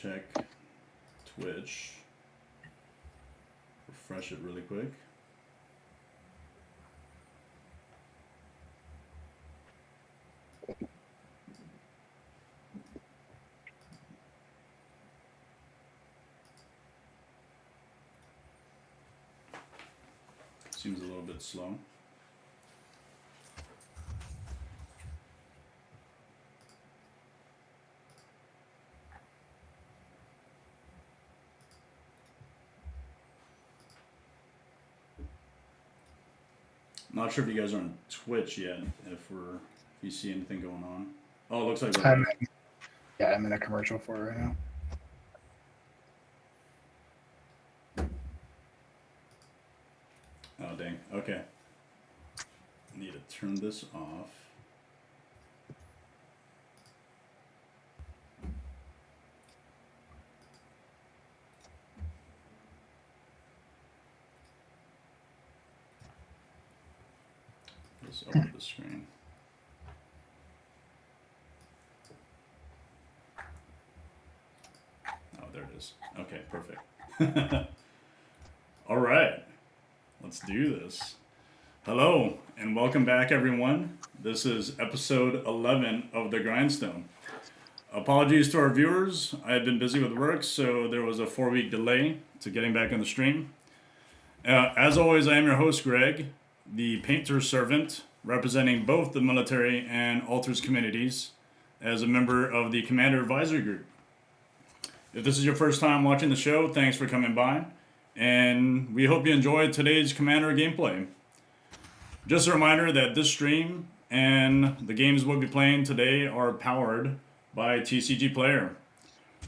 check Twitch. Refresh it really quick. Seems a little bit slow. Not sure if you guys are on Twitch yet. If you see anything going on. Oh, it looks like we're I'm in a commercial for it right now. Oh, dang. Okay. Need to turn this off. This over the screen. Oh, there it is. Okay, perfect. All right. Let's do this. Hello, and welcome back, everyone. This is episode 11 of The Grindstone. Apologies to our viewers. I had been busy with work, so there was a 4-week delay to getting back on the stream. As always, I am your host, Greg, the painter's servant, representing both the military and alters communities as a member of the Commander Advisory Group. If this is your first time watching the show, thanks for coming by, and we hope you enjoyed today's Commander gameplay. Just a reminder that this stream and the games we'll be playing today are powered by TCG Player.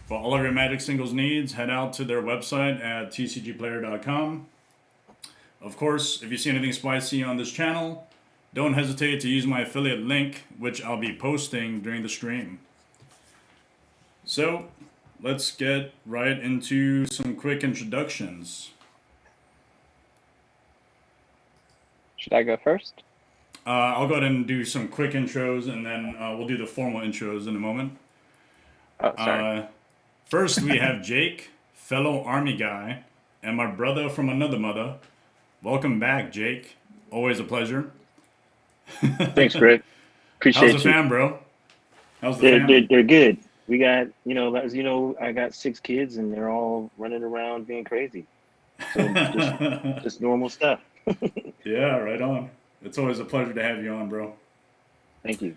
For all of your Magic Singles needs, head out to their website at tcgplayer.com. Of course, if you see anything spicy on this channel, don't hesitate to use my affiliate link, which I'll be posting during the stream. So, let's get right into some quick introductions. Should I go first? I'll go ahead and do some quick intros, and then we'll do the formal intros in a moment. Oh, sorry. First, we have Jake, fellow Army guy, and my brother from another mother. Welcome back, Jake. Always a pleasure. Thanks, Greg. Appreciate How's the fam, bro? How's the fam? They're good. We got, as you know, I got 6 kids, and they're all running around being crazy. So just normal stuff. Yeah, right on. It's always a pleasure to have you on, bro. Thank you.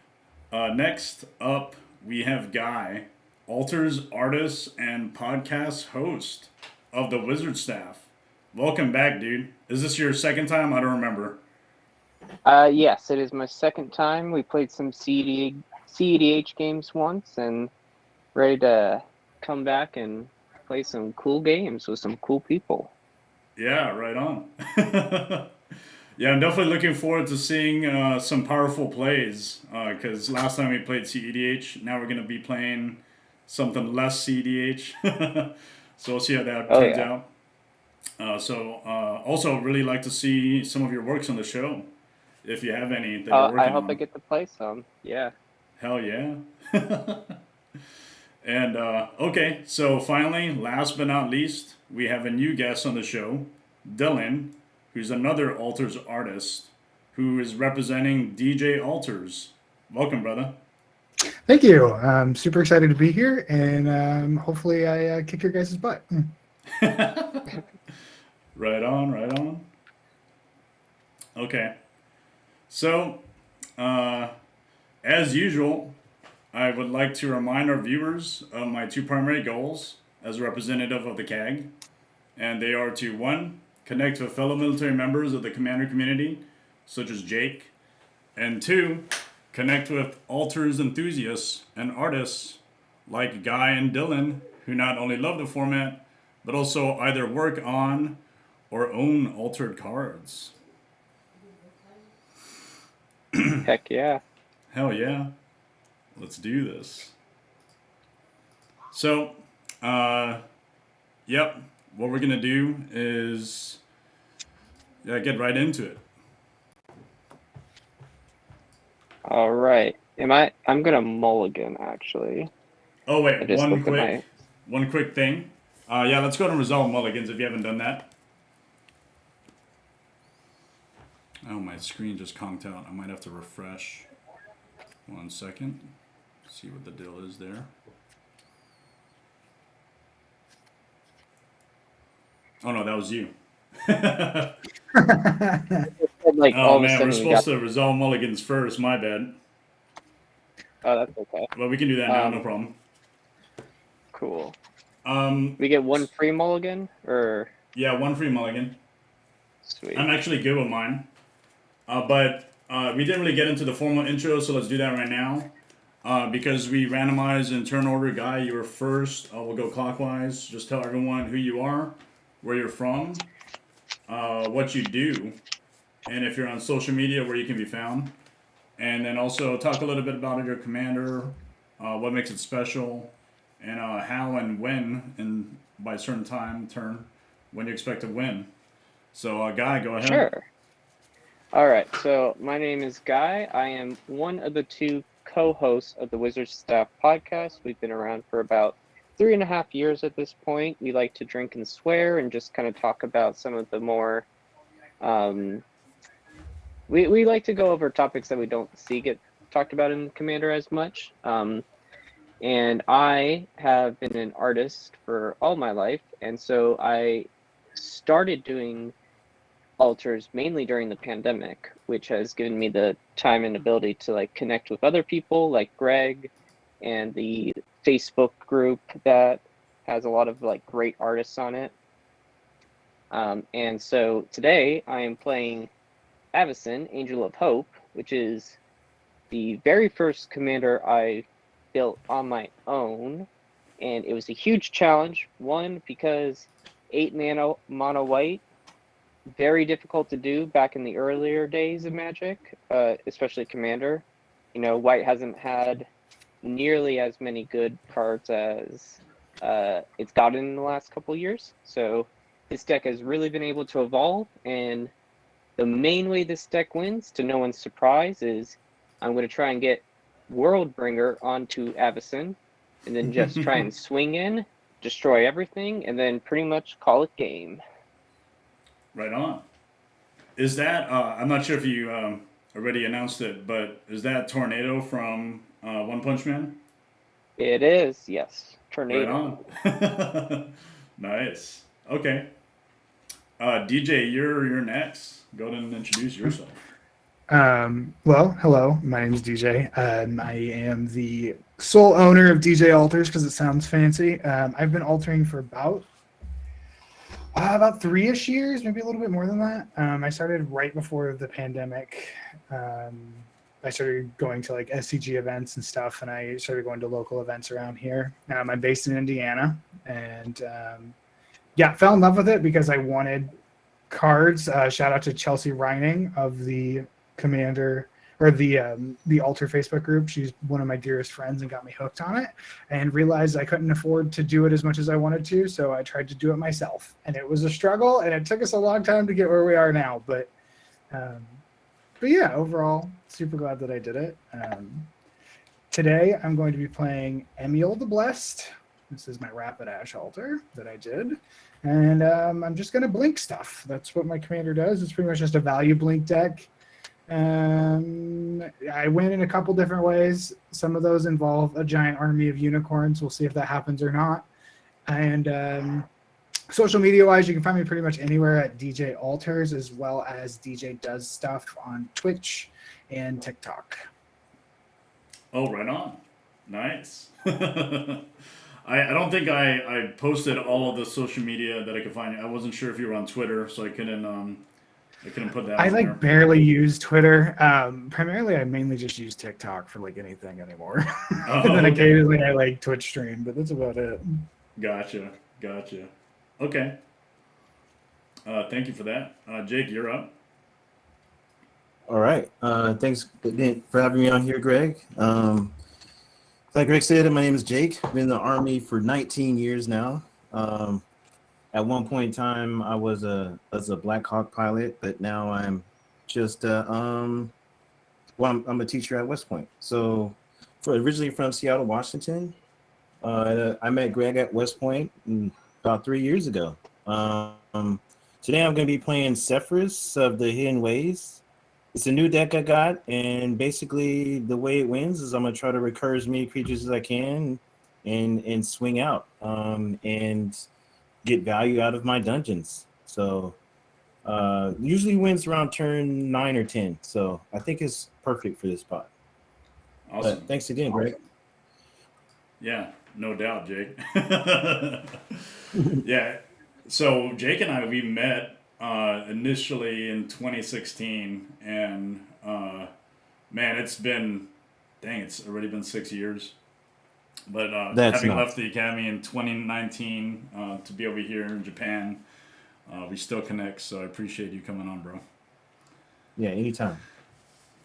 Next up, we have Guy, alters, artist, and podcast host of the Wizard Staff. Welcome back, dude. Is this your second time? I don't remember. Yes, it is my second time. We played some CEDH games once, and ready to come back and play some cool games with some cool people. Yeah, right on. Yeah, I'm definitely looking forward to seeing some powerful plays, because last time we played CEDH, now we're going to be playing something less CEDH. So we'll see how that turns out. Also really like to see some of your works on the show, if you have any that you're working on. I hope I get to play some, yeah. Hell yeah. And, okay, so finally, last but not least, we have a new guest on the show, Dylan, who's another alters artist, who is representing DJAlters. Welcome, brother. Thank you. I'm super excited to be here, and hopefully I kick your guys' butt. Right on, right on. Okay. So, as usual, I would like to remind our viewers of my 2 primary goals as a representative of the CAG. And they are to, 1, connect with fellow military members of the Commander community, such as Jake. And 2, connect with alters enthusiasts and artists like Guy and Dylan, who not only love the format, but also either work on or own altered cards. Heck yeah. Hell yeah. Let's do this. So, yep, what we're going to do is get right into it. All right. I'm going to mulligan, actually. Oh, wait, one quick one quick thing. Yeah, let's go to Resolve Mulligans if you haven't done that. Oh, my screen just conked out. I might have to refresh. 1 second. See what the deal is there. Oh no, that was you. Like Oh all of a man, sudden we're we supposed got. to resolve mulligans first. My bad. Oh, that's okay. Well, we can do that now. No problem. Cool. Um, We get one free mulligan, or yeah, one free mulligan. sweet. I'm actually good with mine. But we didn't really get into the formal intro, so let's do that right now. Because we randomized in turn order. Guy, you were first. We'll go clockwise. Just tell everyone who you are, where you're from, what you do, and if you're on social media, where you can be found. And then also talk a little bit about your commander, what makes it special, and how and when, and by a certain turn, when you expect to win. So, Guy, go ahead. Sure. All right. So my name is Guy. I am one of the two co-hosts of the Wizards Staff podcast. We've been around for about 3.5 years at this point. We like to drink and swear and just kind of talk about some of the more. We like to go over topics that we don't see get talked about in Commander as much. And I have been an artist for all my life, and so I started doing alters mainly during the pandemic, which has given me the time and ability to like connect with other people like Greg and the Facebook group that has a lot of like great artists on it. And so today I am playing Avacyn, Angel of Hope, which is the very first commander I built on my own, and it was a huge challenge. One, because 8 mono white, very difficult to do back in the earlier days of Magic, especially Commander. You know, white hasn't had nearly as many good cards as it's gotten in the last couple years. So this deck has really been able to evolve, and the main way this deck wins, to no one's surprise, is I'm going to try and get Worldbringer onto Avacyn, and then just try and swing in, destroy everything, and then pretty much call it game. Right on. Is that, I'm not sure if you already announced it, but is that Tornado from One Punch Man? It is, yes. Tornado. Right on. Nice. Okay. DJ, you're next. Go ahead and introduce yourself. Well, hello. My name is DJ. I am the sole owner of DJAlters because it sounds fancy. I've been altering for about 3-ish years, maybe a little bit more than that. I started right before the pandemic. I started going to like SCG events and stuff, and I started going to local events around here. I'm based in Indiana, and yeah, fell in love with it because I wanted cards. Shout out to Chelsea Reining of the Commander or the Alter Facebook group. She's one of my dearest friends and got me hooked on it, and realized I couldn't afford to do it as much as I wanted to, so I tried to do it myself, and it was a struggle, and it took us a long time to get where we are now. But yeah, overall, super glad that I did it. Today, I'm going to be playing Emiel the Blessed. This is my Rapid Ash altar that I did. And I'm just going to blink stuff. That's what my commander does. It's pretty much just a value blink deck. I win in a couple different ways. Some of those involve a giant army of unicorns. We'll see if that happens or not. And social media-wise, you can find me pretty much anywhere at DJAlters, as well as DJ Does Stuff on Twitch and TikTok. Oh, right on. Nice. I don't think I posted all of the social media that I could find. I wasn't sure if you were on Twitter, so I couldn't put that. I on there. barely use Twitter. Primarily, I mainly just use TikTok for like anything anymore. Oh, And then okay. occasionally I like Twitch stream, but that's about it. Gotcha. Okay. Thank you for that. Jake, you're up. All right. Thanks for having me on here, Greg. Like Greg said, my name is Jake. I've been in the Army for 19 years now. At one point in time, I was a Black Hawk pilot, but now I'm just I'm a teacher at West Point. So, originally from Seattle, Washington. I met Greg at West Point about 3 years ago. Today I'm going to be playing Sefris of the Hidden Ways. It's a new deck I got, and basically the way it wins is I'm going to try to recur as many creatures as I can and swing out and get value out of my dungeons. So usually wins around turn 9 or 10. So I think it's perfect for this spot. Awesome. But thanks again, Greg. Yeah, no doubt, Jake. Yeah. So Jake and we met initially in 2016, and man, it's already been 6 years. But having left the academy in 2019 to be over here in Japan, we still connect. So I appreciate you coming on, bro. Yeah, anytime.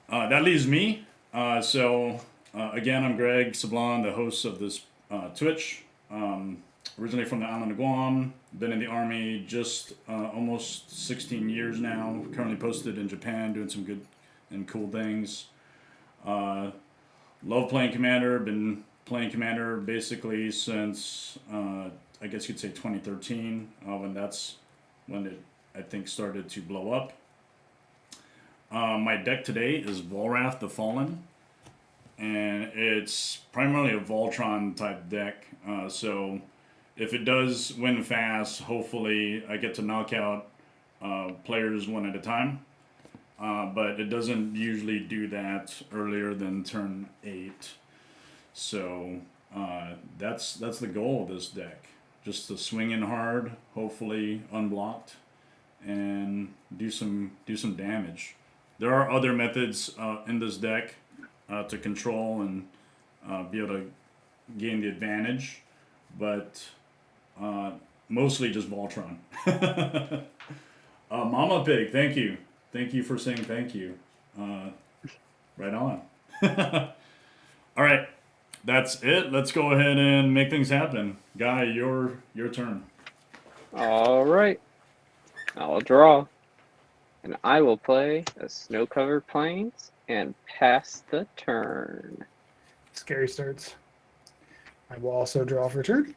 That leaves me. Again, I'm Greg Sablon, the host of this Twitch. Originally from the island of Guam, been in the army just almost 16 years now. Currently posted in Japan, doing some good and cool things. Love playing Commander. Been playing Commander basically since I guess you could say 2013, when it I think started to blow up. My deck today is Volrath the Fallen, and it's primarily a Voltron type deck. So if it does win fast, hopefully I get to knock out players one at a time. But it doesn't usually do that earlier than turn 8. So that's the goal of this deck. Just to swing in hard, hopefully unblocked, and do some damage. There are other methods in this deck to control and be able to gain the advantage, but mostly just Voltron. Mama Pig, thank you. Thank you for saying thank you. Right on. All right, that's it. Let's go ahead and make things happen. Guy, your turn. All right. I'll draw. And I will play a snow-covered plains and pass the turn. Scary starts. I will also draw for turn.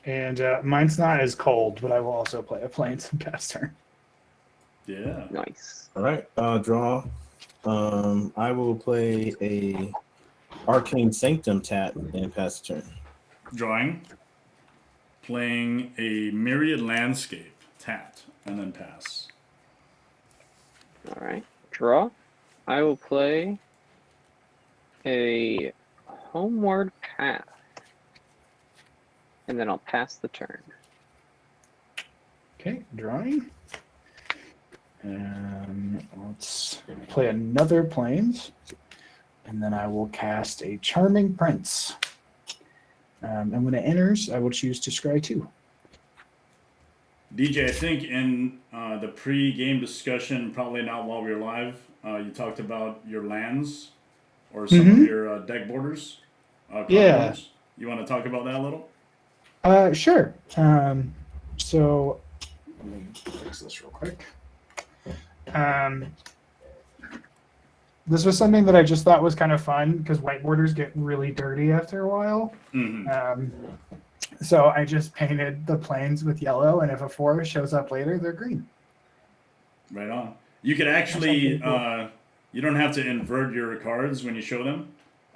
And mine's not as cold, but I will also play a plains and pass turn. Yeah. Nice. All right, draw. I will play a Arcane Sanctum tap and pass the turn. Drawing. Playing a Myriad Landscape tapped and then pass. All right. Draw. I will play a Homeward Path. And then I'll pass the turn. Okay, drawing. Let's play another plains. And then I will cast a Charming Prince. And when it enters, I will choose to scry 2. DJ, I think in the pre-game discussion, probably not while we were live, you talked about your lands or some of your deck borders. Yeah. Borders. You want to talk about that a little? Sure. So let me fix this real quick. This was something that I just thought was kind of fun because white borders get really dirty after a while. Mm-hmm. So I just painted the plains with yellow, and if a 4 shows up later, they're green. Right on. You could actually, you don't have to invert your cards when you show them.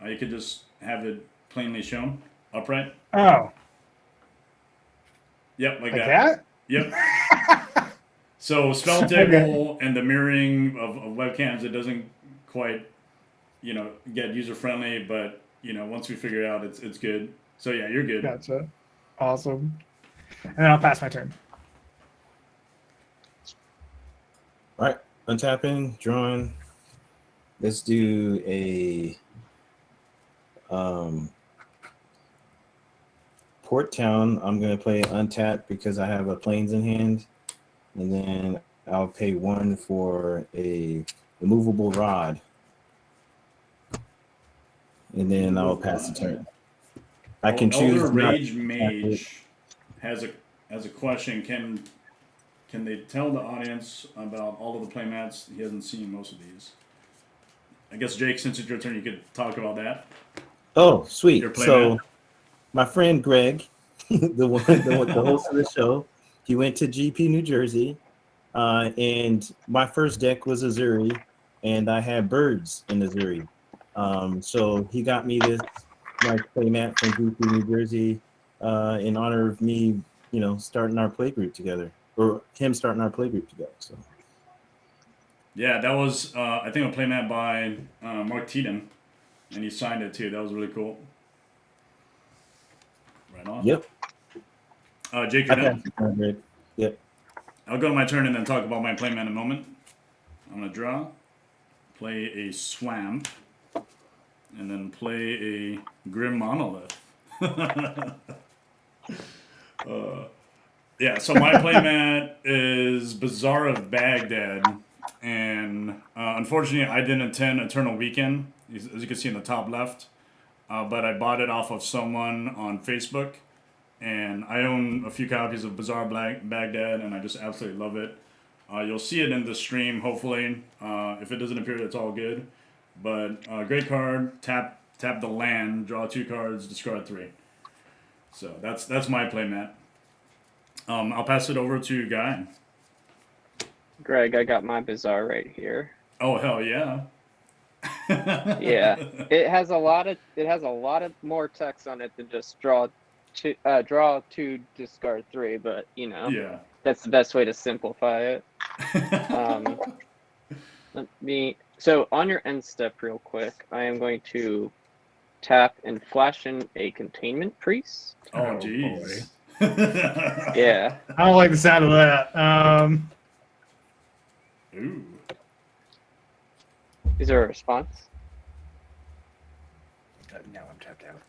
You could just have it plainly shown, upright. Oh. Yep, like that? Yep. So spell table and the mirroring of webcams, it doesn't quite, get user friendly, but once we figure it out, it's good. So yeah, you're good. Gotcha. Awesome. And then I'll pass my turn. All right, untapping, drawing. Let's do a Port Town. I'm going to play untapped because I have a plains in hand. And then I'll pay 1 for a immovable rod. And then I'll pass the turn. I can choose. Elder Rage Mage has a question. Can they tell the audience about all of the playmats? He hasn't seen most of these. I guess Jake, since it's your turn, you could talk about that. Oh, sweet. Your So my friend Greg, the host of the show, he went to GP New Jersey, and my first deck was Azuri, and I had birds in Azuri. So he got me this nice playmat from GP New Jersey in honor of me, starting our play group together, or him starting our play group together. So Yeah, that was I think a playmat by Mark Teeden, and he signed it too. That was really cool. Right on. yep. Jake, you're Okay. next. Yep. I'll go to my turn and then talk about my playmat in a moment. I'm gonna draw, play a Swamp, and then play a Grim Monolith. Yeah, so my playmat is Bazaar of Baghdad, and unfortunately I didn't attend Eternal Weekend, as you can see in the top left, but I bought it off of someone on Facebook, and I own a few copies of Bazaar Baghdad, and I just absolutely love it. You'll see it in the stream, hopefully. If it doesn't appear, that's all good. But great card, tap the land, draw 2 cards, discard 3. So that's my playmat. I'll pass it over to Guy. Greg, I got my Bazaar right here. Oh hell yeah! Yeah, it has a lot of more text on it than just draw 2, discard 3. But Yeah. that's the best way to simplify it. So on your end step, real quick, I am going to tap and flash in a Containment Priest. Oh jeez. Yeah. I don't like the sound of that. Ooh. Is there a response? No, I'm tapped out.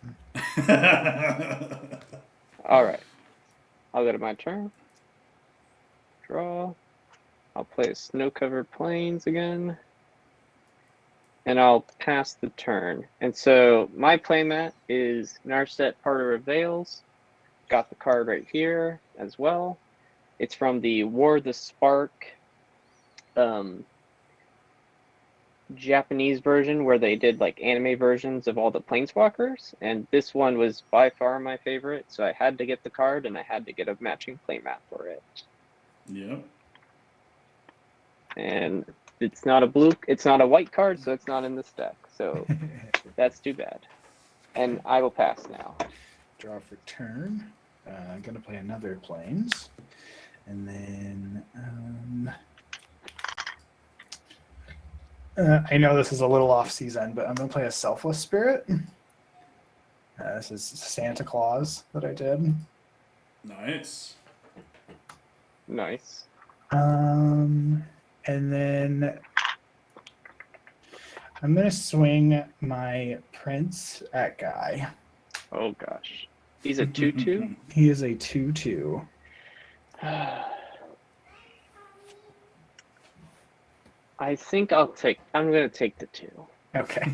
All right. I'll go to my turn. Draw. I'll play Snow-Covered Plains again. And I'll pass the turn. And so my playmat is Narset Parter of Veils. Got the card right here as well. It's from the War the Spark Japanese version, where they did like anime versions of all the Planeswalkers, and this one was by far my favorite, so I had to get the card and I had to get a matching playmat for it. Yep. And it's not a white card, so it's not in this deck, so that's too bad. And I will pass now. Draw for turn. I'm going to play another Plains. And then I know this is a little off season, but I'm going to play a Selfless Spirit. This is Santa Claus that I did. Nice. Nice. And then I'm going to swing my Prince at Guy. Oh gosh. He's a 2/2? He is a 2/2. I think I'm going to take the 2. Okay.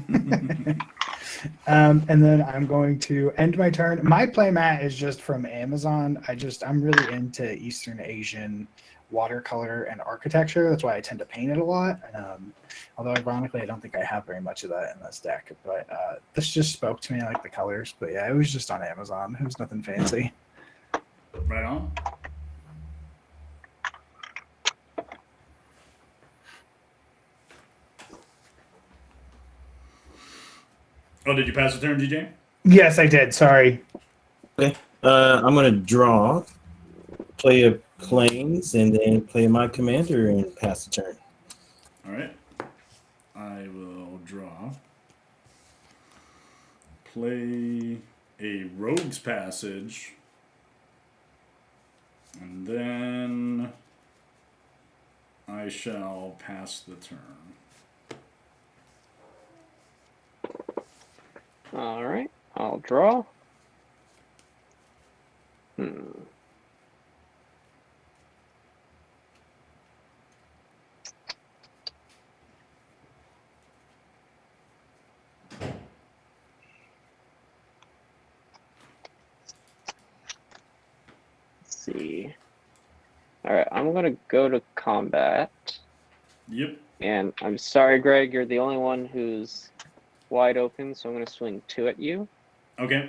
And then I'm going to end my turn. My playmat is just from Amazon. I'm really into Eastern Asian watercolor and architecture. That's why I tend to paint it a lot. Although ironically, I don't think I have very much of that in this deck. But this just spoke to me. I like the colors. But yeah, it was just on Amazon. It was nothing fancy. Right on. Oh, did you pass the turn, DJ? Yes, I did. Sorry. Okay. I'm gonna draw, play a Plains, and then play my commander and pass the turn. All right. I will draw. Play a Rogue's Passage. And then I shall pass the turn. All right. I'll draw. See. All right, I'm gonna go to combat. Yep. And I'm sorry, Greg, you're the only one who's wide open, so I'm gonna swing 2 at you. Okay.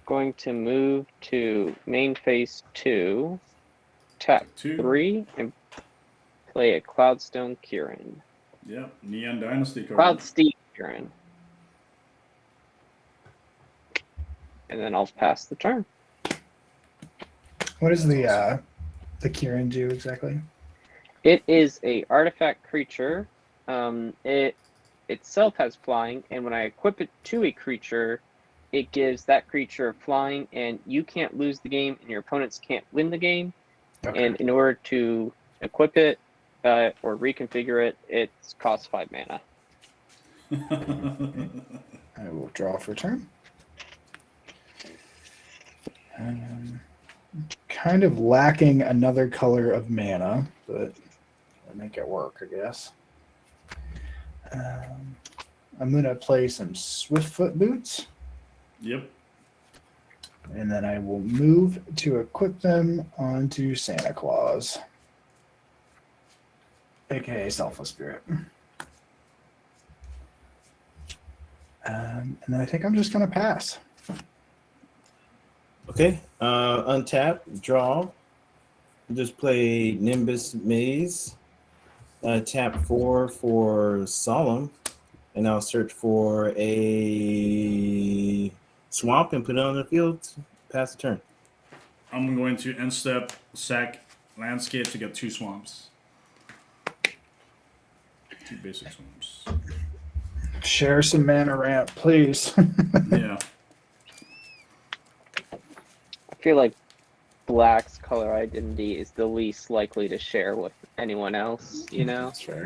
going to move to main phase 2, tap 3, and play a Cloudstone Kieran. Yep, Neon Dynasty card. Cloud Steep Kieran. And then I'll pass the turn. What does the Kieran do exactly? It is a artifact creature. It itself has flying, and when I equip it to a creature, it gives that creature flying, and you can't lose the game, and your opponents can't win the game. Okay. And in order to equip it or reconfigure it, it costs 5 mana. I will draw for turn. Kind of lacking another color of mana, but I'll make it work, I guess. I'm going to play some Swiftfoot Boots. Yep. And then I will move to equip them onto Santa Claus, aka Selfless Spirit. And then I think I'm just going to pass. Okay. Untap, draw. Just play Nimbus Maze. Tap 4 for Solemn. And I'll search for a swamp and put it on the field. Pass the turn. I'm going to end step, sack landscape to get 2 swamps. 2 basic swamps. Share some mana ramp, please. Yeah. I feel like Black's color identity is the least likely to share with anyone else, you know? That's fair.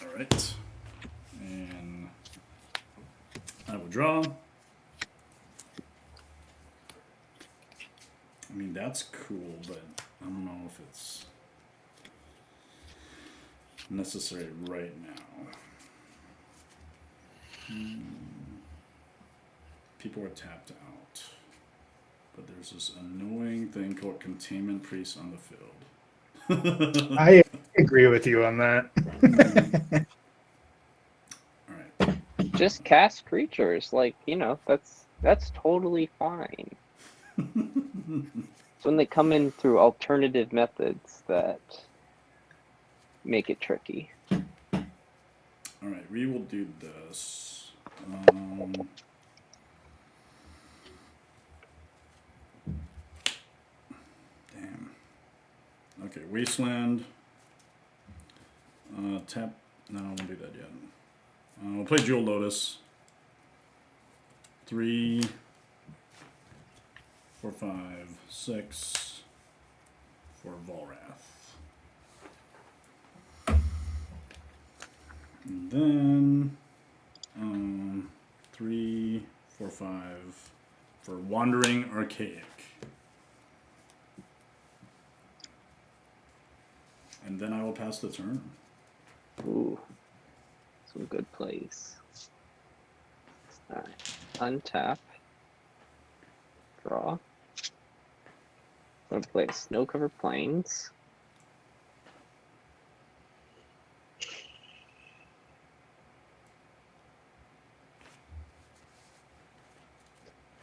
All right. And I will draw. I mean, that's cool, but I don't know if it's necessary right now. People are tapped out. But there's this annoying thing called Containment Priest on the field. I agree with you on that. All right. Just cast creatures, like, you know, that's totally fine. It's when they come in through alternative methods that make it tricky. All right, we will do this. Damn. Okay, Wasteland. Tap. No, I won't do that yet. We'll play Jewel Lotus. 3, 4, 5, 6 for Volrath. And then 3, 4, 5 for Wandering Archaic. And then I will pass the turn. Ooh, some good plays. Alright, untap. Draw. I'm going to play Snow Covered Plains.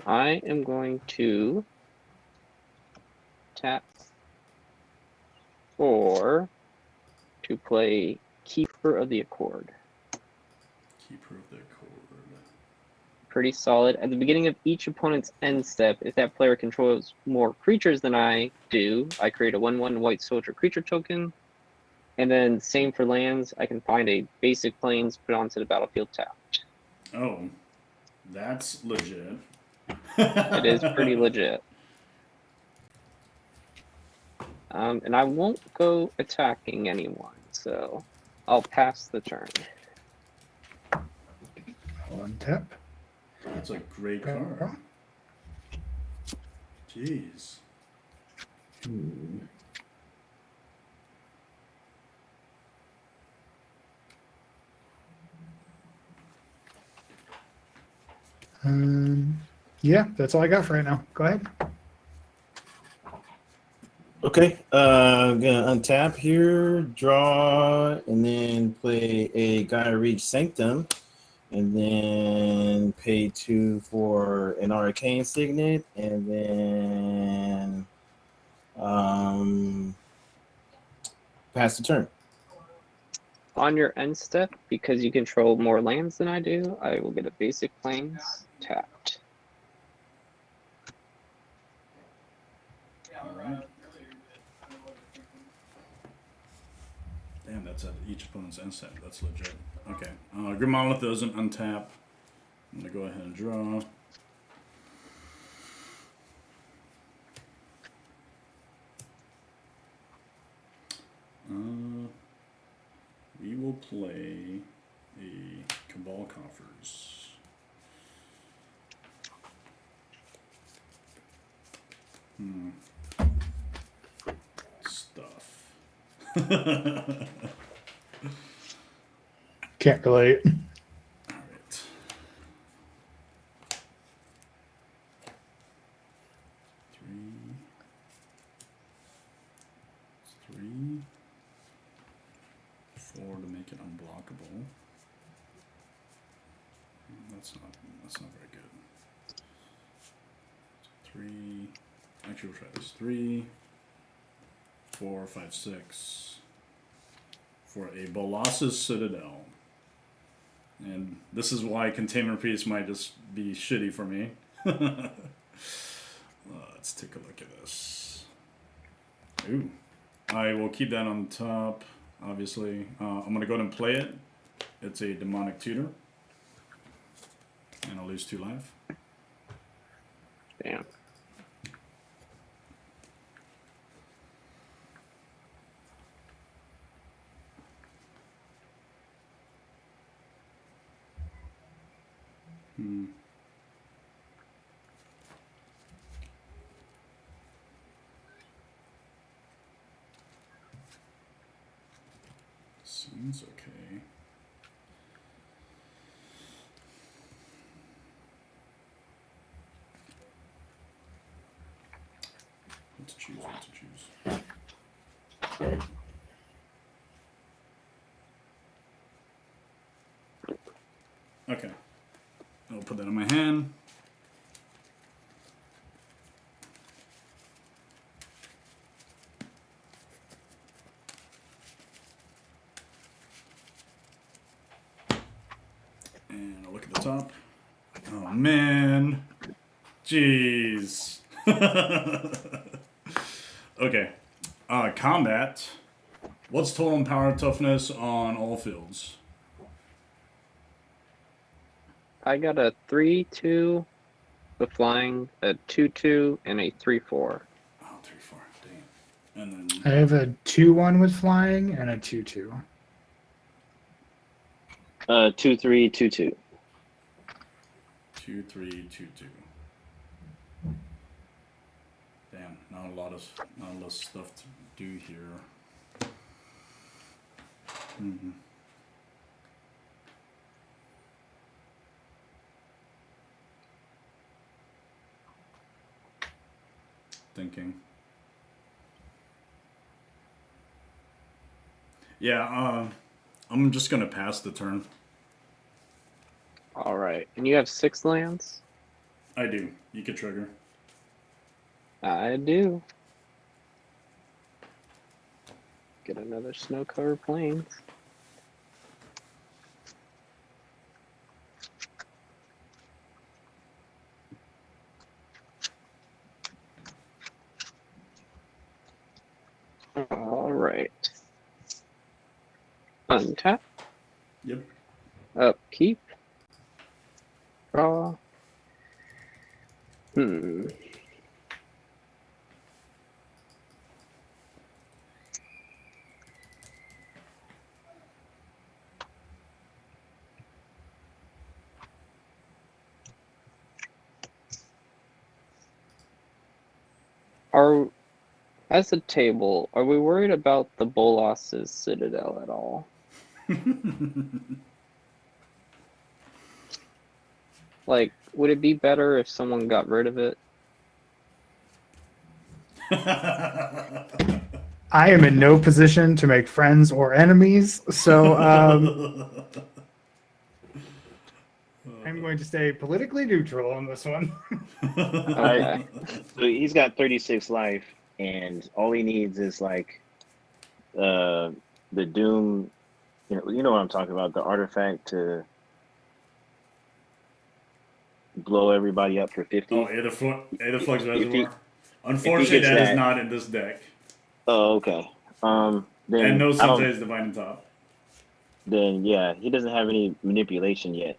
I am going to tap 4 to play Keeper of the Accord. Keeper of the Accord. Pretty solid. At the beginning of each opponent's end step, if that player controls more creatures than I do, I create a 1/1 white soldier creature token. And then same for lands. I can find a basic plains, put onto the battlefield tapped. Oh, that's legit. It is pretty legit. And I won't go attacking anyone, so I'll pass the turn. Untap. That's a great card. Jeez. Yeah, that's all I got for right now. Go ahead. Okay, I'm gonna untap here, draw, and then play a Gaia Reach Sanctum. and then pay 2 for an arcane signet, and then pass the turn. On your end step, because you control more lands than I do, I will get a basic plains tapped. All right. Damn, that's at each opponent's end step. That's legit. Okay. Grimalith doesn't untap. I'm gonna go ahead and draw. We will play a Cabal Coffers. Stuff. Can't relate. All right. Three. 4 to make it unblockable. That's not very good. 3. Actually, we'll try this. 3, 4, 5, 6 for a Bolas's Citadel. And this is why Containment Piece might just be shitty for me. Let's take a look at this. Ooh. I will keep that on top, obviously. I'm going to go ahead and play it. It's a Demonic Tutor. And I'll lose 2 life. Damn. Seems okay. Let's choose what to choose. Okay. I'll put that in my hand. And I'll look at the top. Oh man. Jeez. Okay. Combat. What's total and power toughness on all fields? I got a 3/2 with flying, a 2/2, and a 3/4. Oh, 3/4. Damn. And then I have a 2/1 with flying and a 2/2. 2/3, 2/2. 2, 3, 2, 2. Damn, not a lot of stuff to do here. Thinking. Yeah, I'm just gonna pass the turn. All right, and you have 6 lands? I do. You could trigger. I do. Get another snow-covered plains. All right. Untap. Yep. Upkeep. Draw. As a table, are we worried about the Bolas's Citadel at all? Like, would it be better if someone got rid of it? I am in no position to make friends or enemies, so I'm going to stay politically neutral on this one. Okay. So he's got 36 life, and all he needs is like the Doom. You know what I'm talking about. The artifact to blow everybody up for 50. Oh, Aetherflux If he- Reservoir. Unfortunately, gets that is that- not in this deck. Oh, okay. Then And no I don't- Sensei's Divine Top. Then yeah, he doesn't have any manipulation yet,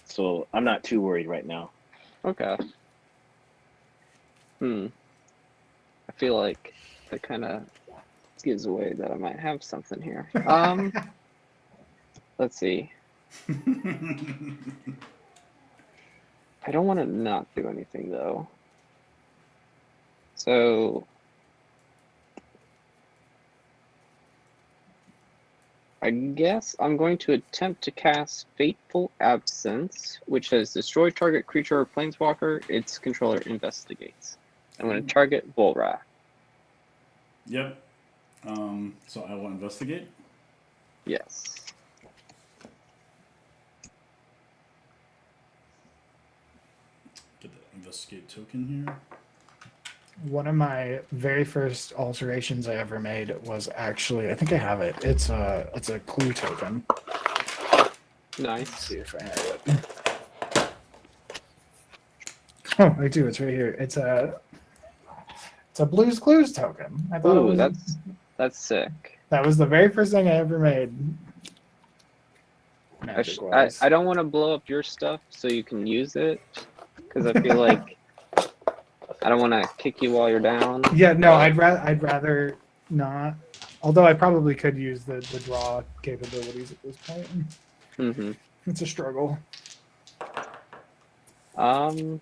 so I'm not too worried right now. Okay. I feel like that kind of gives away that I might have something here. Let's see. I don't want to not do anything though. So I guess I'm going to attempt to cast Fateful Absence, which has destroy target creature or planeswalker its controller investigates. I'm going to target Volrath. Yep. So I will investigate. Yes. Get the investigate token here. One of my very first alterations I ever made was actually, I think I have it. It's a clue token. Let's Nice. see if I have it. Oh, I do. It's right here. It's a Blues Clues token. I thought it Ooh, was, that's sick. that was the very first thing I ever made. I don't want to blow up your stuff so you can use it, because I feel like I don't want to kick you while you're down. Yeah, no, I'd rather not. Although I probably could use the draw capabilities at this point. Mm-hmm. It's a struggle. I'm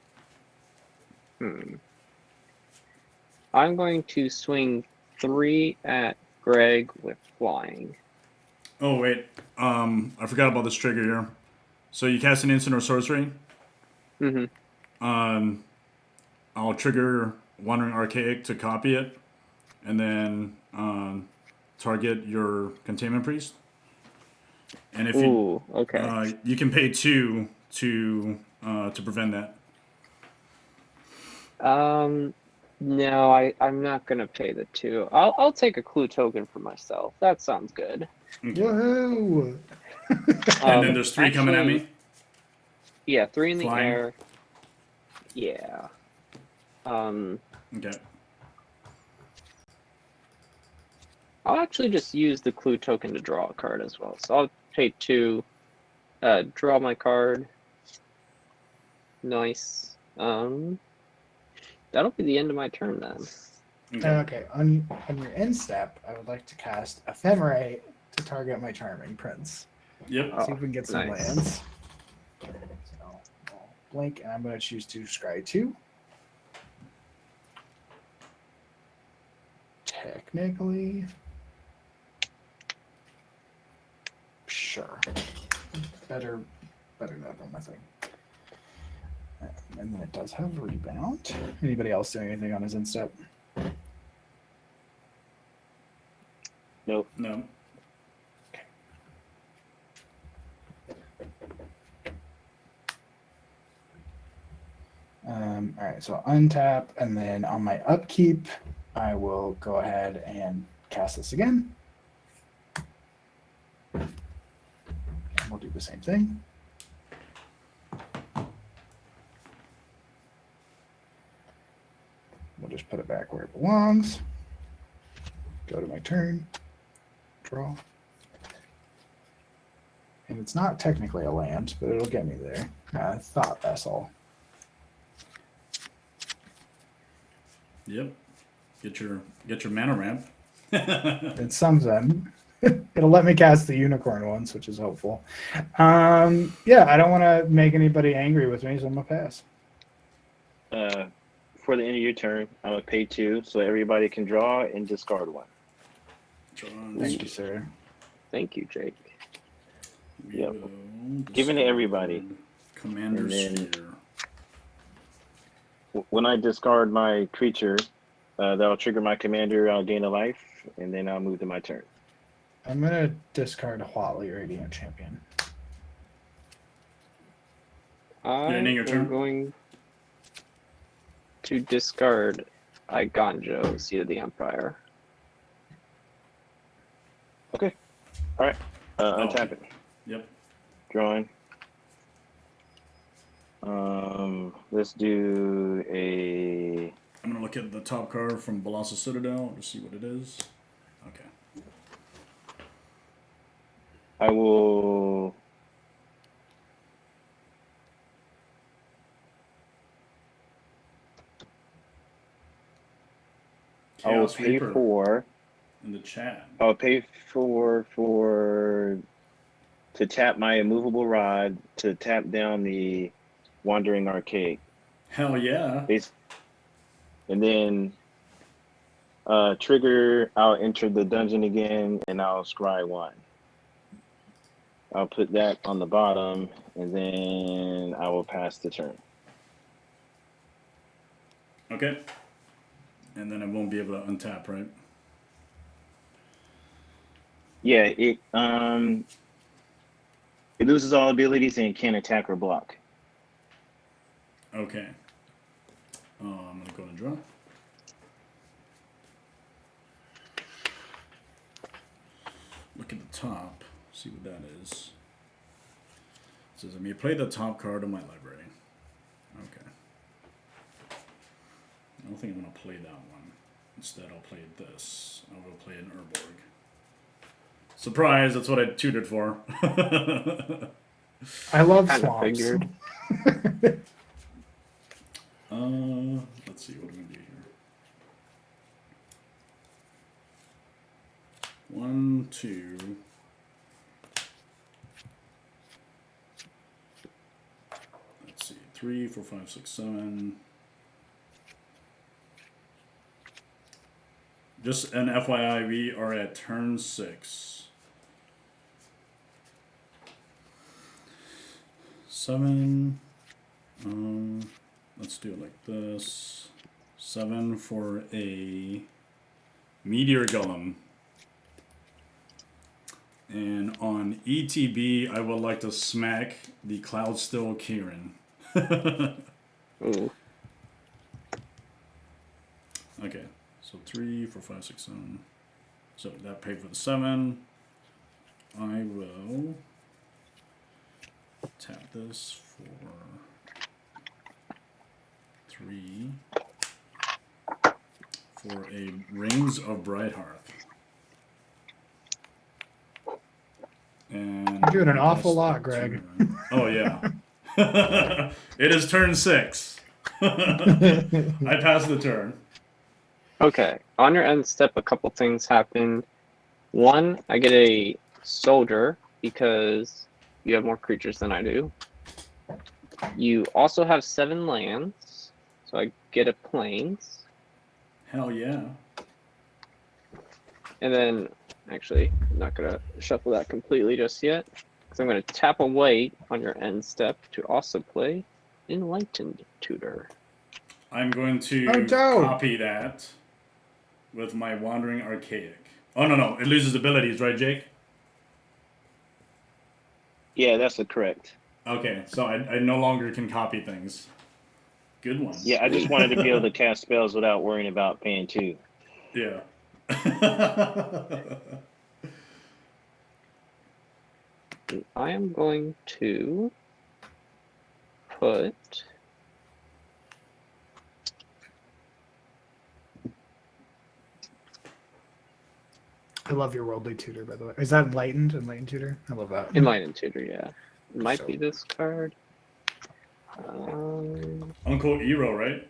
going to swing 3 at Greg with flying. Oh wait, I forgot about this trigger here. So you cast an instant or sorcery. Mm-hmm. I'll trigger Wandering Archaic to copy it, and then target your Containment Priest. And if Ooh, okay. you can pay 2 to prevent that. No, I'm not gonna pay the 2. I'll take a clue token for myself. That sounds good. Okay. Woohoo! And then there's 3 coming at me. Yeah, 3 in the Flying. air. Yeah. Okay. I'll actually just use the clue token to draw a card as well. So I'll pay 2, draw my card. Nice. That'll be the end of my turn then. Okay, on your end step, I would like to cast Ephemerate to target my Charming Prince. Yep. See if we can get some Nice. lands. So I'll blink, and I'm going to choose to scry 2. Technically, sure. Better that than nothing. And then it does have rebound. Anybody else doing anything on his instep? Nope. No. All right, so untap, and then on my upkeep, I will go ahead and cast this again. And we'll do the same thing. We'll just put it back where it belongs. Go to my turn. Draw. And it's not technically a land, but it'll get me there. I thought that's all. Yep. Get your mana ramp. It sums them. It'll let me cast the unicorn once, which is hopeful. Yeah, I don't want to make anybody angry with me, so I'm gonna pass. For the end of your turn, I'm gonna pay 2 so everybody can draw and discard 1. Thank you, sir. Thank you, Jake. Yep. Given to everybody. Commander And then- Sphere. When I discard my creature, that'll trigger my commander. I'll gain a life, and then I'll move to my turn. I'm gonna discard Huatli, Radiant Champion. I ending your am turn? going to discard Iganjo, Seat of the Empire. Okay. All right. Untap it. Yep. Drawing. Let's do a. I'm gonna look at the top card from Balasa Citadel to see what it is. Okay. I will. I will Chaos pay Reaper for. in the chat. I'll pay for to tap my immovable rod to tap down the Wandering Archaic. Hell yeah. And then trigger, I'll enter the dungeon again and I'll scry 1. I'll put that on the bottom and then I will pass the turn. Okay. And then I won't be able to untap, right? Yeah, it loses all abilities and can't attack or block. Okay. I'm gonna go and draw. Look at the top. See what that is. It says I may play the top card of my library. Okay. I don't think I'm gonna play that one. Instead, I'll play this. I will play an Urborg. Surprise! That's what I tutored for. I love Kinda swamps. figured. Let's see what I'm gonna do here. 1, 2. Let's see, 3, 4, 5, 6, 7. Just an FYI, we are at turn 6. 7. Let's do it like this. 7 for a Meteor Golem. And on ETB, I would like to smack the Cloudstill Kieran. Ooh. Okay, so 3, 4, 5, 6, 7. So that paid for the 7. I will tap this for 3 for a Rings of Brighthearth. And You're doing an pass awful lot, the Greg. turn. Oh yeah. It is turn 6. I passed the turn. Okay. On your end step, a couple things happen. One, I get a soldier because you have more creatures than I do. You also have 7 lands, so I get a plains. Hell yeah. And then, actually, I'm not going to shuffle that completely just yet, because I'm going to tap a white on your end step to also play Enlightened Tutor. I'm going to Oh, dope. copy that with my Wandering Archaic. Oh, no. It loses abilities, right, Jake? Yeah, that's correct. Okay, so I no longer can copy things. Good one. Yeah, I just wanted to be able to cast spells without worrying about paying 2. Yeah. I am going to put I love your Worldly Tutor, by the way. Is that Enlightened? Enlightened Tutor? I love that. Enlightened Tutor, yeah. It might So- be this card. Uncle Ero, right?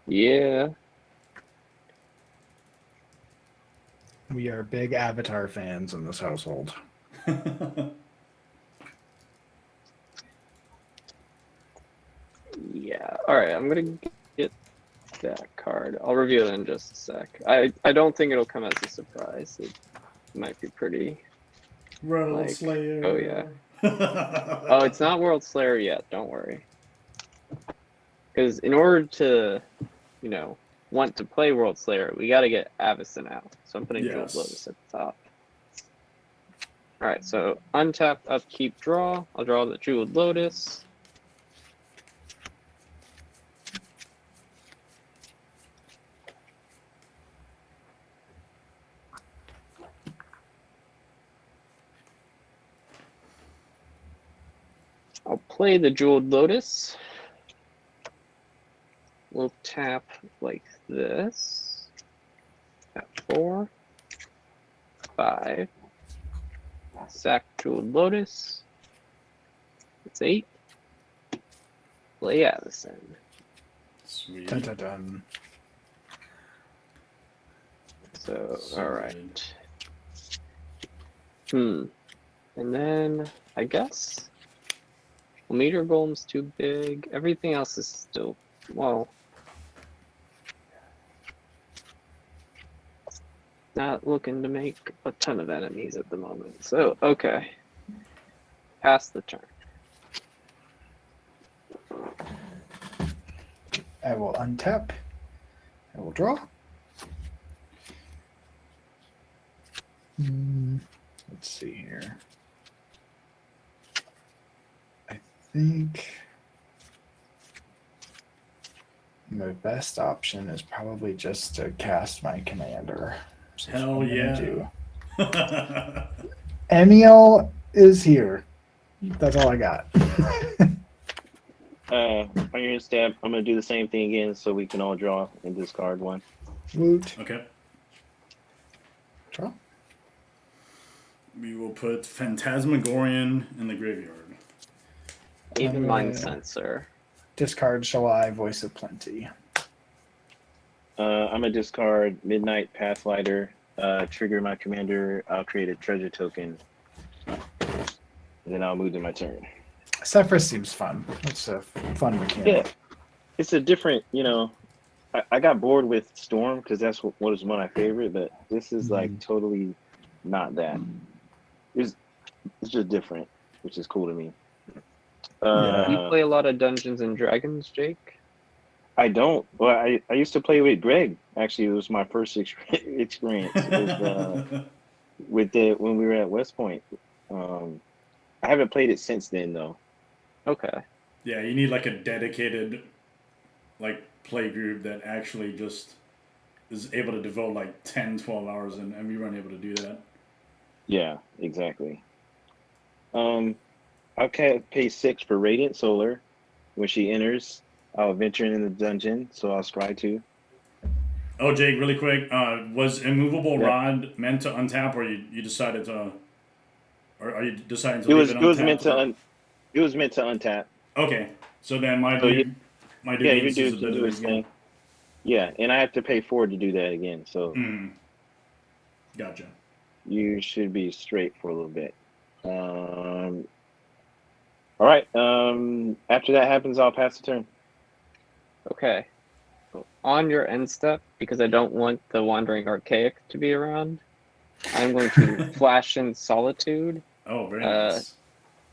Yeah. We are big Avatar fans in this household. Yeah. All right, I'm going to get that card. I'll reveal it in just a sec. I don't think it'll come as a surprise. It might be pretty... World Like, Slayer. oh, yeah. Oh, it's not World Slayer yet. Don't worry. Because in order to, want to play World Slayer, we got to get Avacyn out. So I'm putting Jeweled Yes. Lotus at the top. All right, so untap, upkeep, draw. I'll draw the Jeweled Lotus. I'll play the Jeweled Lotus. We'll tap like this. Tap 4, 5. Sack Jeweled Lotus. It's 8. Play Avacyn. Sweet. Dun, dun, dun. So, So alright. And then, I guess, Meteor Golem's too big. Everything else is still, well, not looking to make a ton of enemies at the moment. So, okay. Pass the turn. I will untap. I will draw. Let's see here. I think my best option is probably just to cast my commander. So that's Hell what I'm gonna yeah. do. Emiel is here. That's all I got. On your step, I'm gonna do the same thing again, so we can all draw and discard one. Woot. Okay. Draw. We will put Phantasmagorian in the graveyard. Even I'm Mind gonna- Sensor. Discard Shalai, Voice of Plenty. I'm gonna discard Midnight Pathlighter. Trigger my commander. I'll create a treasure token. And then I'll move to my turn. Sefris seems fun. It's a fun mechanic. Yeah, it's a different, I got bored with Storm because that's what was one of my favorite, but this is like totally not that. It's just different, which is cool to me. You play a lot of Dungeons and Dragons, Jake? I don't. Well, I used to play with Greg. Actually, it was my first experience with when we were at West Point. I haven't played it since then, though. Okay. Yeah, you need like a dedicated like play group that actually just is able to devote like 10, 12 hours and we weren't able to do that. Yeah, exactly. I'll pay 6 for Radiant Solar. When she enters, I'll venture in the dungeon, so I'll scry 2. Oh, Jake, really quick, was Immovable Yeah. Rod meant to untap, or you decided to, or are you deciding to It leave was it it untapped? was meant to it was meant to untap. Okay, so then my So dude, your needs dude his can do his abilities thing. Yeah, and I have to pay 4 to do that again, so Gotcha. you should be straight for a little bit. All right. After that happens, I'll pass the turn. Okay. So on your end step, because I don't want the Wandering Archaic to be around, I'm going to flash in Solitude, Oh, very nice.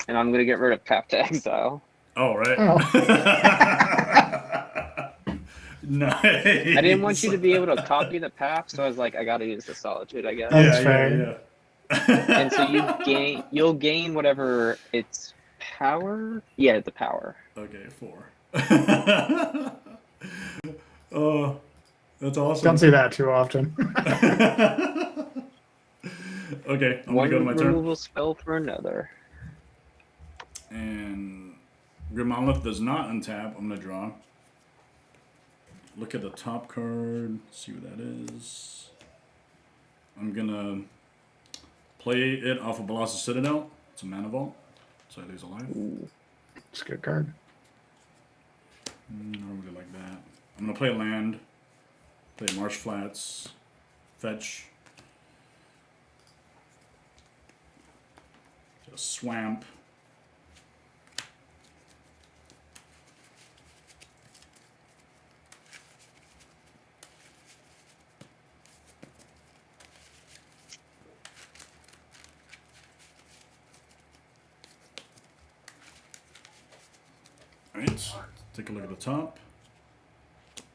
and I'm going to get rid of Path to Exile. Oh, right. Oh. Nice. I didn't want you to be able to copy the path, so I was like, I got to use the Solitude, I guess. That's fair. Yeah. And so you'll gain whatever its power. Yeah, the power. Okay, 4. Oh, that's awesome. Don't see that too often. Okay, I'm One gonna go to my turn. removal spell for another. And Grimonolith does not untap. I'm gonna draw. Look at the top card. See what that is. I'm gonna play it off of Colossus Citadel. It's a mana vault, so I lose a life. It's a good card. I don't really like that. I'm gonna play land. Play Marsh Flats. Fetch. Just swamp. Alright, take a look at the top.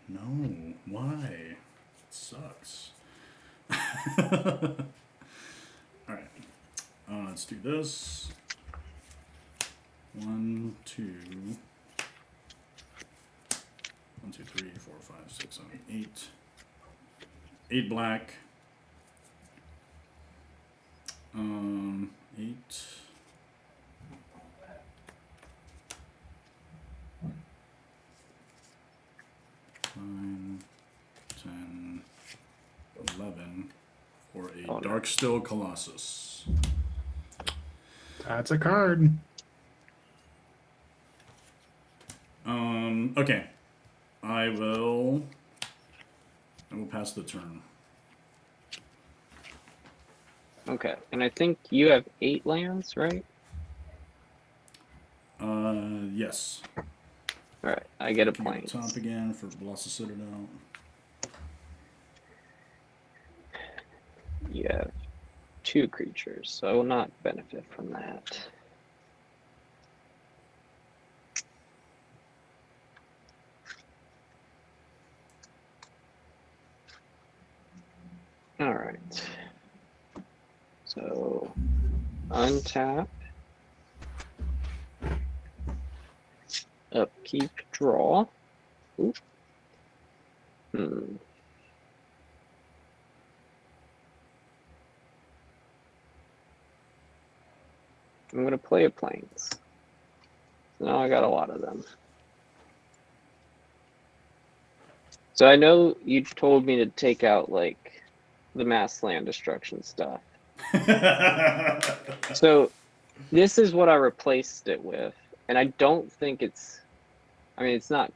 No, why? It sucks. Alright, let's do this. 1, 2. 1, 2, 3, 4, 5, 6, 7, 8. 8 black. 8. Darksteel Colossus. That's a card. Okay. I will pass the turn. Okay, and I think you have 8 lands, right? Yes. All right, I get a Can you go Plains. to top again for Blossom Citadel? You have 2 creatures, so I will not benefit from that. All right. So untap, upkeep, draw. Oop. I'm going to play a Plains. So now I got a lot of them. So I know you told me to take out, like, the mass land destruction stuff. So this is what I replaced it with. And I don't think it's not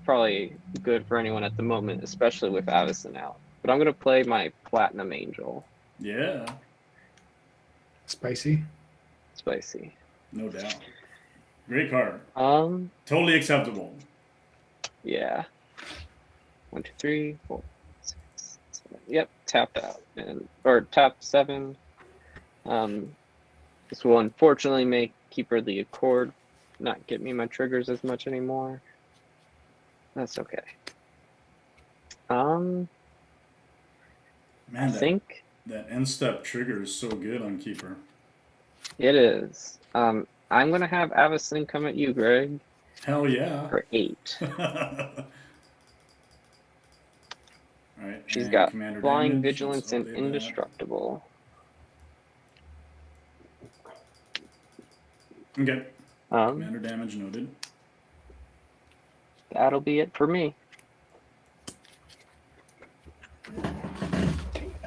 probably good for anyone at the moment, especially with Avacyn out. But I'm going to play my Platinum Angel. Yeah. Spicy. Spicy. No doubt. Great card. Totally acceptable. Yeah. 1, 2, 3, 4, 6, 7. Yep, tapped out or tapped 7. This will unfortunately make Keeper the Accord not get me my triggers as much anymore. That's okay. Man, I think that end step trigger is so good on Keeper. it is. I'm gonna have Avacyn come at you, Greg. Hell yeah. For 8. Alright, She's and got Commander Flying, damage. Vigilance, and Let's update Indestructible. that. Okay. Commander damage noted. That'll be it for me.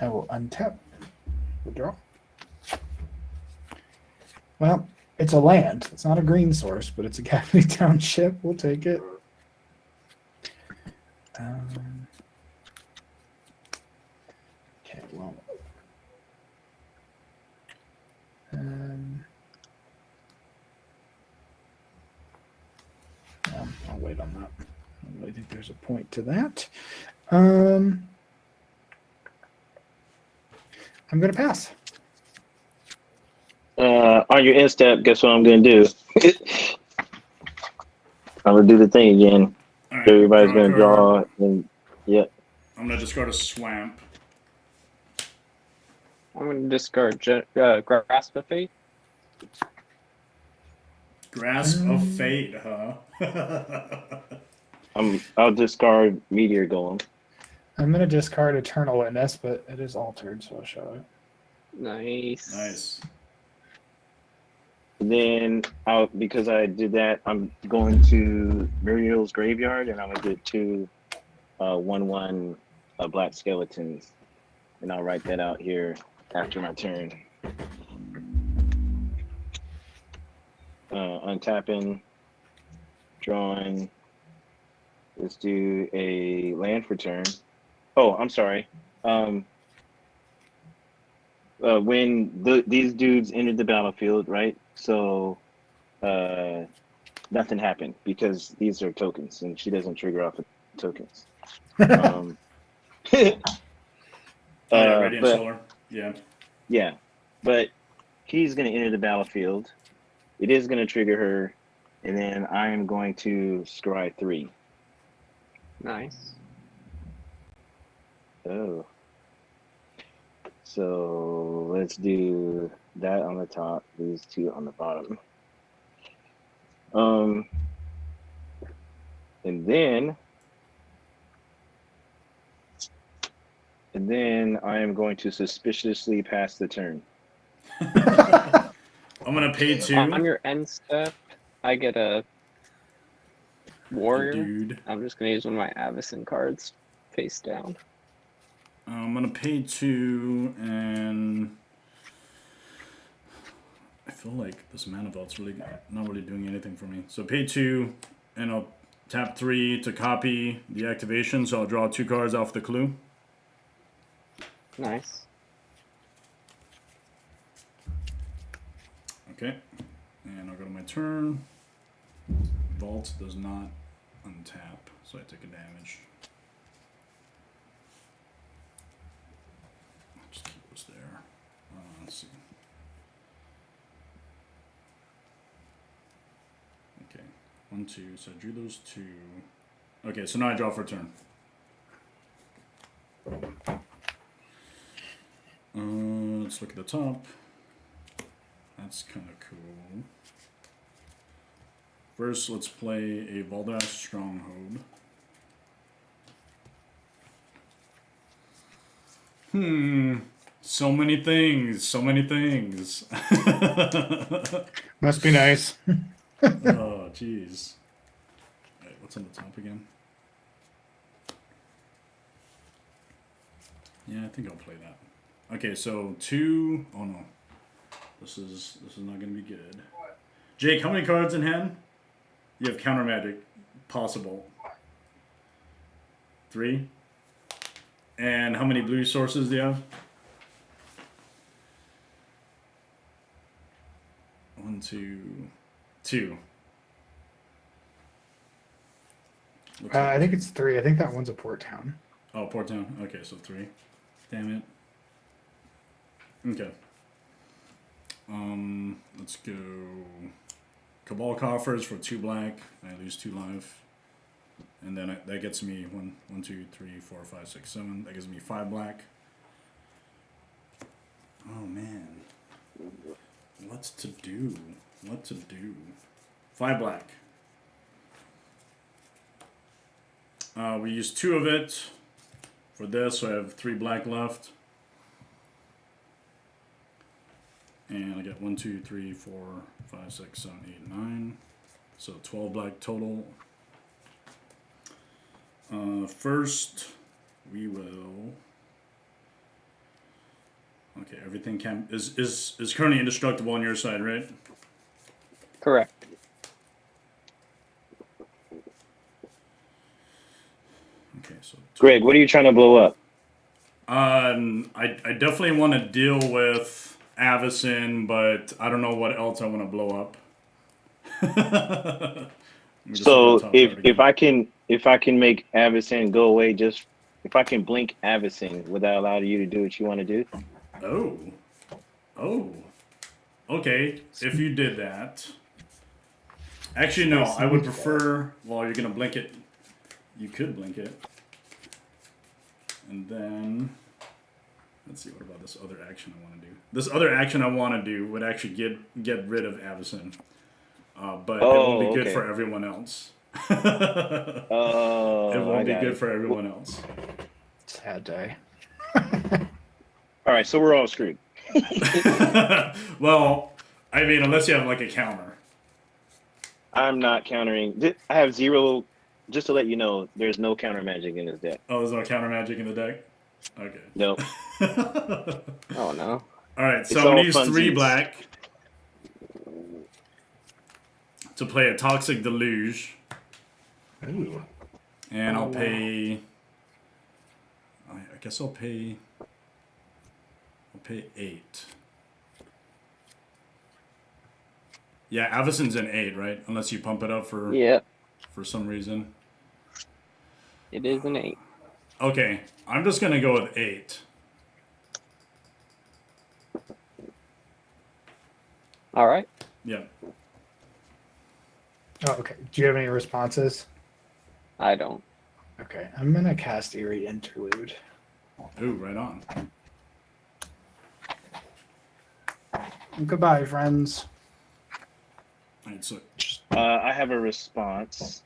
I will untap. Withdraw. Well, it's a land. It's not a green source, but it's a Capital Township. We'll take it. Okay, well. I'll wait on that. I don't really think there's a point to that. I'm going to pass. On your end step, guess what I'm going to do? I'm going to do the thing again. Right, everybody's going to draw. And, yeah. I'm going to discard a Swamp. I'm going to discard Grasp of Fate. Grasp of Fate, huh? I'll discard Meteor Golem. I'm going to discard Eternal Witness, but it is altered, so I'll show it. Nice. And then, because I did that, I'm going to Muriel's Graveyard, and I'm going to get 2 1/1 Black Skeletons. And I'll write that out here after my turn. Untapping, drawing. Let's do a land for turn. Oh, I'm sorry. When these dudes entered the battlefield, right? So nothing happened because these are tokens, and she doesn't trigger off the tokens. Radiant Solar. Yeah. Yeah, but he's going to enter the battlefield. It is going to trigger her, and then I am going to scry 3. Nice. Oh. So let's do that on the top, these 2 on the bottom. And then I am going to suspiciously pass the turn. I'm going to pay 2. On your end step, I get a Warrior. Dude. I'm just going to use one of my Avacyn cards face down. I'm gonna pay 2, and I feel like this mana vault's really not really doing anything for me. So pay 2, and I'll tap 3 to copy the activation. So I'll draw 2 cards off the clue. Nice. Okay, and I'll go to my turn. Vault does not untap, so I take a damage. Just keep those there. Let's see. Okay, 1, 2. So I drew those 2. Okay, so now I draw for a turn. Let's look at the top. That's kind of cool. First, let's play a Volrath Stronghold. So many things. So many things. Must be nice. Oh, jeez. Wait, what's on the top again? Yeah, I think I'll play that. Okay, so 2. Oh no, this is not gonna be good. Jake, how many cards in hand? You have counter magic, possible. 3. And how many blue sources do you have? 1, 2, 2. I think it's 3. I think that one's a port town. Oh, Port Town. Okay, so 3. Damn it. Okay. Let's go Cabal Coffers for 2 black. I lose 2 life. And then that gets me 1, 2, 3, 4, 5, 6, 7. That gives me 5 black. Oh man. What to do? What to do? 5 black. We use 2 of it for this, so I have 3 black left. And I get 1, 2, 3, 4, 5, 6, 7, 8, 9. So 12 black total. First, we will. Okay, everything is currently indestructible on your side, right? Correct. Okay, so. Greg, what are you trying to blow up? I definitely want to deal with Avacyn, but I don't know what else I want to blow up. So if I can make Avacyn go away, just if I can blink Avacyn, would that allow you to do what you want to do? Oh, okay. If you did that, actually no, I would prefer. Well, you're gonna blink it. You could blink it, and then let's see. What about this other action I want to do? This other action I want to do would actually get rid of Avacyn. But it won't be good for everyone else. It won't be good for everyone else. Sad day. All right, so we're all screwed. Well, I mean, unless you have like a counter. I'm not countering. I have 0. Just to let you know, there's no counter magic in this deck. Oh, there's no counter magic in the deck? Okay. No. Oh no. All right, so It's I'm going all to use 3 funsies. black to play a Toxic Deluge. Ooh. And I'll pay. I guess I'll pay 8. Yeah, Avacyn's an 8, right? Unless you pump it up for some reason. It is an 8. Okay, I'm just gonna go with 8. All right. Yeah. Oh, okay. Do you have any responses? I don't. Okay, I'm gonna cast Eerie Interlude. Ooh, right on. Goodbye, friends. All right, so I have a response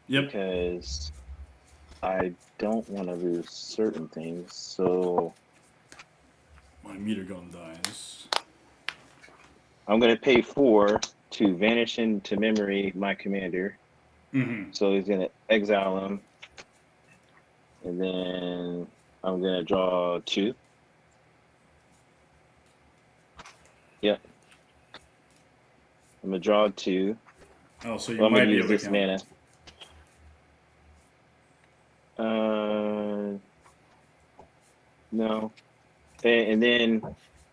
yep. because I don't want to lose certain things. So My meter gun dies. I'm going to pay 4 to vanish into memory my commander. Mm-hmm. So he's going to exile him. And then I'm gonna draw 2. Yep. I'm gonna draw 2. Oh, so you Well, I'm might gonna be use able to this count. mana. No. And then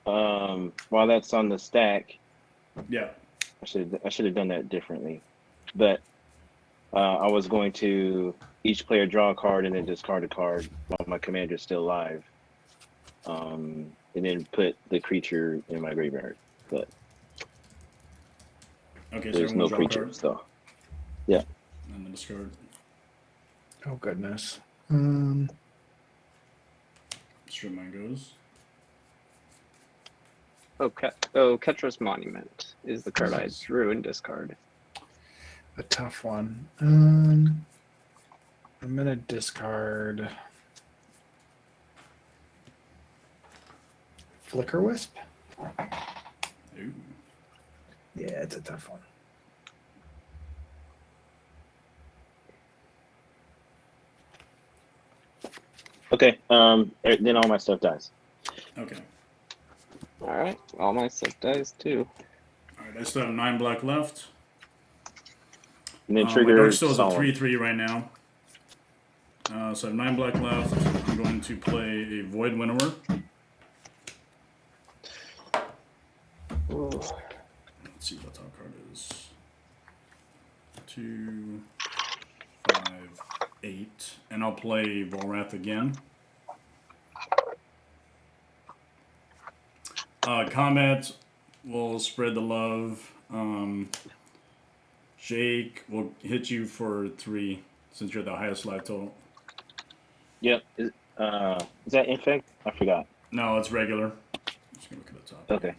while that's on the stack, Yeah. I should have done that differently. But I was going to each player draw a card and then discard a card while my commander's still alive. And then put the creature in my graveyard. But Okay, so there's everyone no draw a creature, card so yeah. and then discard. Oh goodness. Strip mine goes. Ketra's Monument is the card I drew in discard. A tough one. I'm gonna discard Flicker Wisp. Ooh. Yeah, it's a tough one. Okay. Then all my stuff dies. Okay. All right, all my stuff dies too. All right, I still have 9 black left. And then My trigger dark still is a Solemn. 3/3 right now. So I have 9 black left. I'm going to play a Void Winnower. Ooh. Let's see what top card is. 2, 5, 8. And I'll play Volrath again. Combat will spread the love. Jake will hit you for 3 since you're the highest life total. Yep. Is that infect? I forgot. No, it's regular. Just gonna look at the top. Okay.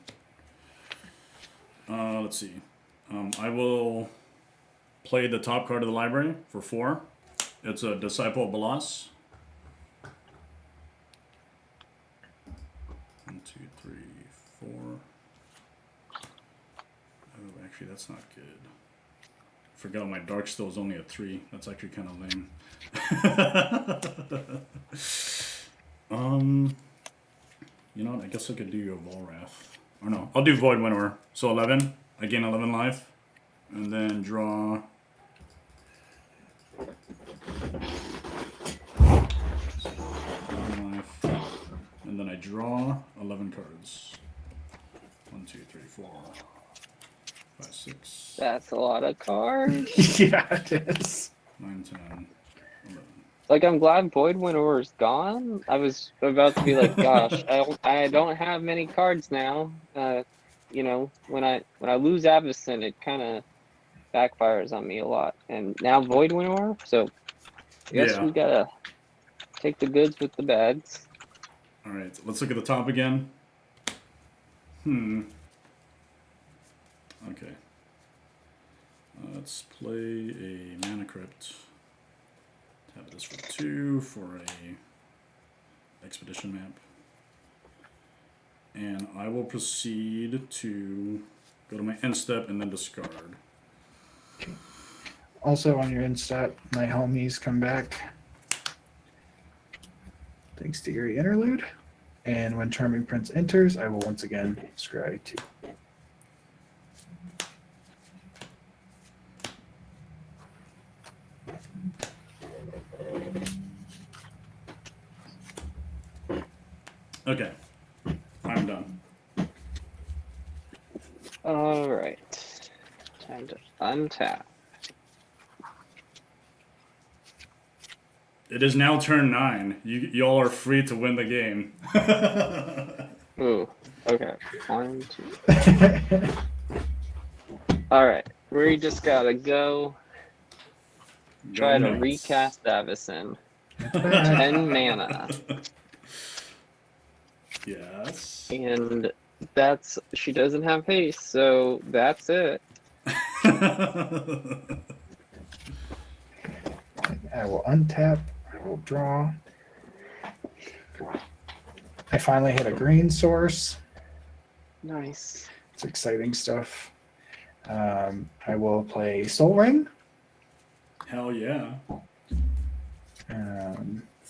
Let's see. I will play the top card of the library for 4. It's a Disciple of Balas. 1, 2, 3, 4. Oh, actually, that's not good. Forgot my dark still is only a 3. That's actually kind of lame. You know what? I guess I could do a Volrath. Or no, I'll do Void Winnower. So 11. I gain 11 life. And then draw. 11 life. And then I draw 11 cards. 1, 2, 3, 4, 5, 6, That's a lot of cards. Yeah, it is. 9, 10, 11. Like, I'm glad Void Winnower's gone. I was about to be like, gosh, I don't have many cards now. You know, when I lose Avacyn, it kind of backfires on me a lot. And now Void Winnower, so I guess Yeah. we gotta take the goods with the bads. All right, let's look at the top again. Okay. Let's play a Mana Crypt. Tap this for 2 for a expedition map. And I will proceed to go to my end step and then discard. Also on your instat, my homies come back. Thanks to Eerie Interlude. And when Charming Prince enters, I will once again scry 2. Okay. I'm done. All right, time to untap. It is now turn 9. Y'all are free to win the game. Ooh, okay. 1, 2. All right, we just gotta go try to nuts. recast Avacyn. 10 mana. Yes. And she doesn't have haste, so that's it. I will untap. I will draw. I finally hit a green source. Nice. It's exciting stuff. I will play Soul Ring. Hell yeah.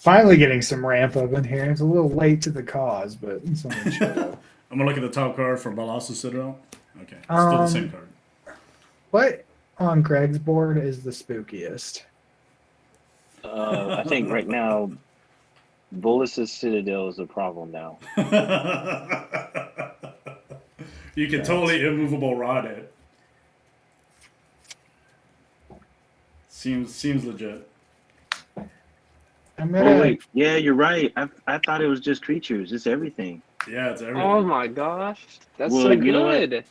Finally getting some ramp up in here. It's a little late to the cause, but someone showed up. I'm gonna look at the top card for Balasa Citadel. Okay, still the same card. What on Greg's board is the spookiest? I think right now, Bolus's Citadel is a problem now. You can totally immovable rod it. Seems legit. I'm gonna. Oh wait, yeah, you're right. I thought it was just creatures. It's everything. Yeah, it's everything. Oh my gosh, that's Well, so you know what? good.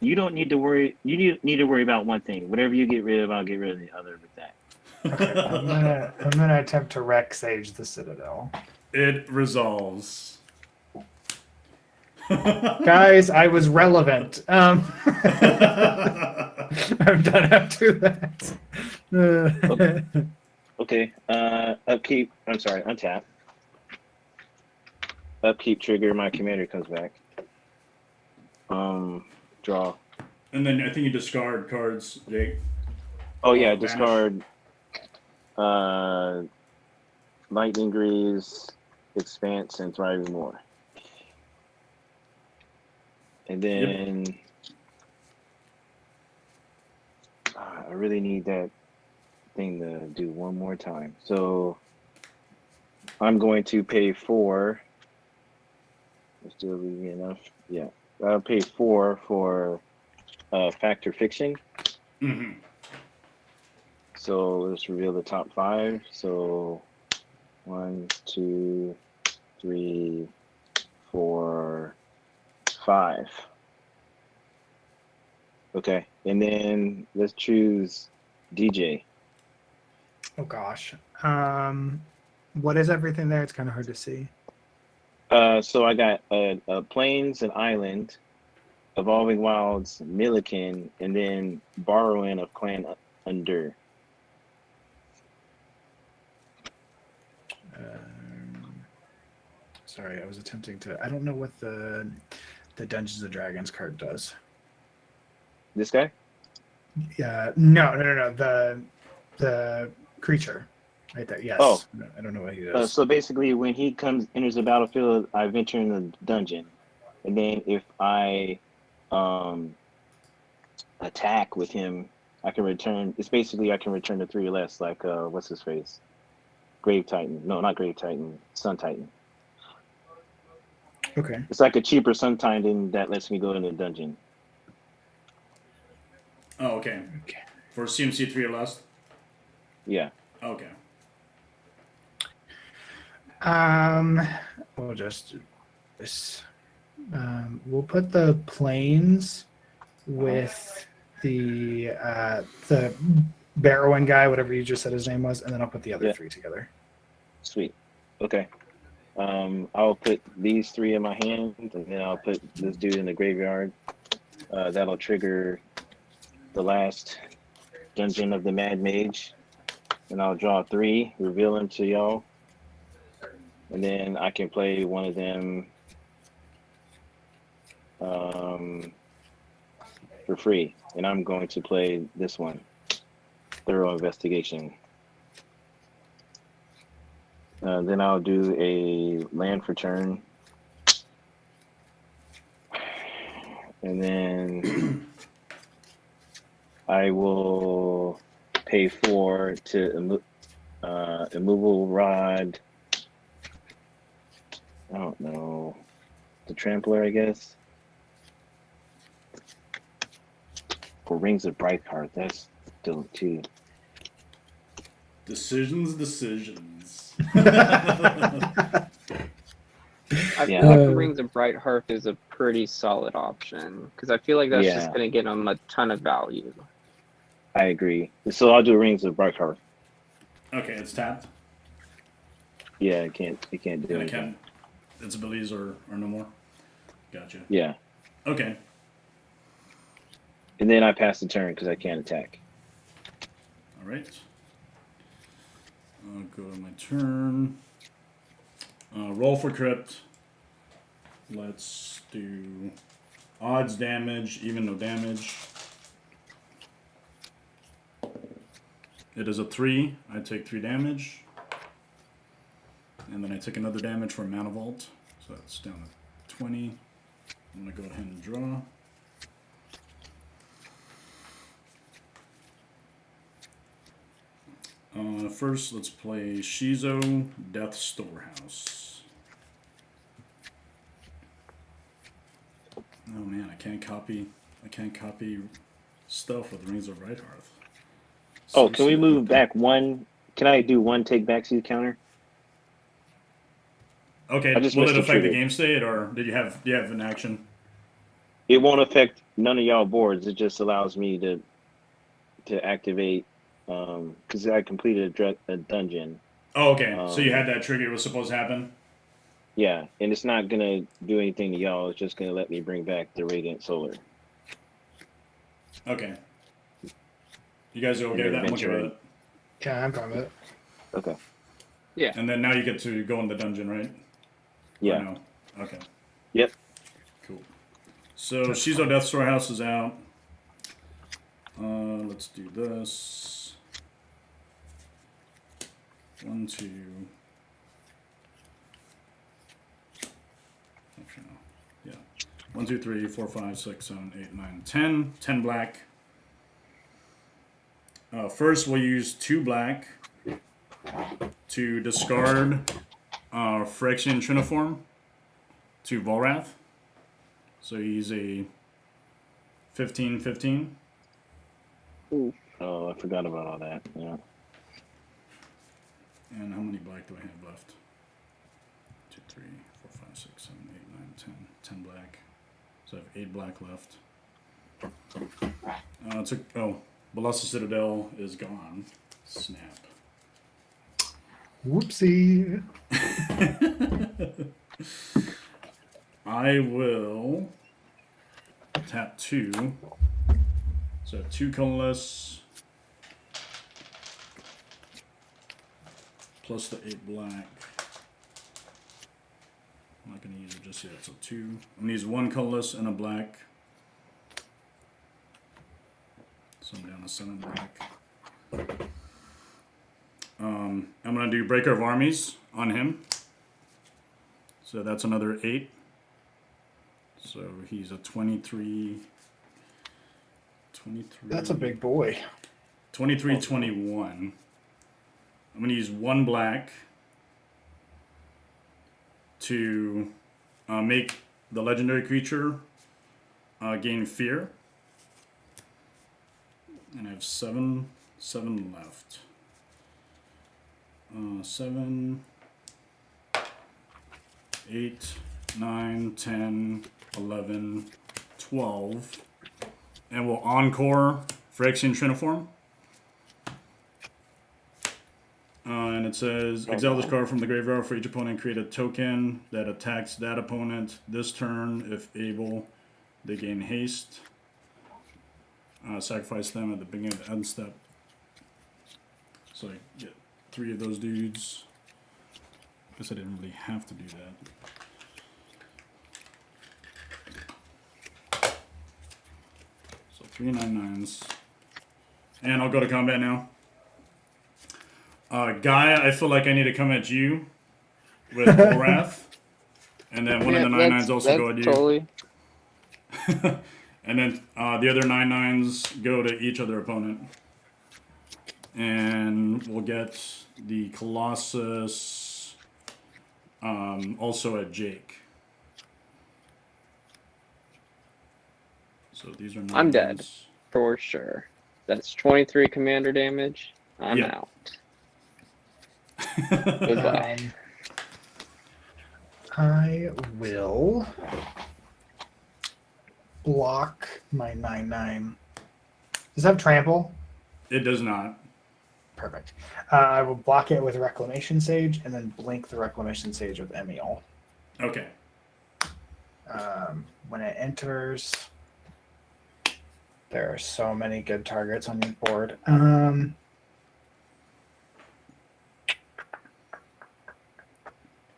You don't need to worry. You need to worry about one thing. Whatever you get rid of, I'll get rid of the other with that. I'm gonna attempt to Rex Sage the Citadel. It resolves. Guys, I was relevant. I'm done after that. Okay. Upkeep. I'm sorry. Untap. Upkeep trigger. My commander comes back. Draw. And then I think you discard cards, Jake. Oh yeah, Vanish. discard. Lightning Greaves, Expanse, and Thriving More. And then I really need that thing to do one more time. So I'm going to pay 4. Still leave me enough. Yeah, I'll pay 4 for Factor Fiction. Mm-hmm. So let's reveal the top 5. So 1, 2, 3, 4, 5. Okay, and then let's choose DJ. Oh gosh. What is everything there? It's kind of hard to see. So I got Plains and Island, Evolving Wilds, Milliken, and then Borrowing of Clan Under. Sorry, I was attempting to. I don't know what the Dungeons and Dragons card does. This guy? Yeah, no. The creature, right there. Yes. Oh. I don't know what he does. So basically, when he enters the battlefield, I venture in the dungeon, and then if I attack with him, I can return. It's basically I can return to 3 or less, like what's his face? Grave Titan. No, not Grave Titan. Sun Titan. Okay. It's like a cheaper Sun Titan that lets me go in the dungeon. Oh, okay. For CMC 3 or less? Yeah. Okay. We'll just do this. We'll put the planes with the Barrowing guy, whatever you just said his name was, and then I'll put the other 3 together. Sweet. Okay. I'll put these 3 in my hand, and then I'll put this dude in the graveyard. That'll trigger the last dungeon of the Mad Mage, and I'll draw 3, reveal them to y'all, and then I can play one of them for free. And I'm going to play this one, Thorough Investigation. Then I'll do a land for turn. And then I will pay 4 to immovable rod. I don't know. The Trampler, I guess. For Rings of Brightheart, that's still 2. Decisions. I Yeah. feel like the Rings of Brightheart is a pretty solid option because I feel like that's Yeah. just going to get them a ton of value. I agree. So I'll do Rings of Brightheart. Okay, it's tapped. Yeah, it can't do And anything. it can. Its abilities are no more. Gotcha. Yeah. Okay. And then I pass the turn because I can't attack. All right. I'll go to my turn. Roll for crypt. Let's do odds damage, even no damage. It is a 3. I take 3 damage. And then I took another damage for Mana Vault. So that's down to 20. I'm going to go ahead and draw. First, let's play Shizo Death Storehouse. Oh man, I can't copy stuff with Rings of Right Hearth. Oh, can we move back one? Can I do one take back seed counter? Okay, I just will missed it the affect the trigger. game state, or do you have an action? It won't affect none of y'all boards. It just allows me to activate because I completed a dungeon. Oh, okay. So you had that trigger. It was supposed to happen. Yeah, and it's not gonna do anything to y'all. It's just gonna let me bring back the Radiant Solar. Okay. You guys are okay with that? I'm okay with it. Yeah, I'm fine with it. Okay. Yeah. And then now you get to go in the dungeon, right? Yeah. Or no? Okay. Yep. Cool. So Shizo Death Storehouse is out. Let's do this. 1, 2. Actually, no. Yeah. 1, 2, 3, 4, 5, 6, 7, 8, 9, 10. 10 black. First, we'll use 2 black to discard Phyrexian Triniform to Volrath. So he's a 15/15. Oh, I forgot about all that. Yeah. And how many black do I have left? 2, 3, 4, 5, 6, 7, 8, 9, 10. 10 black. So I have 8 black left. Balasa Citadel is gone. Snap. Whoopsie. I will tap 2. So 2 colorless plus the 8 black. I'm not going to use it just yet. So 2. I'm going to use 1 colorless and a black. So I'm down to 7 black. I'm going to do Breaker of Armies on him. So that's another 8. So he's a 23. That's a big boy. 23, 21. I'm going to use 1 black to make the legendary creature gain fear. And I have 7 left. 7, 8, 9, 10, 11, 12. And we'll encore Phyrexian Triniform. And it says, exile this card from the graveyard for each opponent, create a token that attacks that opponent this turn. If able, they gain haste. Sacrifice them at the beginning of the end step. So I get 3 of those dudes. Guess I didn't really have to do that. So 3 9/9s. And I'll go to combat now. Gaia, I feel like I need to come at you with Volrath. And then one of the 9/9s also go at you. Totally. And then the other 9/9s go to each other opponent. And we'll get the Colossus also at Jake. So these are 9/9s. I'm dead. For sure. That's 23 commander damage. I'm out. Goodbye. I will block my 9/9. Does it have trample? It does not. Perfect. I will block it with Reclamation Sage and then blink the Reclamation Sage with Emiel. Okay. When it enters, there are so many good targets on your board.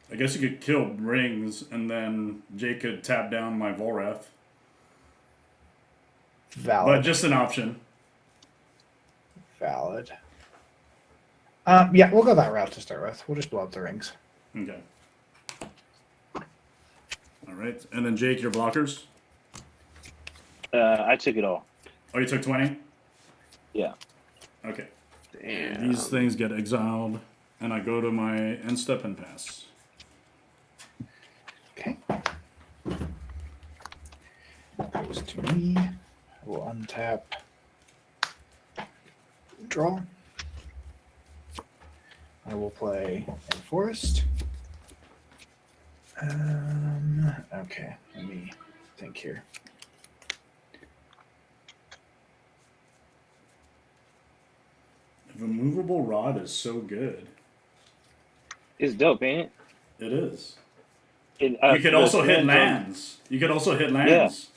I guess you could kill Rings and then Jake could tap down my Volrath. Valid. But just an option. Valid. Yeah, we'll go that route to start with. We'll just blow up the rings. Okay. All right. And then Jake, your blockers? I took it all. Oh, you took 20? Yeah. Okay. Damn. These things get exiled, and I go to my end step and pass. Okay. Goes to me. I will untap. Draw. I will play a forest. Okay, let me think here. The movable rod is so good. It's dope, ain't It is. it? You could also hit lands. You could also hit lands.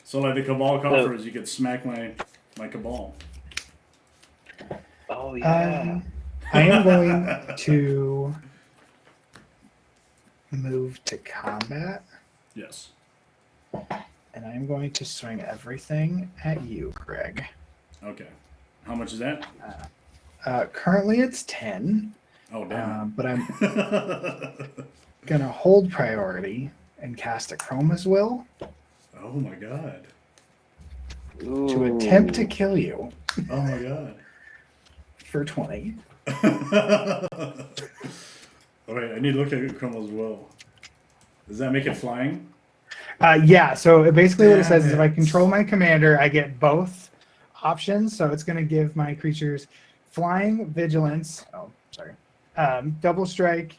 So like the Cabal coffers, you could smack my Cabal. Oh yeah. I am going to move to combat, Yes. and I am going to swing everything at you, Greg. Okay. How much is that? Currently it's 10, Oh, damn. but I'm going to hold priority and cast a Chroma's Will Oh, my God. to attempt to kill you Oh, my God. for 20. All right, I need to look at Chrome as well. Does that make it flying? Yeah, so basically what it says is if I Damn it. control my commander, I get both options. So it's going to give my creatures flying, vigilance, double strike,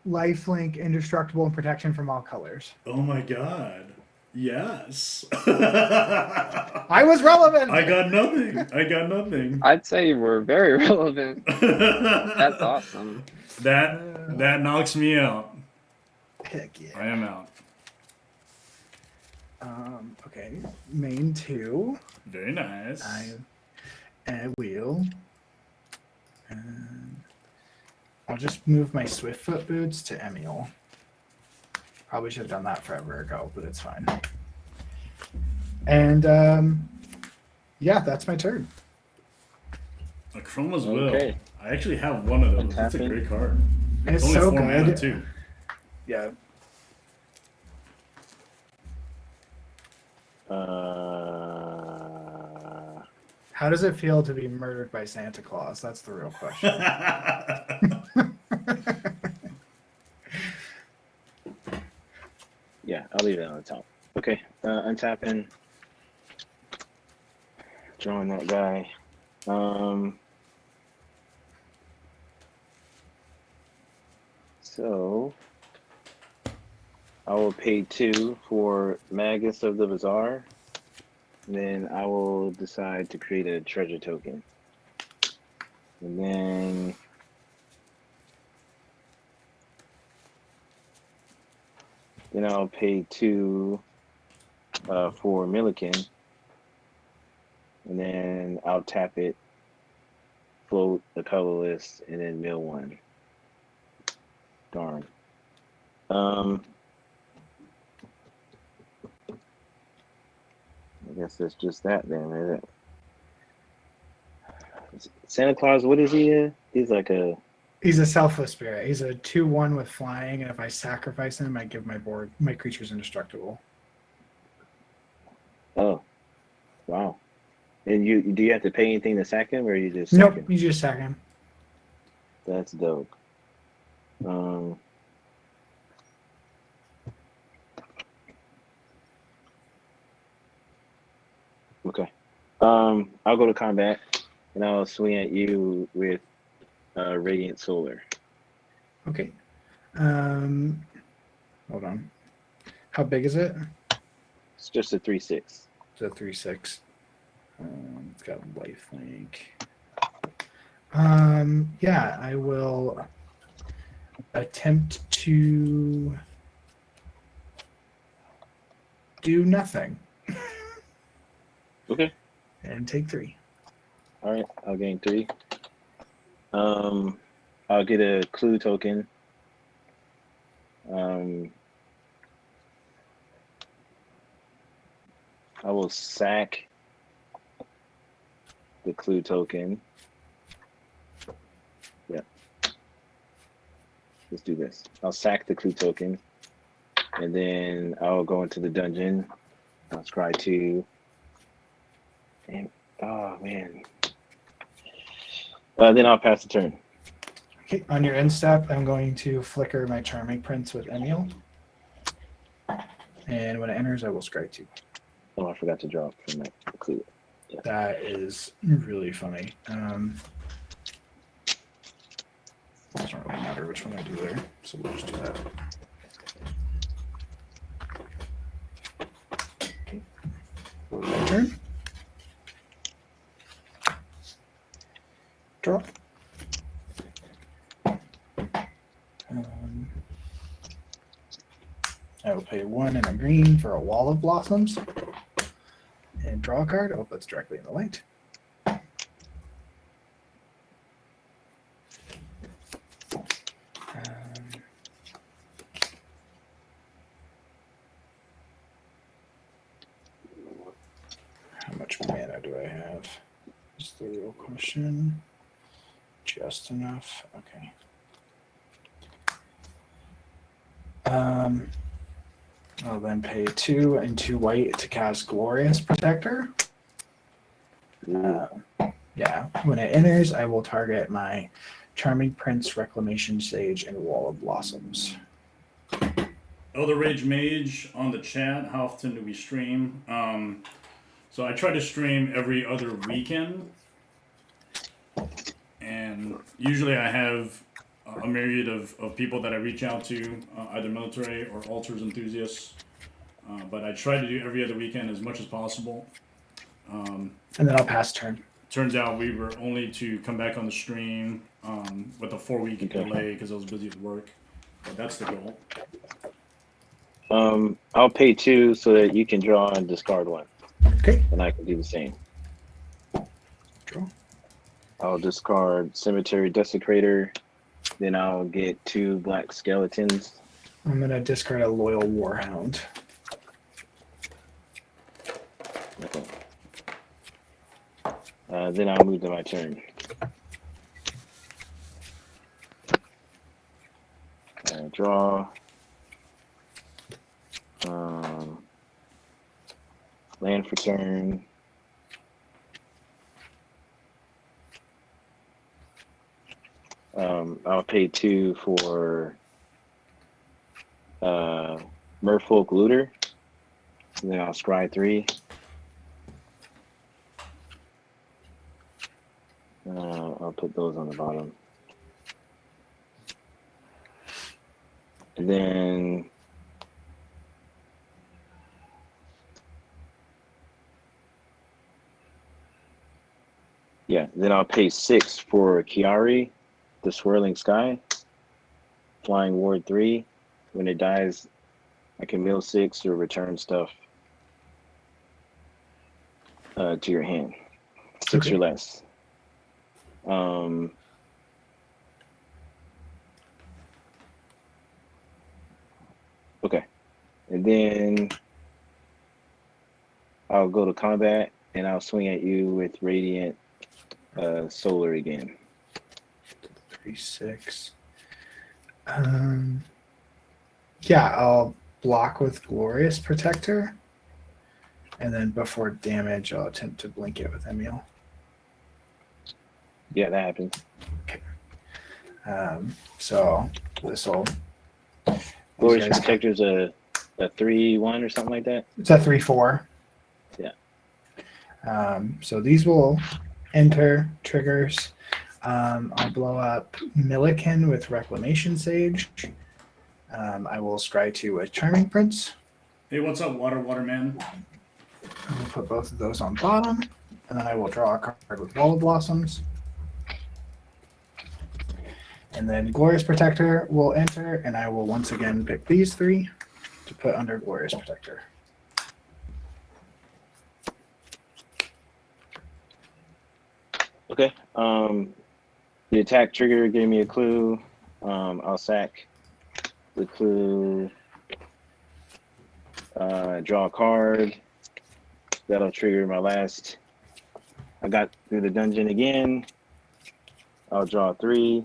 lifelink, indestructible, and protection from all colors. Oh, my God. Yes. I was relevant! I got nothing. I'd say we're very relevant. That's awesome. That knocks me out. Heck yeah. I am out. Okay, main 2. Very nice. I will. I'll just move my Swiftfoot boots to Emiel. Probably should have done that forever ago, but it's fine. And yeah, that's my turn. A Chroma's Will. Okay. I actually have one of those. That's a Untapping. great card. It's only so 4 mana good. too. Yeah. How does it feel to be murdered by Santa Claus? That's the real question. Yeah, I'll leave it on the top. Okay, untapping. Drawing that guy. So I will pay 2 for Magus of the Bazaar. Then I will decide to create a treasure token. And then I'll pay 2 for Milliken. And then I'll tap it, float the colorless, and then mill 1. Darn. I guess that's just that then, is it? Santa Claus, what is he? He's like a... He's a selfless spirit. He's a 2/1 with flying, and if I sacrifice him, I give my creatures indestructible. Oh, wow. And do you have to pay anything to sack him, or you just sack Nope, him? you just sack him. That's dope. Okay. I'll go to combat, and I'll swing at you with Radiant Solar. Okay. Hold on. How big is it? It's just a 3/6. It's a 3/6. It's got lifelink. Yeah, I will attempt to do nothing Okay. and take 3. All right. I'll gain 3. I'll get a clue token. I will sack the clue token. Yeah. let's do this. I'll sack the clue token, and then I'll go into the dungeon. I'll scry 2. And oh man. Then I'll pass the turn. Okay, on your end step, I'm going to flicker my Charming Prince with Emiel. And when it enters, I will scry 2. Oh, I forgot to drop from my clue. Yeah. That is really funny. Doesn't really matter which one I do there, so we'll just do that. Okay. My turn. Draw. I will pay 1 and a green for a Wall of Blossoms. And draw a card. Oh, that's directly in the light. How much mana do I have? Is the real question. Just enough. Okay. I'll then pay 2 and 2 white to cast Glorious Protector. Yeah, when it enters, I will target my Charming Prince, Reclamation Sage, and Wall of Blossoms. Elder Rage Mage on the chat. How often do we stream? So I try to stream every other weekend. And usually I have a myriad of people that I reach out to, either military or altars enthusiasts. But I try to do every other weekend as much as possible. And then I'll pass turn. Turns out we were only to come back on the stream with a 4-week delay because I was busy at work. But that's the goal. I'll pay 2 so that you can draw and discard 1. Okay. And I can do the same. Draw. I'll discard Cemetery Desecrator. Then I'll get 2 black skeletons. I'm going to discard a Loyal Warhound. Okay. Then I'll move to my turn. Draw. Land for turn. I'll pay 2 for Merfolk Looter. And then I'll scry 3. I'll put those on the bottom. And then then I'll pay 6 for Kiari, the Swirling Sky, Flying Ward 3. When it dies, I can mill 6 or return stuff to your hand. 6 or less. Okay. And then I'll go to combat and I'll swing at you with Radiant Solar again. 3/6. Yeah, I'll block with Glorious Protector. And then before damage, I'll attempt to blink it with Emiel. Yeah, that happens. Okay. So this will. Glorious Protector's a 3/1 or something like that. It's a 3/4. Yeah. So these will enter triggers. I'll blow up Milliken with Reclamation Sage. I will scry 2 with Charming Prince. Hey, what's up, Waterman? I will put both of those on bottom, and then I will draw a card with Wall of Blossoms. And then Glorious Protector will enter, and I will once again pick these 3 to put under Glorious Protector. Okay. The attack trigger gave me a clue. I'll sack the clue. Draw a card. That'll trigger my last. I got through the dungeon again. I'll draw 3.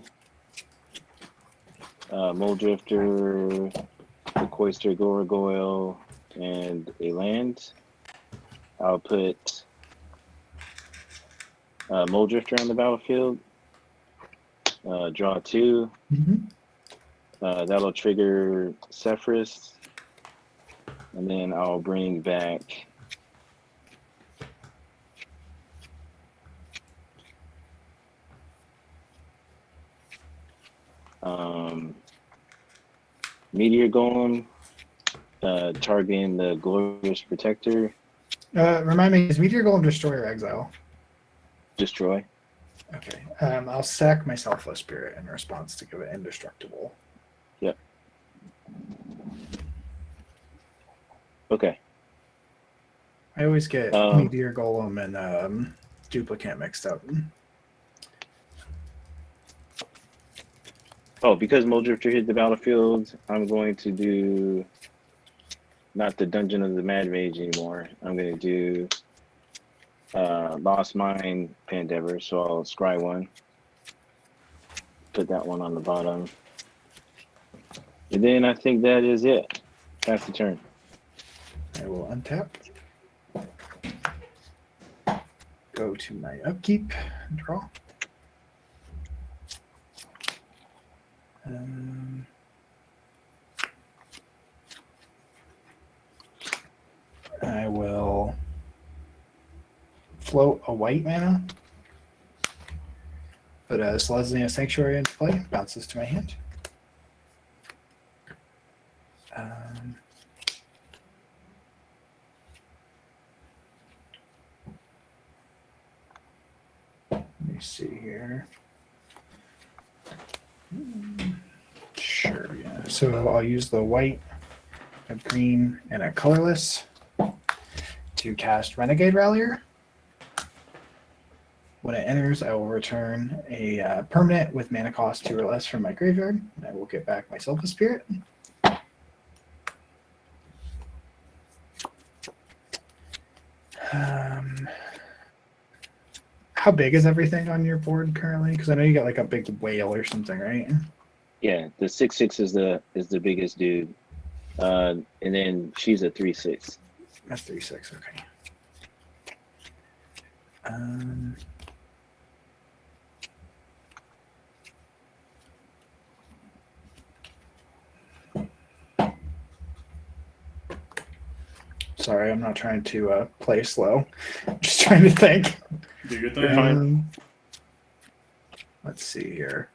Mole Drifter, the Coister Gargoyle, and a land. I'll put Mole Drifter on the battlefield. Draw 2. That'll trigger Sefris. And then I'll bring back Meteor Golem, targeting the Glorious Protector. Remind me, is Meteor Golem destroy or exile? Destroy. Okay. I'll sack my Selfless Spirit in response to give it indestructible. Yep. Okay. I always get Meteor Golem and Duplicate mixed up. Oh, because Mole Drifter hit the battlefield, I'm going to do not the Dungeon of the Mad Mage anymore. I'm going to do Lost Mine Pandever, so I'll scry 1. Put that one on the bottom. And then I think that is it. Pass the turn. I will untap. Go to my upkeep and draw. I will float a white mana. Put a Selesnya Sanctuary into play. Bounces to my hand. Let me see here. Sure, yeah. So I'll use the white, a green, and a colorless to cast Renegade Rallier. When it enters, I will return a permanent with mana cost 2 or less from my graveyard, and I will get back my Selfless Spirit. How big is everything on your board currently? Because I know you got like a big whale or something, right? Yeah, the 6/6 is the biggest dude, and then she's a 3/6. That's 3/6. Okay. Sorry, I'm not trying to play slow. I'm just trying to think. Do your You're thing. fine. Let's see here.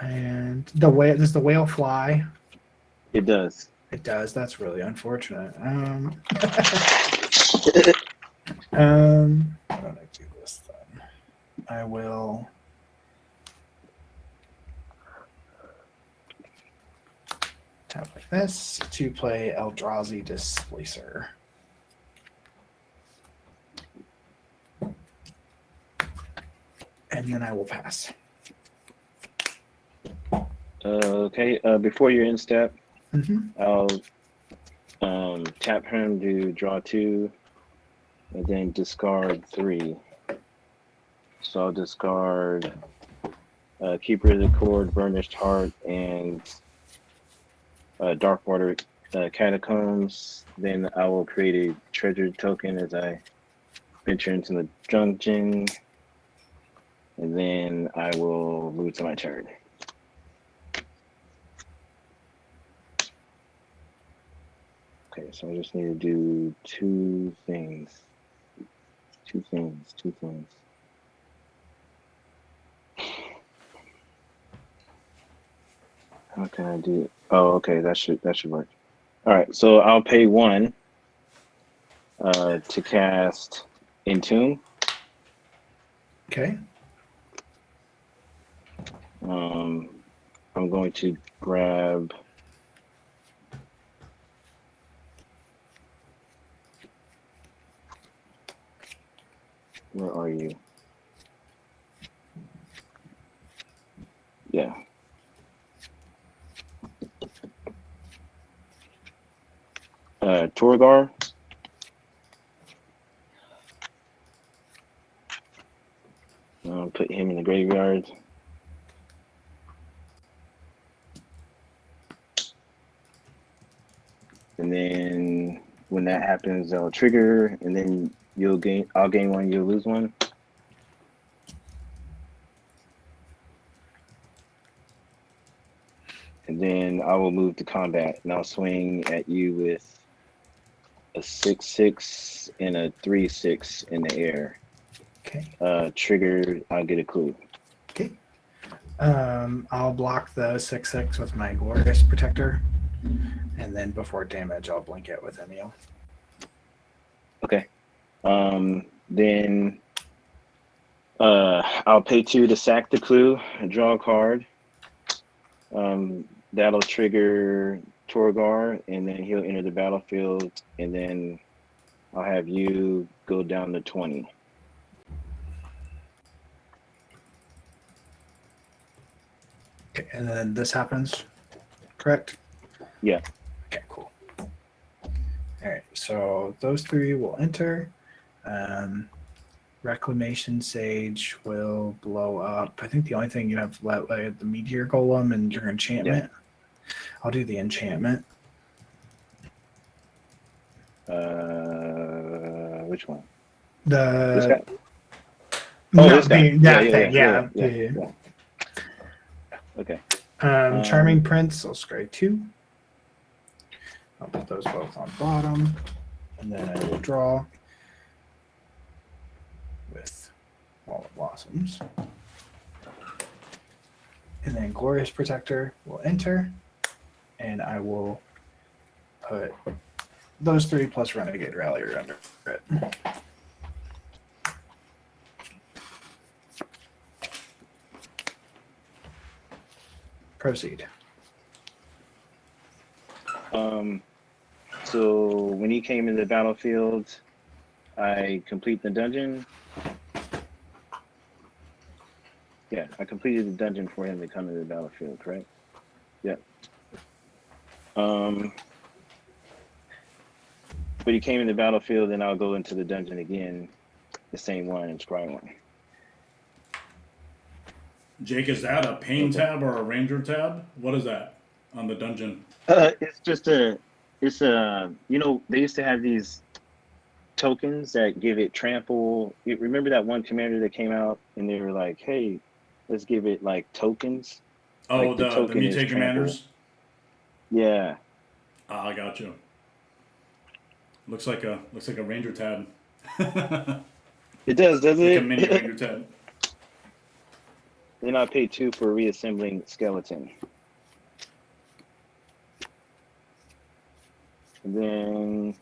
And the whale, does the whale fly? It does. It does. That's really unfortunate. Why don't I do this then? I will tap like this to play Eldrazi Displacer. And then I will pass. Okay. Before you're in step, Mm-hmm. I'll tap him to draw 2, and then discard 3. So I'll discard Keeper of the Cord, Burnished Heart, and Darkwater Catacombs. Then I will create a treasure token as I venture into the dungeon, and then I will move to my turn. Okay, so I just need to do 2 things. 2 things. How can I do it? Oh, okay, that should work. All right, so I'll pay 1 to cast Entomb. Okay. I'm going to grab where are you? Yeah. Torgar. I'll put him in the graveyard. when that happens, I'll trigger, and then I'll gain one, you'll lose one. And then I will move to combat, and I'll swing at you with a 6/6 and a 3/6 in the air. Okay. Trigger, I'll get a clue. Okay. I'll block the 6/6 with my Glorious Protector, and then before damage, I'll blink it with Emiel. Okay. Then I'll pay 2 to sack the clue and draw a card. That'll trigger Torgar, and then he'll enter the battlefield, and then I'll have you go down to 20. Okay, and then this happens, correct? Yeah. Okay, cool. All right, so those 3 will enter. Reclamation Sage will blow up. I think the only thing you have left, the Meteor Golem and your enchantment. Yeah. I'll do the enchantment. Which one? This guy? This guy. Yeah. Okay. Charming Prince, I'll scry 2. I'll put those both on bottom, and then I will draw with Wall of Blossoms. And then Glorious Protector will enter, and I will put those 3 plus Renegade Rallier under it. Proceed. So when he came into the battlefield, I complete the dungeon. Yeah, I completed the dungeon for him to come into the battlefield, correct? Yeah. But he came in the battlefield, and I'll go into the dungeon again, the same one, and scry 1. Jake, is that a pain tab or a ranger tab? What is that on the dungeon? It's just you know, they used to have these tokens that give it trample. Remember that one commander that came out and they were like, hey, let's give it like tokens. Oh, like the mutate commanders? Yeah. I got you. Looks like a ranger tab. It does, doesn't like it? A mini ranger tab. Then I paid 2 for reassembling skeleton. And then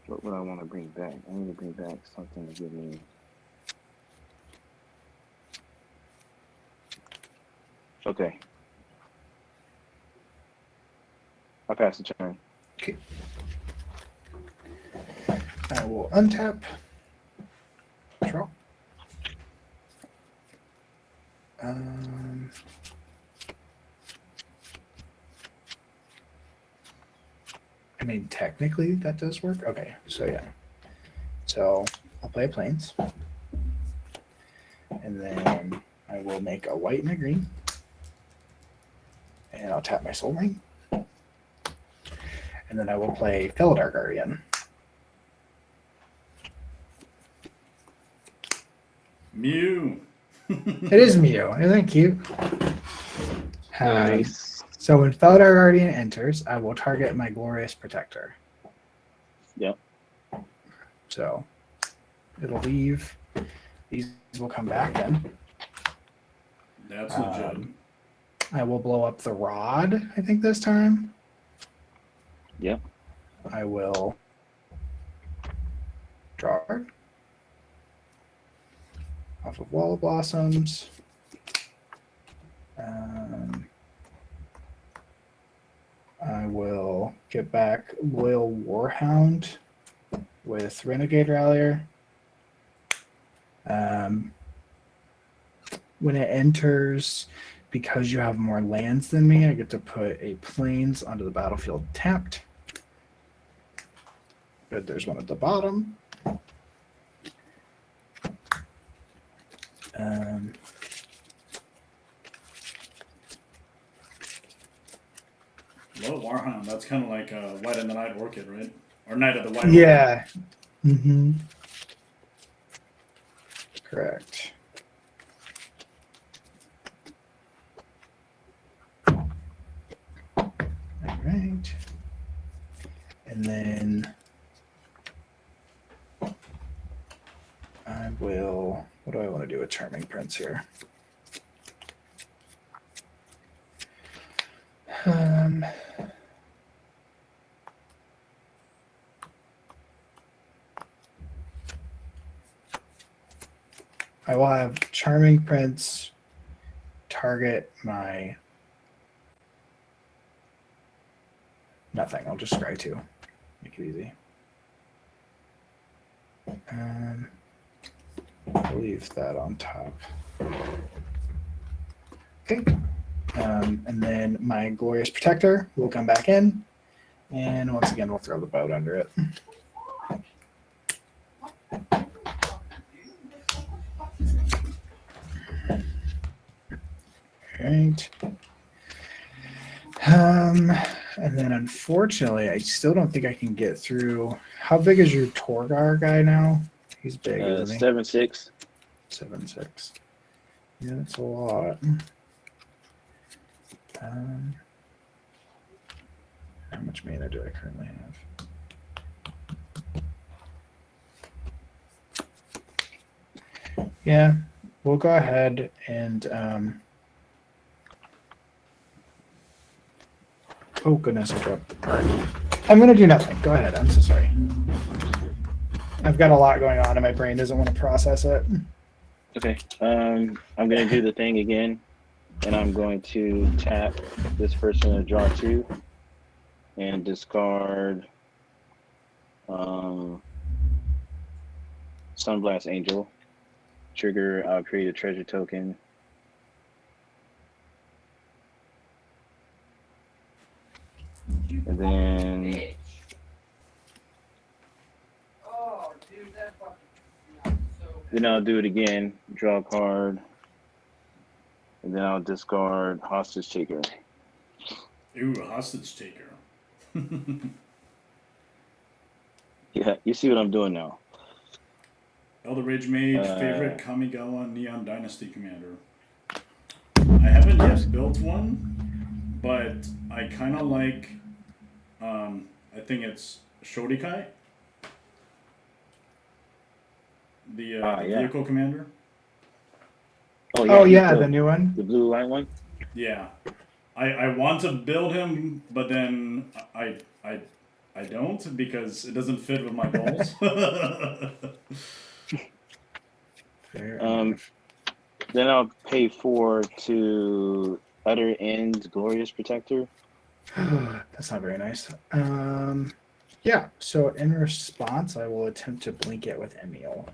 what would I want to bring back? I need to bring back something to give me. Okay. I'll pass the turn. Okay. I will untap. Draw. I mean, technically that does work. Okay, so yeah. So I'll play Plains. And then I will make a white and a green. And I'll tap my Soul Ring. And then I will play Felidar Guardian. Mew. It is Mew. Isn't that cute? Nice. So when Felidar Guardian enters, I will target my Glorious Protector. Yep. So it'll leave. These will come back then. That's legit. I will blow up the rod, I think, this time. Yep. I will draw a card off of Wall of Blossoms. I will get back Loyal Warhound with Renegade Rallier. When it enters, because you have more lands than me, I get to put a Plains onto the battlefield tapped. Good, there's one at the bottom. Low Warhound. That's kind of like White of the Night Orchid, right? Or Night of the White. Yeah. Mm-hmm. Correct. All right. And then I will, what do I want to do with Charming Prince here? I will have Charming Prince target my nothing. I'll just scry 2. Make it easy. Leave that on top. Okay. And then my Glorious Protector will come back in. And once again, we'll throw the boat under it. Right. And then unfortunately, I still don't think I can get through. How big is your Torgar guy now? He's big, isn't he? 7-6. 7-6. Yeah, that's a lot. How much mana do I currently have? Yeah, we'll go ahead and oh goodness, I dropped the card. I'm gonna do nothing. Go ahead. I'm so sorry. I've got a lot going on and my brain doesn't want to process it. Okay. I'm gonna do the thing again, and I'm going to tap this person to draw 2, and discard Sunblast Angel. Trigger. I'll create a treasure token. And then I'll do it again, draw a card, and then I'll discard Hostage Taker. Ooh, Hostage Taker. Yeah, you see what I'm doing now. Elder Rage Mage, favorite Kamigawa Neon Dynasty commander. I haven't yet built one, but I kind of like, I think it's Shodikai, the Yeah. vehicle commander. Oh yeah, the new one. The blue line one? Yeah. I want to build him, but then I don't because it doesn't fit with my goals. Fair Then I'll pay 4 to Utter End Glorious Protector. That's not very nice. Yeah, so in response, I will attempt to blink it with Emiel.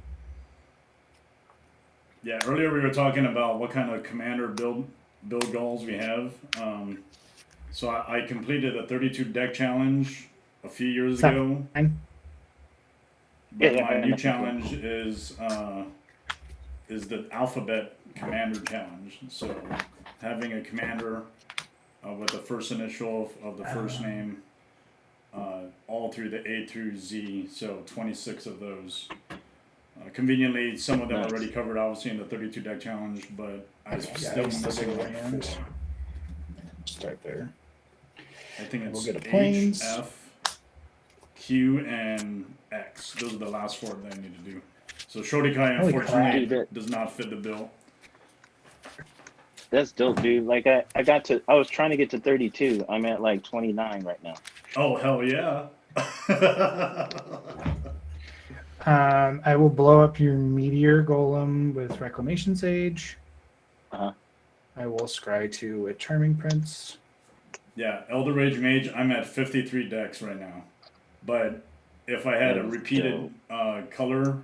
Yeah, earlier we were talking about what kind of commander build goals we have. So I completed a 32 deck challenge a few years ago. But my new challenge is the Alphabet Commander Challenge. So having a commander with the first initial of the first name, all through the A through Z, so 26 of those. Conveniently, some of them are already covered, obviously, in the 32 deck challenge, but I'm still missing like 4. Start there. I think it's We'll get a H, planes. F, Q, and X. Those are the last 4 that I need to do. So Shodikai, Holy unfortunately, crap. does not fit the bill. That's dope, dude. Like I was trying to get to 32. I'm at like 29 right now. Oh, hell yeah. I will blow up your Meteor Golem with Reclamation Sage. Uh-huh. I will scry 2 with Charming Prince. Yeah, Elder Rage Mage, I'm at 53 decks right now. But if I had a repeated color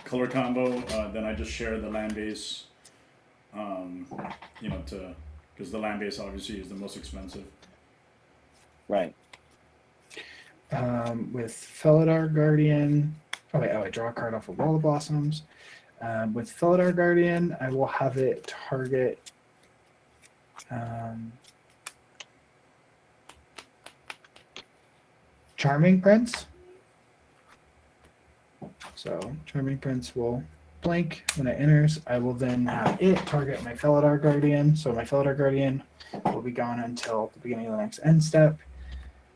combo, then I just share the land base, because the land base obviously is the most expensive. Right. With Felidar Guardian. I draw a card off of Wall of Blossoms. With Felidar Guardian, I will have it target Charming Prince. So Charming Prince will blink when it enters. I will then have it target my Felidar Guardian. So my Felidar Guardian will be gone until the beginning of the next end step.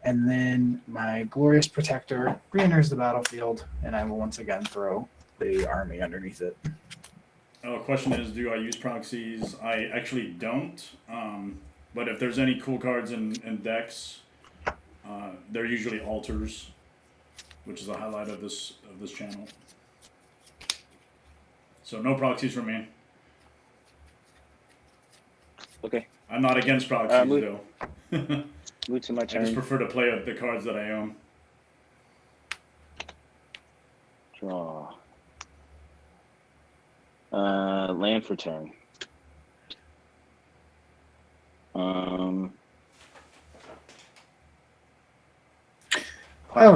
And then my Glorious Protector re-enters the battlefield, and I will once again throw the army underneath it. Question is, do I use proxies? I actually don't. But if there's any cool cards in decks, they're usually altars, which is the highlight of this channel. So no proxies for me. Okay. I'm not against proxies though. Move to my I turn. just prefer to play the cards that I own. Draw. Land for turn.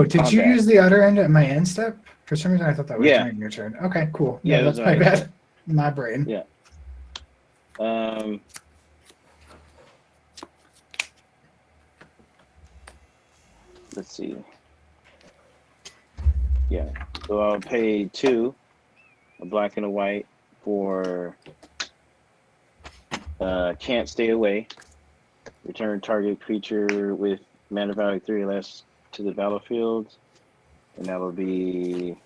Did you use the other end at my end step? For some reason, I thought that was during your turn. Okay, cool. Yeah, No, that's my bad. My brain. Yeah. Let's see. Yeah. So I'll pay 2, a black and a white, for Can't Stay Away. Return target creature with mana value 3 or less to the battlefield. And that'll be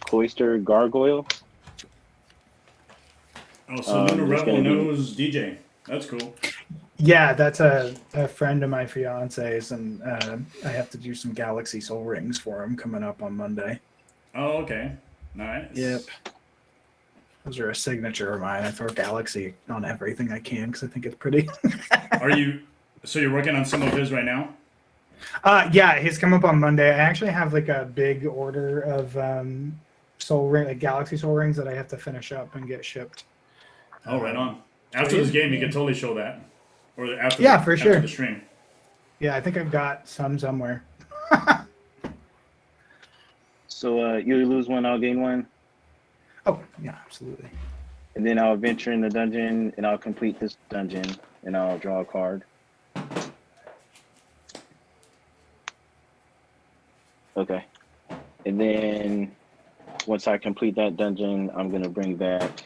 Cloister Gargoyle. Oh, so Luna Rebel knows DJ. That's cool. Yeah, that's a friend of my fiance's, and I have to do some Galaxy Soul Rings for him coming up on Monday. Oh, okay. Nice. Yep. Those are a signature of mine. I throw Galaxy on everything I can because I think it's pretty. So you're working on some of his right now? Yeah, he's come up on Monday. I actually have like a big order of Galaxy Soul Rings that I have to finish up and get shipped. Oh, right on. After this game, you can totally show that. Or after for after sure. the stream. Yeah, I think I've got some somewhere. So you lose 1, I'll gain 1. Oh, yeah, absolutely. And then I'll venture in the dungeon, and I'll complete this dungeon, and I'll draw a card. Okay. And then once I complete that dungeon, I'm going to bring back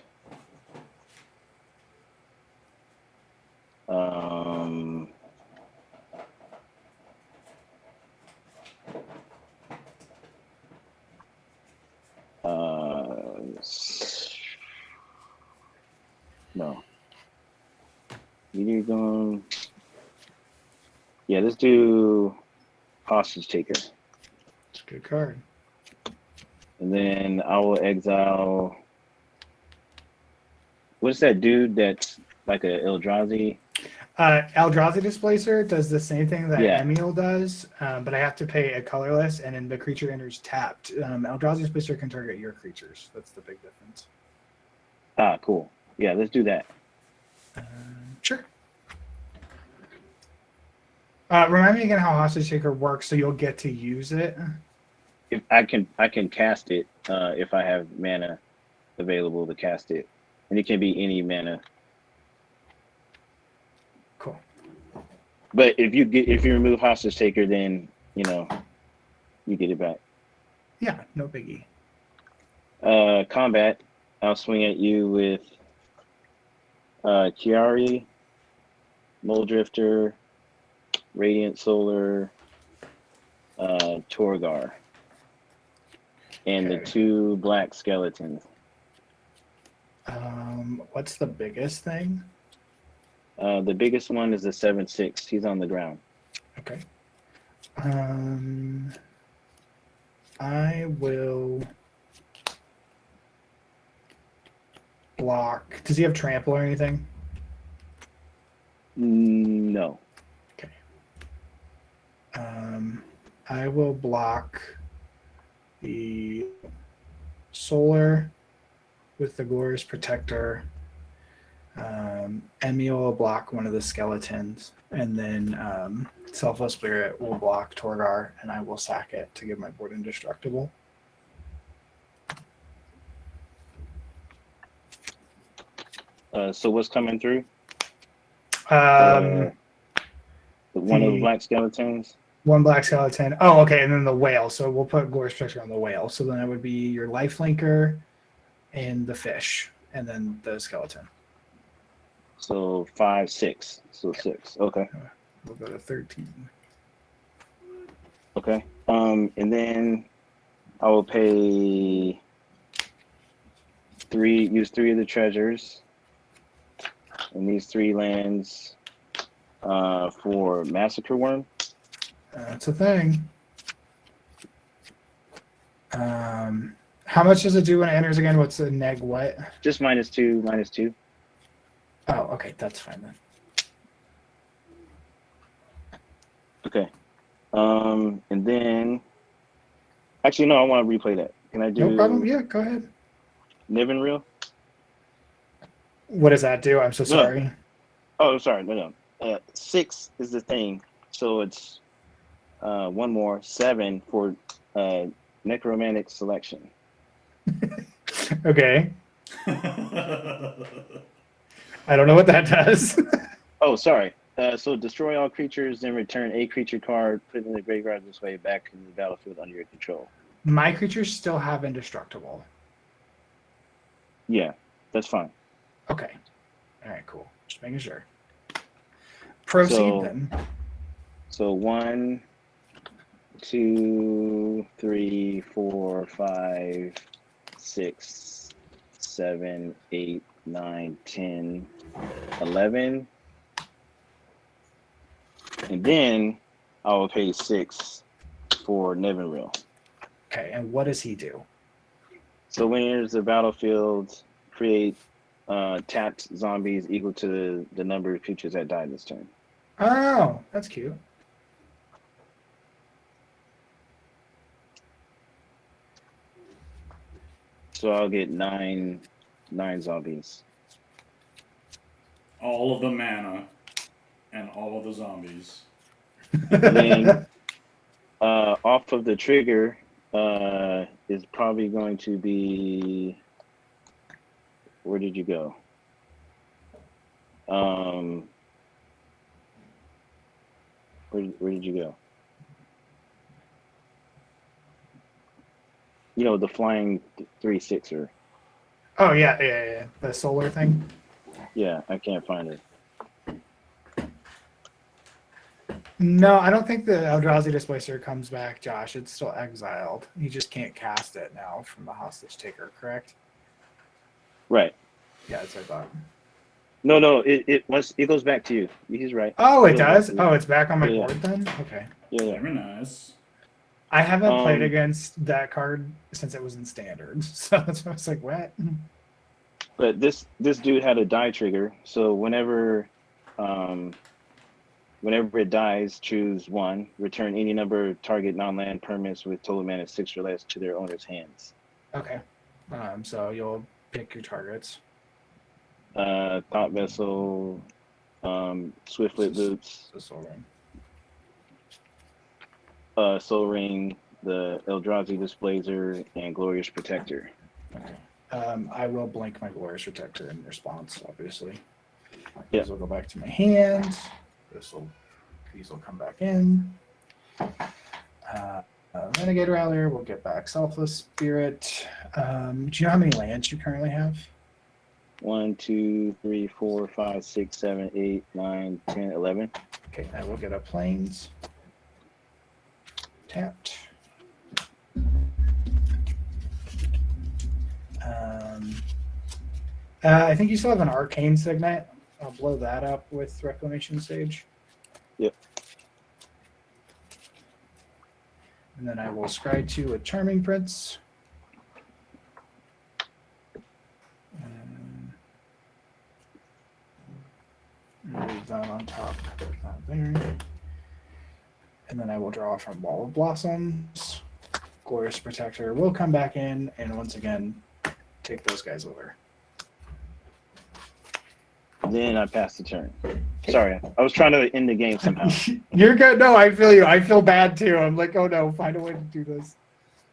no. Meteor Gone. Yeah, let's do Hostage Taker. It's a good card. And then I will exile. What's that dude that's like a Eldrazi? Eldrazi Displacer does the same thing that Yeah. Emiel does, but I have to pay a colorless, and then the creature enters tapped. Eldrazi Displacer can target your creatures. That's the big difference. Ah, cool. Yeah, let's do that. Sure. Remind me again how Hostage Taker works, so you'll get to use it. If I can cast it if I have mana available to cast it, and it can be any mana. Cool. But if you remove Hostage Taker, then you get it back. Yeah, no biggie. Combat. I'll swing at you with Chiari, Moldrifter, Radiant Solar, Torgar, and the 2 black skeletons. What's the biggest thing? The biggest one is the 7/6. He's on the ground. Okay. I will block. Does he have trample or anything? No. Okay. I will block the solar with the Glorious Protector. Emiel will block one of the skeletons, and then Selfless Spirit will block Torgar, and I will sack it to give my board indestructible. So what's coming through? Um, The one of the the black skeletons. one black skeleton. Oh, okay, and then the whale. So we'll put Glorious Protector on the whale. So then it would be your lifelinker and the fish, and then the skeleton. So 5, 6. So 6. Okay. We'll go to 13. Okay. And then I will pay 3. Use 3 of the treasures, and these 3 lands for Massacre Worm. That's a thing. How much does it do when it enters again? What's the neg what? Just -2, -2. Oh, okay, that's fine then. Okay. And then actually no, I want to replay that. Can I do No problem. Yeah, go ahead. Niven Reel? What does that do? I'm so sorry. Oh, sorry. No. 6 is the thing. So it's 1 more, 7 for necromantic selection. Okay. I don't know what that does. Oh, sorry. So destroy all creatures, then return a creature card, put it in the graveyard this way, back in the battlefield under your control. My creatures still have indestructible. Yeah, that's fine. Okay. All right, cool. Just making sure. Proceed then. So 1, 2, 3, 4, 5, 6, 7, 8, 9, 10, 11. And then I will pay 6 for Niven Reel. Okay, and what does he do? So when it enters the battlefield, create tapped zombies equal to the number of creatures that died this turn. Oh, that's cute. So I'll get 9 zombies. All of the mana and all of the zombies. And then off of the trigger is probably going to be, where did you go? Where did you go? You know, the flying 3/6er. Oh, yeah. The solar thing. Yeah, I can't find it. No, I don't think the Eldrazi Displacer comes back, Josh. It's still exiled. You just can't cast it now from the hostage taker, correct? Right. Yeah, that's what I thought. No, it goes back to you. He's right. Oh, it goes back does? to you. Oh, it's back on my Yeah. board then? Okay. Yeah. Very nice. I haven't played against that card since it was in standard. So that's why I was like, what? But this dude had a die trigger, so whenever it dies, choose 1. Return any number of target non-land permanents with total mana 6 or less to their owner's hands. Okay. So you'll pick your targets. Thought Vessel, Swiftfoot Boots, The Soul Ring. Soul Ring, the Eldrazi Displacer, and Glorious Protector. Okay. I will blink my Glorious Protector in response, obviously. Yeah. These will go back to my hand. These will come back in. Renegade Rallier, we'll get back Selfless Spirit. Do you know how many lands you currently have? 1, 2, 3, 4, 5, 6, 7, 8, 9, 10, 11. Okay, I will get a Plains. Tapped. I think you still have an Arcane Signet. I'll blow that up with Reclamation Sage. Yep. And then I will scry 2 a Charming Prince. Move that on top, put that there. And then I will draw from Wall of Blossoms. Glorious Protector will come back in, and once again, take those guys over. Then I pass the turn. Sorry, I was trying to end the game somehow. You're good. No, I feel you. I feel bad too. I'm like, oh no, find a way to do this.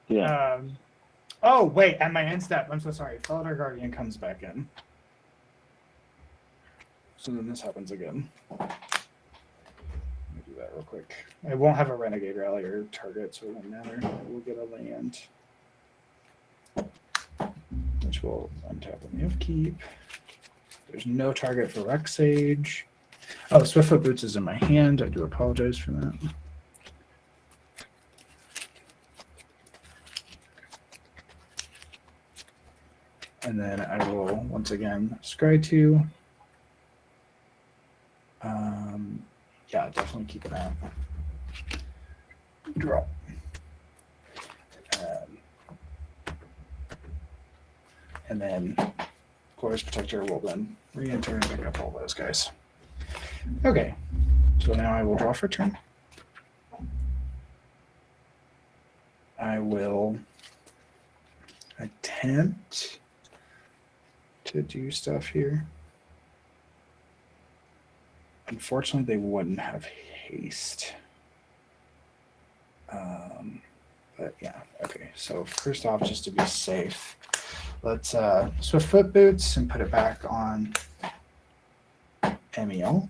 Yeah. Oh wait, at my end step, I'm so sorry. Felidar Guardian comes back in. So then this happens again. Let me do that real quick. I won't have a renegade rally or target, so it won't matter. We'll get a land, which will untap and upkeep. There's no target for Rex Sage. Oh, Swiftfoot Boots is in my hand. I do apologize for that. And then I will once again scry to. Yeah, definitely keep that. Draw. And then Glorious Protector will then re-enter and pick up all those guys. Okay, so now I will draw for turn. I will attempt to do stuff here. Unfortunately, they wouldn't have haste. But yeah, okay. So first off, just to be safe, let's Swiftfoot Boots and put it back on Emiel.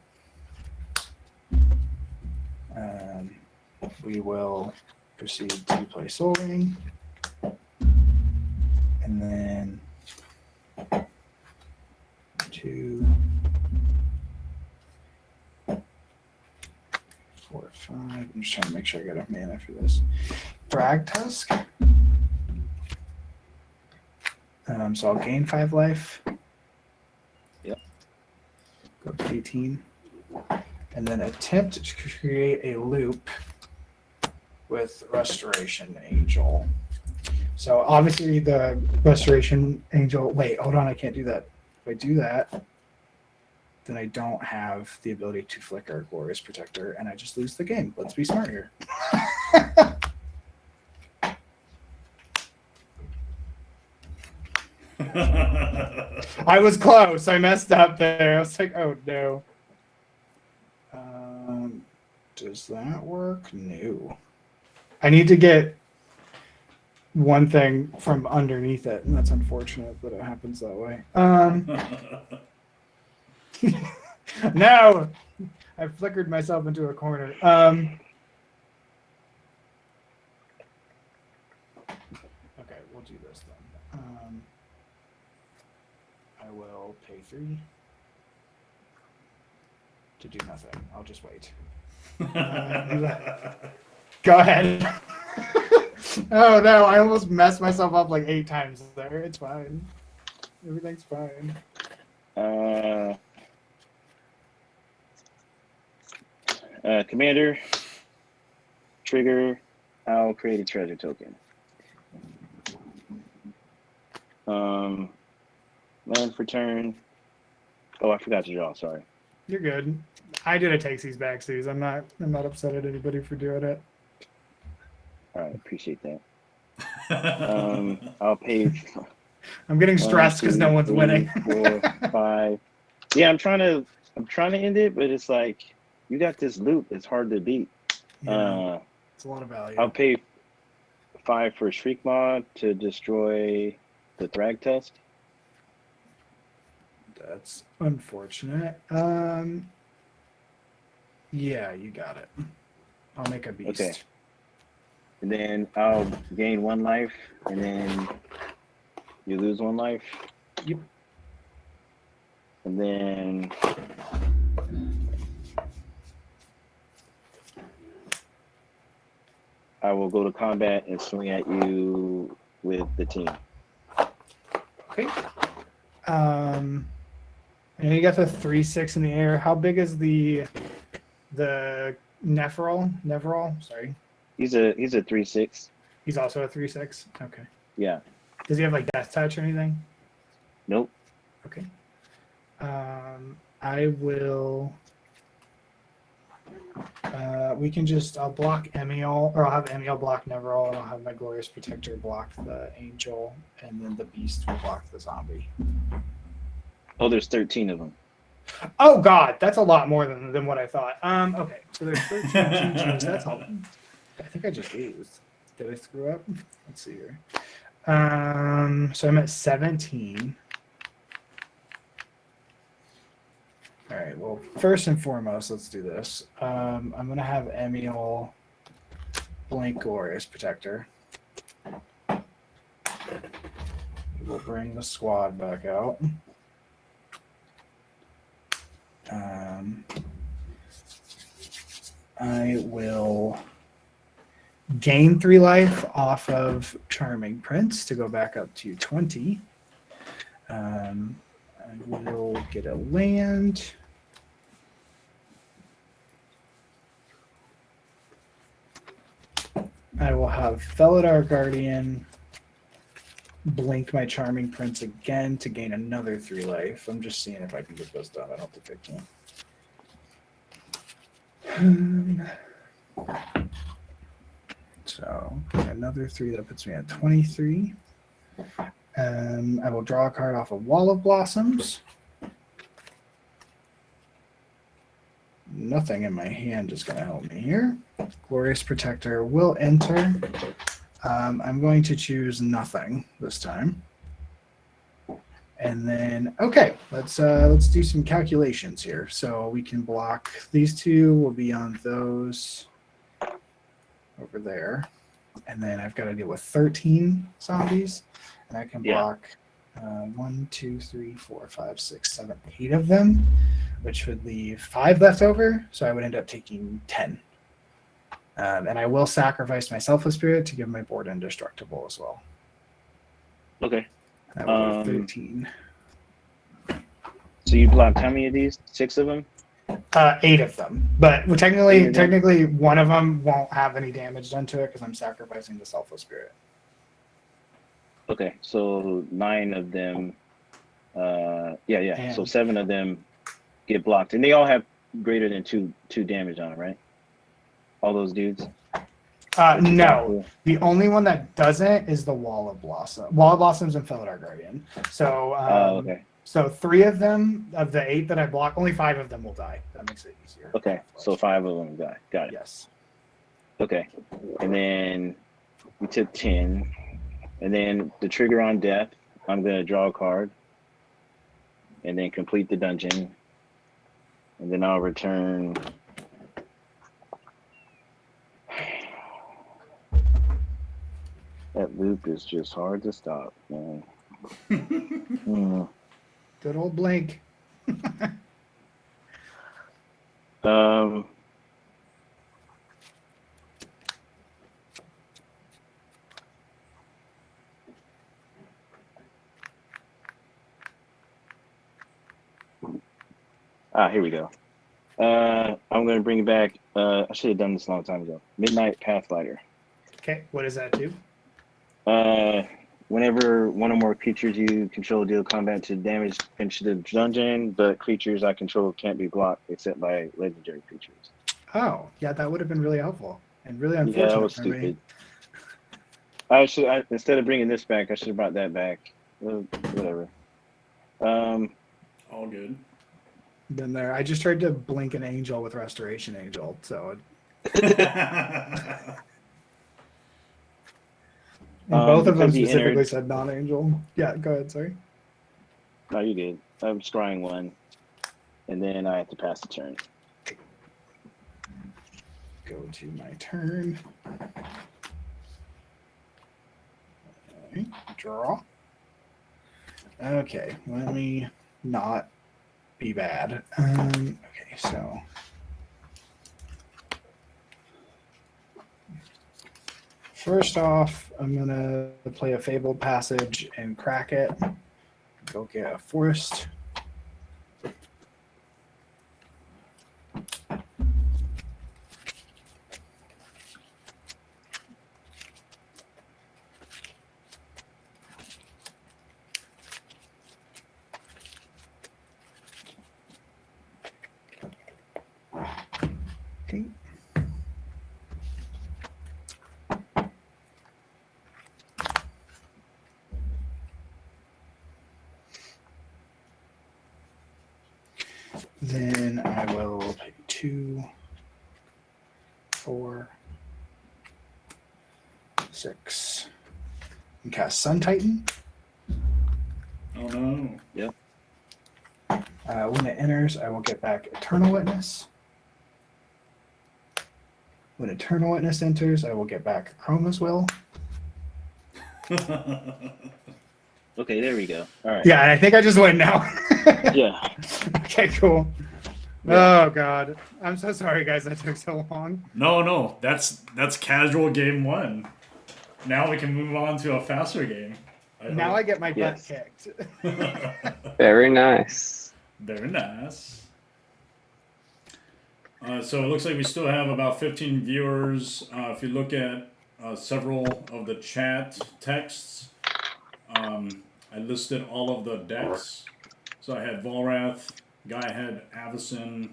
We will proceed to play Soul Ring. And then 2, 4, 5. I'm just trying to make sure I got enough mana for this. Drag Tusk. So I'll gain 5 life. Yep. Go to 18. And then attempt to create a loop with Restoration Angel. So obviously the Restoration Angel, wait, hold on, I can't do that. If I do that, then I don't have the ability to flicker Glorious Protector, and I just lose the game. Let's be smart here. I was close. I messed up there. I was like, oh no. Does that work? No. I need to get one thing from underneath it, and that's unfortunate that it happens that way. No! I flickered myself into a corner. Okay, we'll do this then. I will pay 3 to do nothing. I'll just wait. Go ahead. Oh no, I almost messed myself up like 8 times there. It's fine. Everything's fine. Commander, trigger, I'll create a treasure token. Land for turn. Oh, I forgot to draw, sorry. You're good. I did a takesies backsies. I'm not upset at anybody for doing it. All right, appreciate that. I'll pay. I'm getting stressed because no one's 3, winning. 4, 5. Yeah, I'm trying to end it, but it's like you got this loop. It's hard to beat. Yeah, it's a lot of value. I'll pay 5 for Shriek Mod to destroy the Thrag Tusk. That's unfortunate. Yeah, you got it. I'll make a beast. Okay. And then I'll gain 1 life, and then you lose 1 life. Yep. And then I will go to combat and swing at you with the team. Okay. And you got the 3/6 in the air. How big is the Neferal? Sorry. He's a 3/6. He's also a 3/6. Okay. Yeah. Does he have like death touch or anything? Nope. Okay. I will. I'll block Emiel, or I'll have Emiel block Neverall, and I'll have my Glorious Protector block the Angel, and then the Beast will block the Zombie. Oh, there's 13 of them. Oh God, that's a lot more than what I thought. Okay, so there's 13 GGs. That's all. I think I just used. Did I screw up? Let's see here. So I'm at 17. All right. Well, first and foremost, let's do this. I'm gonna have Emiel blink Glorious Protector. We'll bring the squad back out. I will gain 3 life off of Charming Prince to go back up to 20. I will get a land. I will have Felidar Guardian blink my Charming Prince again to gain another 3 life. I'm just seeing if I can get those done. I don't think I can. So another 3 that puts me at 23. I will draw a card off a Wall of Blossoms. Nothing in my hand is going to help me here. Glorious Protector will enter. I'm going to choose nothing this time. And then, okay, let's do some calculations here. So we can block these 2. Will be on those over there. And then I've got to deal with 13 zombies. And I can block 1, 2, 3, 4, 5, 6, 7, 8 of them, which would leave 5 left over. So I would end up taking 10. And I will sacrifice my Selfless Spirit to give my board indestructible as well. Okay. That would be 13. So you blocked how many of these? 6 of them? 8 of them. But technically, one of them won't have any damage done to it because I'm sacrificing the Selfless Spirit. Okay, so 9 of them. And so 7 of them get blocked, and they all have greater than two damage on it, right? All those dudes. No, the only one that doesn't is the Wall of Blossoms and Felidar Guardian. So, Okay. So 3 of them, of the 8 that I block, only 5 of them will die. That makes it easier. Okay, so 5 of them die. Got it. Yes. Okay, and then we took 10, and then the trigger on death, I'm gonna draw a card, and then complete the dungeon, and then I'll return. That loop is just hard to stop, man. Good old Blink. Here we go. I'm going to bring it back. I should have done this a long time ago. Midnight Pathfighter. Okay, what does that do? Whenever one or more creatures you control deal combat to damage into the dungeon, but creatures I control can't be blocked except by legendary creatures. Oh, yeah, that would have been really helpful and really unfortunate. Yeah, that was stupid. Instead of bringing this back, I should have brought that back. Whatever. All good. Been there. I just tried to blink an angel with Restoration Angel, so. And both of them because he specifically entered- said non-angel. Yeah, go ahead. Sorry. No, you did. I'm scrying 1, and then I have to pass the turn. Go to my turn. Okay, draw. Okay, let me not be bad. Okay, so. First off, I'm going to play a Fabled Passage and crack it. Go get a Forest. Okay. Then I will pay 2, 4, 6, and cast Sun Titan. Oh no. Yep. When it enters, I will get back Eternal Witness. When Eternal Witness enters, I will get back Chroma's Will. Okay, there we go. All right. Yeah, I think I just win now. Yeah. Okay, cool. Yeah. Oh God, I'm so sorry, guys. That took so long. No, that's casual game 1. Now we can move on to a faster game. Now I get my butt Yes. kicked. Very nice. Very nice. So it looks like we still have about 15 viewers. If you look at several of the chat texts, I listed all of the decks. So I had Volrath, Guy had Avacyn,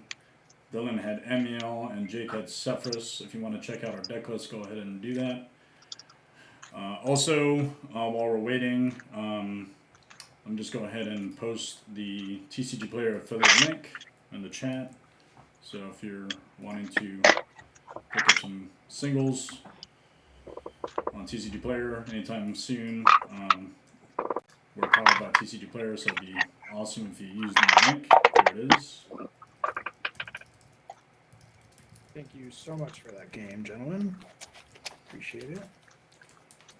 Dylan had Emiel, and Jake had Sefris. If you want to check out our deck list, go ahead and do that. Also, while we're waiting, I'm just go ahead and post the TCG Player affiliate link in the chat. So if you're wanting to pick up some singles on TCG Player anytime soon, we're powered by TCG Player, so it'd be awesome if you use the link. There it is. Thank you so much for that game, gentlemen. Appreciate it.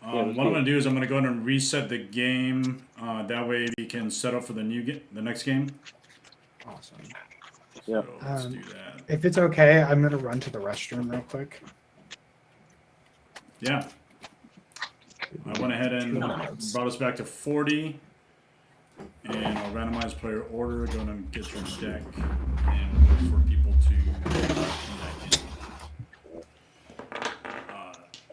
Yeah, What I'm that's going good. to do is I'm going to go ahead and reset the game. That way we can set up for the next game. Awesome. Yeah. So let's do that. If it's okay, I'm gonna run to the restroom real quick. Yeah. I went ahead and brought us back to 40. And I'll randomize player order. Go ahead and get your deck and wait for people to come back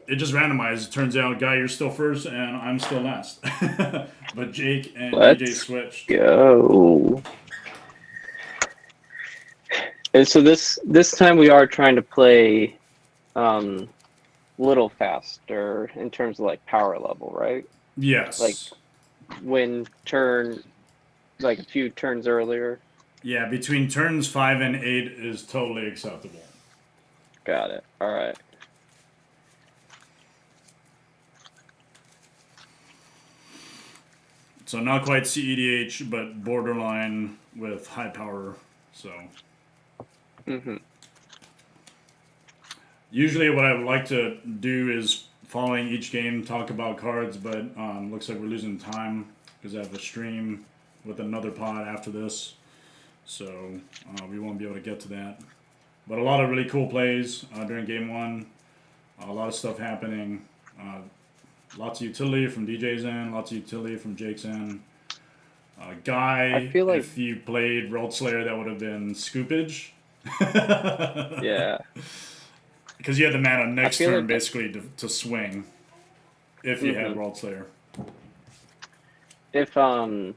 in. It just randomized. It turns out, Guy, you're still first, and I'm still last. But Jake and DJ Let's switched. go. And so this time we are trying to play little faster in terms of like power level, right? Yes. Like when turn like a few turns earlier. Yeah, between turns 5 and 8 is totally acceptable. Got it. All right. So not quite CEDH, but borderline with high power. So Mm-hmm. usually what I would like to do is following each game talk about cards, but looks like we're losing time because I have a stream with another pod after this. So we won't be able to get to that. But a lot of really cool plays during game 1. A lot of stuff happening. Lots of utility from DJ's end, lots of utility from Jake's end. Guy, I feel like- if you played World Slayer, that would have been scoopage. Yeah. Because you had the mana next feel turn like that- basically to swing if you had World Slayer. If that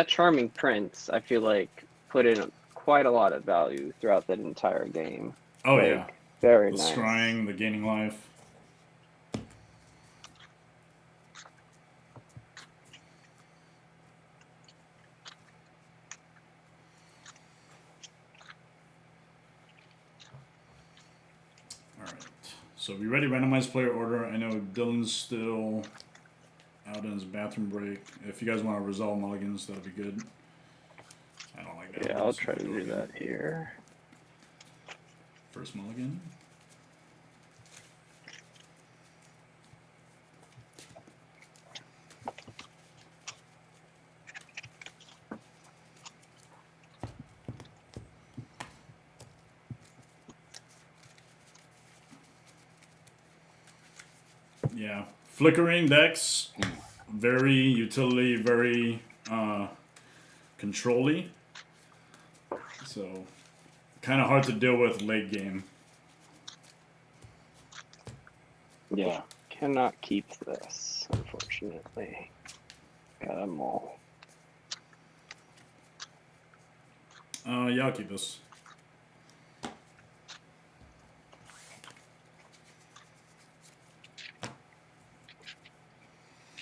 Charming Prince, I feel like put in quite a lot of value throughout that entire game. Oh, Like, yeah. Very The nice. scrying, the gaining life. Alright. So we ready randomized player order. I know Dylan's still out in his bathroom break. If you guys want to resolve mulligans, that'll be good. I don't like that. Yeah, I'll try to do that here. First mulligan. Yeah, flickering decks, very utility, very control-y. So, kind of hard to deal with late game. Yeah. Cannot keep this, unfortunately. Got them all. Yeah, I'll keep this.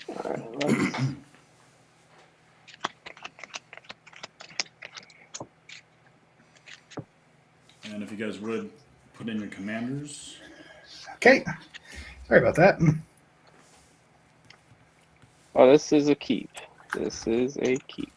Alright, let's... And if you guys would, put in your commanders. Okay. Sorry about that. Oh, this is a keep. This is a keep.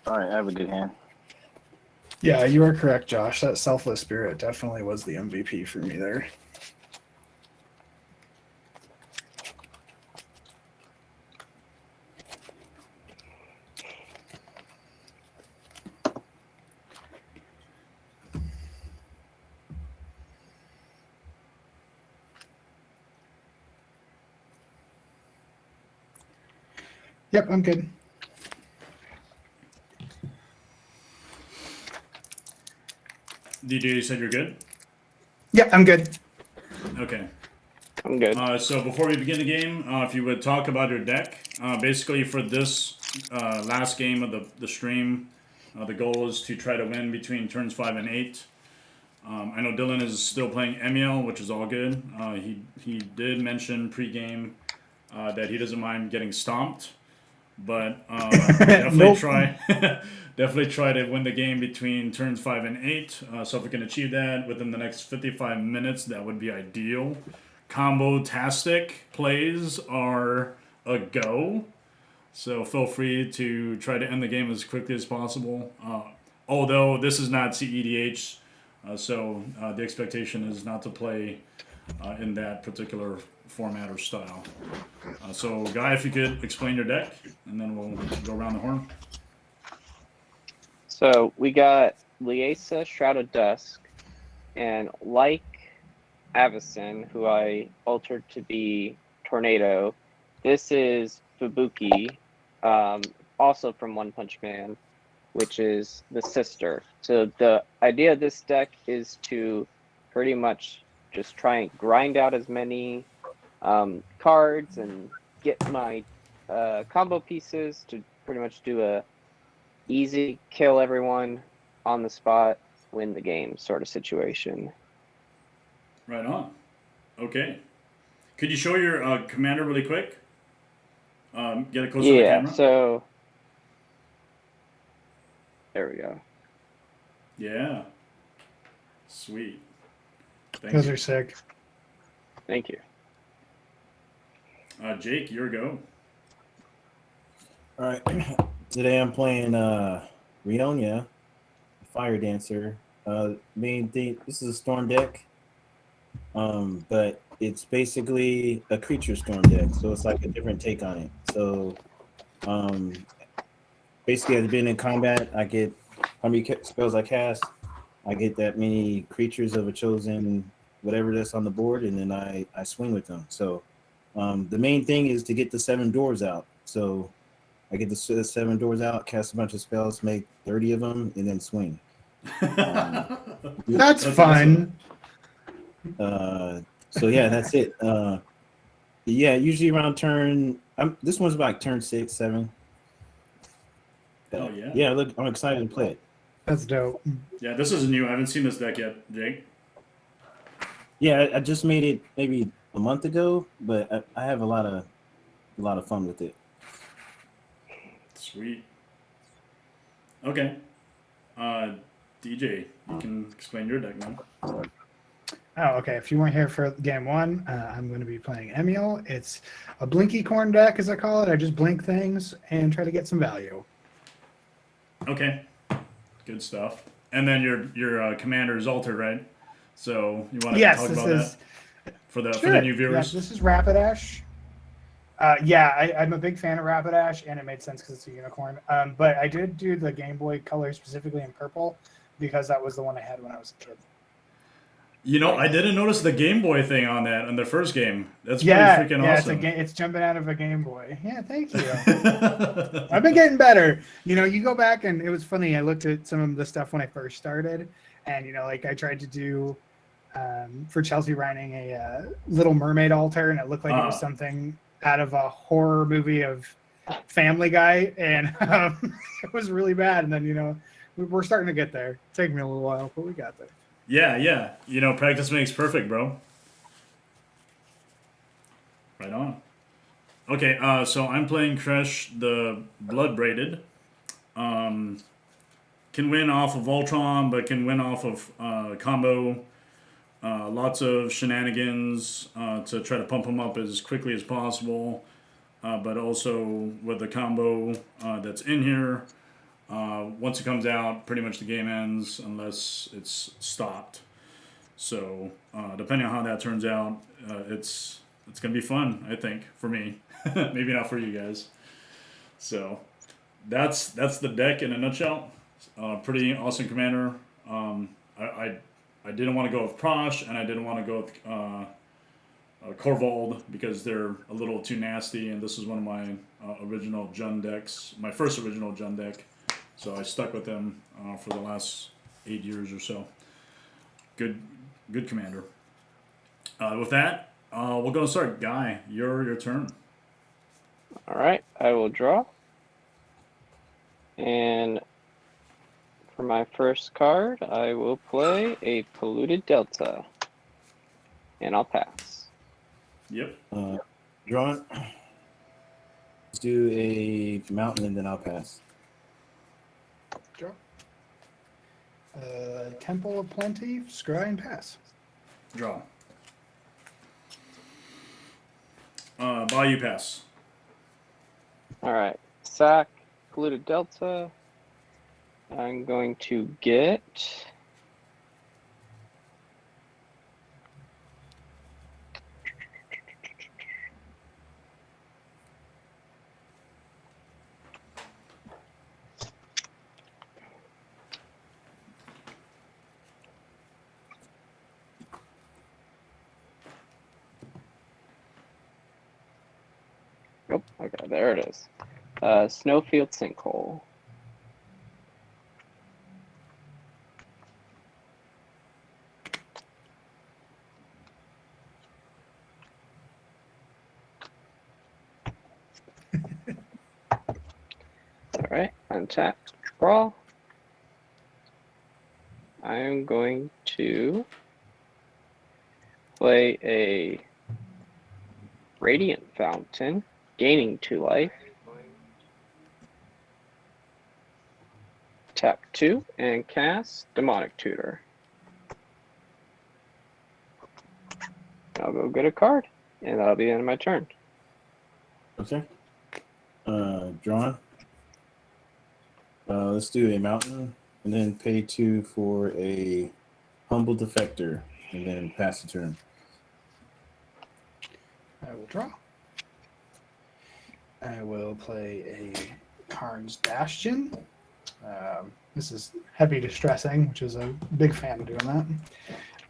All right, I have a good hand. Yeah, you are correct, Josh. That Selfless Spirit definitely was the MVP for me there. Yep, I'm good. DJ, you said you're good? Yep, I'm good. Okay. I'm good. So before we begin the game, if you would talk about your deck. Basically, for this last game of the stream, the goal is to try to win between turns 5 and 8. I know Dylan is still playing Emiel, which is all good. He did mention pregame that he doesn't mind getting stomped, but definitely Nope. try definitely try to win the game between turns 5 and 8. So if we can achieve that within the next 55 minutes, that would be ideal. Combo-tastic plays are a go, so feel free to try to end the game as quickly as possible. Although this is not CEDH, so the expectation is not to play in that particular format or style. So, Guy, if you could explain your deck, and then we'll go around the horn. So we got Liesa, Shroud of Dusk, and like Avacyn, who I altered to be Tornado, this is Fubuki, also from One Punch Man, which is the sister. So the idea of this deck is to pretty much just try and grind out as many cards and get my combo pieces to pretty much do a easy kill everyone on the spot, win the game sort of situation. Right on. Okay. Could you show your commander really quick? Get it closer to the Yeah, camera. so there we go. Yeah. Sweet. Thank Those you. are sick. Thank you. Jake, your go. All right. Today I'm playing Rionya, Fire Dancer. Main thing. This is a storm deck, but it's basically a creature storm deck, so it's like a different take on it. So, basically, at the beginning of combat, I get how many spells I cast. I get that many creatures of a chosen whatever that's on the board, and then I swing with them. So, the main thing is to get the 7 doors out. So, I get the 7 doors out, cast a bunch of spells, make 30 of them, and then swing. That's fun. Awesome. So yeah, that's it. Yeah, usually around turn. This one's about turn 6, 7. Oh yeah. Yeah, look, I'm excited to play it. That's dope. Yeah, this is new. I haven't seen this deck yet, Jake. Yeah, I just made it maybe a month ago, but I have a lot of fun with it. Sweet. Okay. DJ, you can explain your deck now. Oh, okay. If you weren't here for game 1, I'm going to be playing Emiel. It's a blinky corn deck, as I call it. I just blink things and try to get some value. Okay. Good stuff. And then your commander is altered, right? So you want to talk about that for the new viewers? Yeah, this is Rapidash. I'm a big fan of Rapidash, and it made sense because it's a unicorn. But I did do the Game Boy Color specifically in purple because that was the one I had when I was a kid. You know, I didn't notice the Game Boy thing on that in the first game. That's pretty freaking awesome. It's jumping out of a Game Boy. Yeah, thank you. I've been getting better. You know, you go back and it was funny. I looked at some of the stuff when I first started, and you know, like I tried to do for Chelsea Reining a Little Mermaid altar, and it looked like it was something out of a horror movie of Family Guy, and it was really bad. And then you know, we're starting to get there. It's taking me a little while, but we got there. Yeah. You know, practice makes perfect, bro. Right on. Okay, so I'm playing Kresh, the Bloodbraided. Can win off of Voltron, but can win off of combo. Lots of shenanigans to try to pump him up as quickly as possible. But also with the combo that's in here, Once it comes out, pretty much the game ends unless it's stopped. So depending on how that turns out, it's gonna be fun. I think for me, maybe not for you guys. So that's the deck in a nutshell. Pretty awesome commander. I didn't want to go with Prosh, and I didn't want to go with Corvold because they're a little too nasty, and this is one of my original Jund decks, my first original Jund deck. So I stuck with them for the last 8 years or so. Good commander. With that, we'll go and start. Guy, your turn. All right, I will draw. And for my first card, I will play a Polluted Delta. And I'll pass. Yep. Draw it. Let's do a mountain and then I'll pass. Draw. Temple of Plenty, scry and pass. Draw. Bayou pass. All right, sack, Polluted Delta. I'm going to get oh, okay, there it is. Snowfield Sinkhole. All right, untap, draw. I'm going to play a Radiant Fountain, gaining 2 life. Tap 2 and cast Demonic Tutor. I'll go get a card, and that'll be the end of my turn. Okay. Drawn. Let's do a mountain and then pay 2 for a Humble Defector and then pass the turn. I will draw. I will play a Karn's Bastion. This is heavy distressing, which is a big fan of doing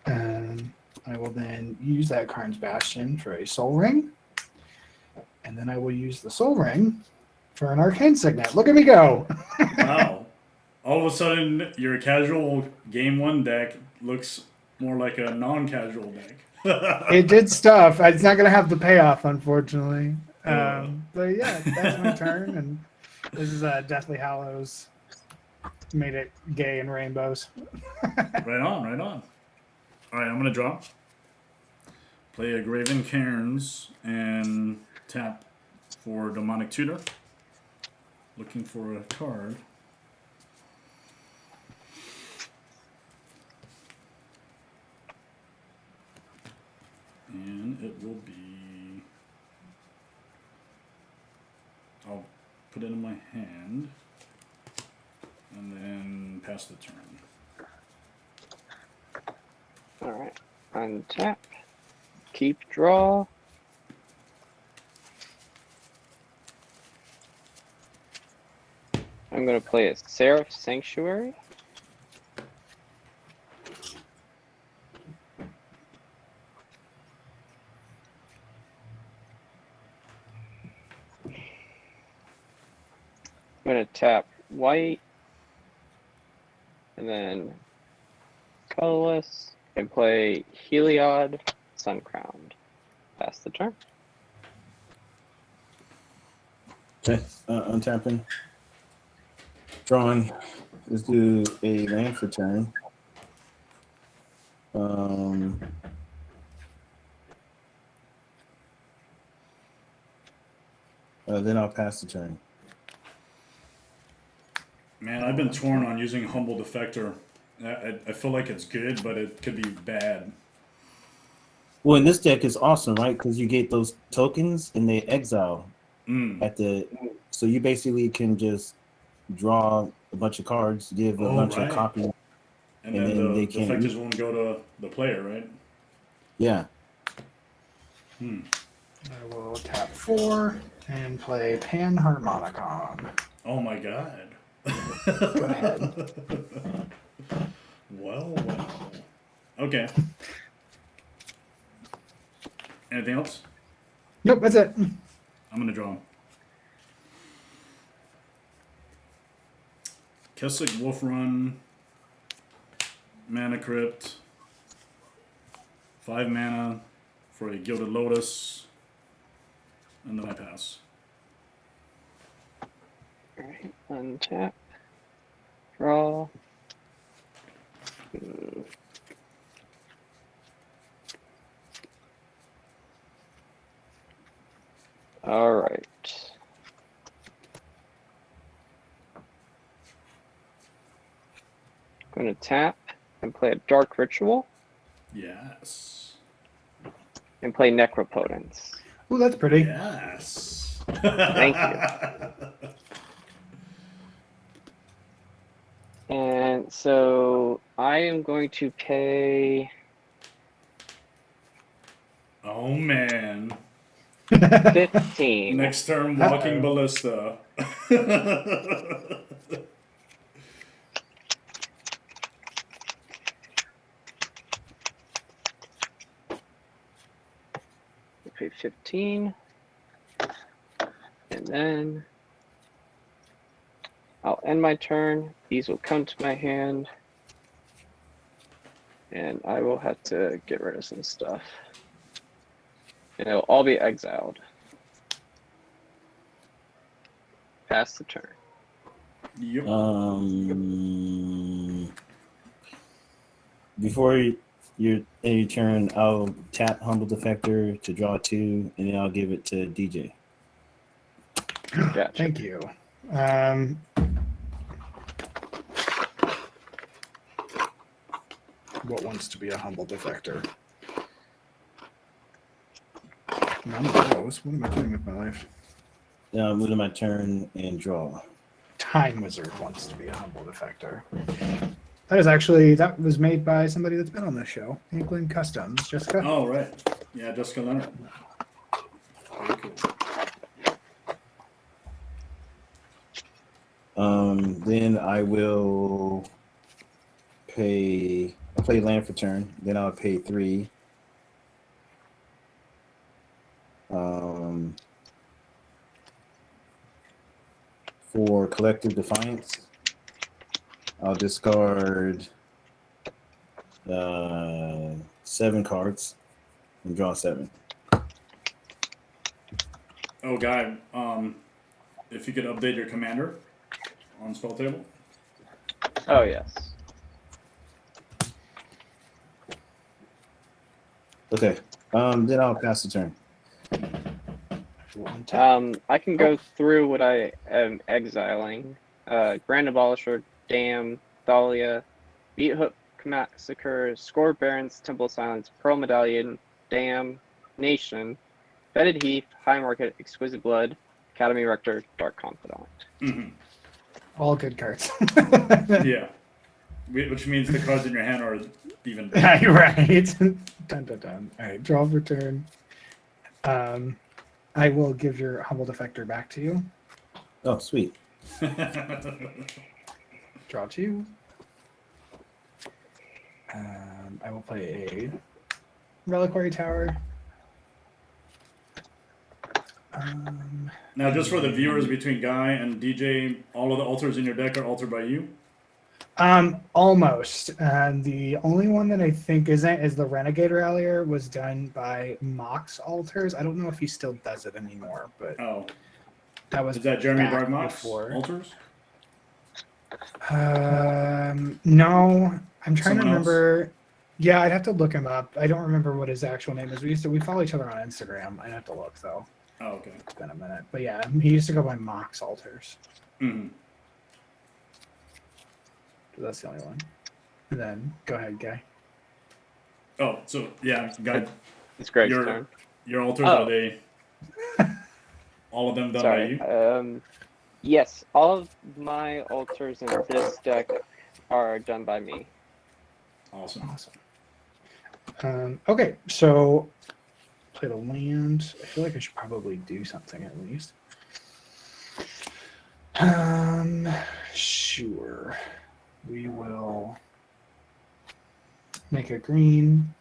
that. I will then use that Karn's Bastion for a Soul Ring. And then I will use the Soul Ring for an Arcane Signet. Look at me go! Wow. All of a sudden, your casual Game 1 deck looks more like a non-casual deck. It did stuff. It's not going to have the payoff, unfortunately. But yeah, that's my turn. And this is Deathly Hallows. Made it gay and rainbows. Right on. All right, I'm going to draw. Play a Graven Cairns and tap for Demonic Tutor. Looking for a card. And it will be... I'll put it in my hand. And then pass the turn. All right, untap, keep draw. I'm going to play a Seraph Sanctuary. I'm going to tap white and then colorless and play Heliod Suncrowned. Pass the turn. Okay, untapping. Drawing. Let's do a land for turn. Then I'll pass the turn. Man, I've been torn on using Humble Defector. I feel like it's good, but it could be bad. Well, in this deck, it's awesome, right? Because you get those tokens and they exile at the. So you basically can just draw a bunch of cards, give a bunch of copies. And And then then the they can't defectors use- won't go to the player, right? Yeah. I will tap 4 and play Panharmonicon. Oh my god. Go ahead. Well. Okay. Anything else? Nope, that's it. I'm gonna draw him. Kessig Wolf Run. Mana Crypt. 5 mana for a Gilded Lotus. And then I pass. Alright, untap. Draw. Alright. Going to tap and play a Dark Ritual Yes. and play Necropotence. Ooh, that's pretty. Yes. Thank you. And so I am going to pay Oh man. 15. Next turn, Walking Uh-oh. Ballista. Pay 15. And then I'll end my turn. These will come to my hand. And I will have to get rid of some stuff. And it'll all be exiled. Pass the turn. Yep. Before your turn, I'll tap Humble Defector to draw 2, and then I'll give it to DJ. Gotcha. Thank you. What wants to be a humble defector? None of those. What am I doing with my life? Now I'm moving my turn and draw. Time Wizard wants to be a humble defector. That was made by somebody that's been on this show, England Customs, Jessica. Oh, right. Yeah, Jessica Leonard. Very cool. Then I will play land for turn. Then I'll pay 3. For Collective Defiance, I'll discard 7 cards and draw 7. Oh, Guy, if you could update your commander on spell table. Oh, yes. Okay. Then I'll pass the turn. I can go through what I am exiling. Grand Abolisher, Dam, Thalia, Beat Hook Massacre, Score Barons, Temple Silence, Pearl Medallion, Dam, Nation, Fetid Heath, High Market, Exquisite Blood, Academy Rector, Dark Confidant. Mm-hmm. All good cards. Yeah. Which means the cards in your hand are even. Right. Dun, dun, dun. All right, draw for turn. I will give your humble defector back to you. Oh, sweet. Draw 2. I will play a Reliquary Tower. Now, just for the viewers, between Guy and DJ, all of the altars in your deck are altered by you? Almost. The only one that I think isn't is the Renegade Rallier was done by Mox Altars. I don't know if he still does it anymore, but Oh. that was Is that Jeremy back Bragmox before. altars? No, I'm trying Someone to remember. Yeah, I'd have to look him up. I don't remember what his actual name is. We follow each other on Instagram. I'd have to look though. Oh, okay. It's been a minute, but yeah, he used to go by Mox Altars. Mm-hmm. So that's the only one. And then go ahead, Guy. Oh, so yeah, Guy, It's Greg's turn. your altars, Oh. are they all of them done by Sorry. you? Yes, all of my altars in this deck are done by me. Awesome. Okay, so play the land. I feel like I should probably do something at least. Sure. We will make a green.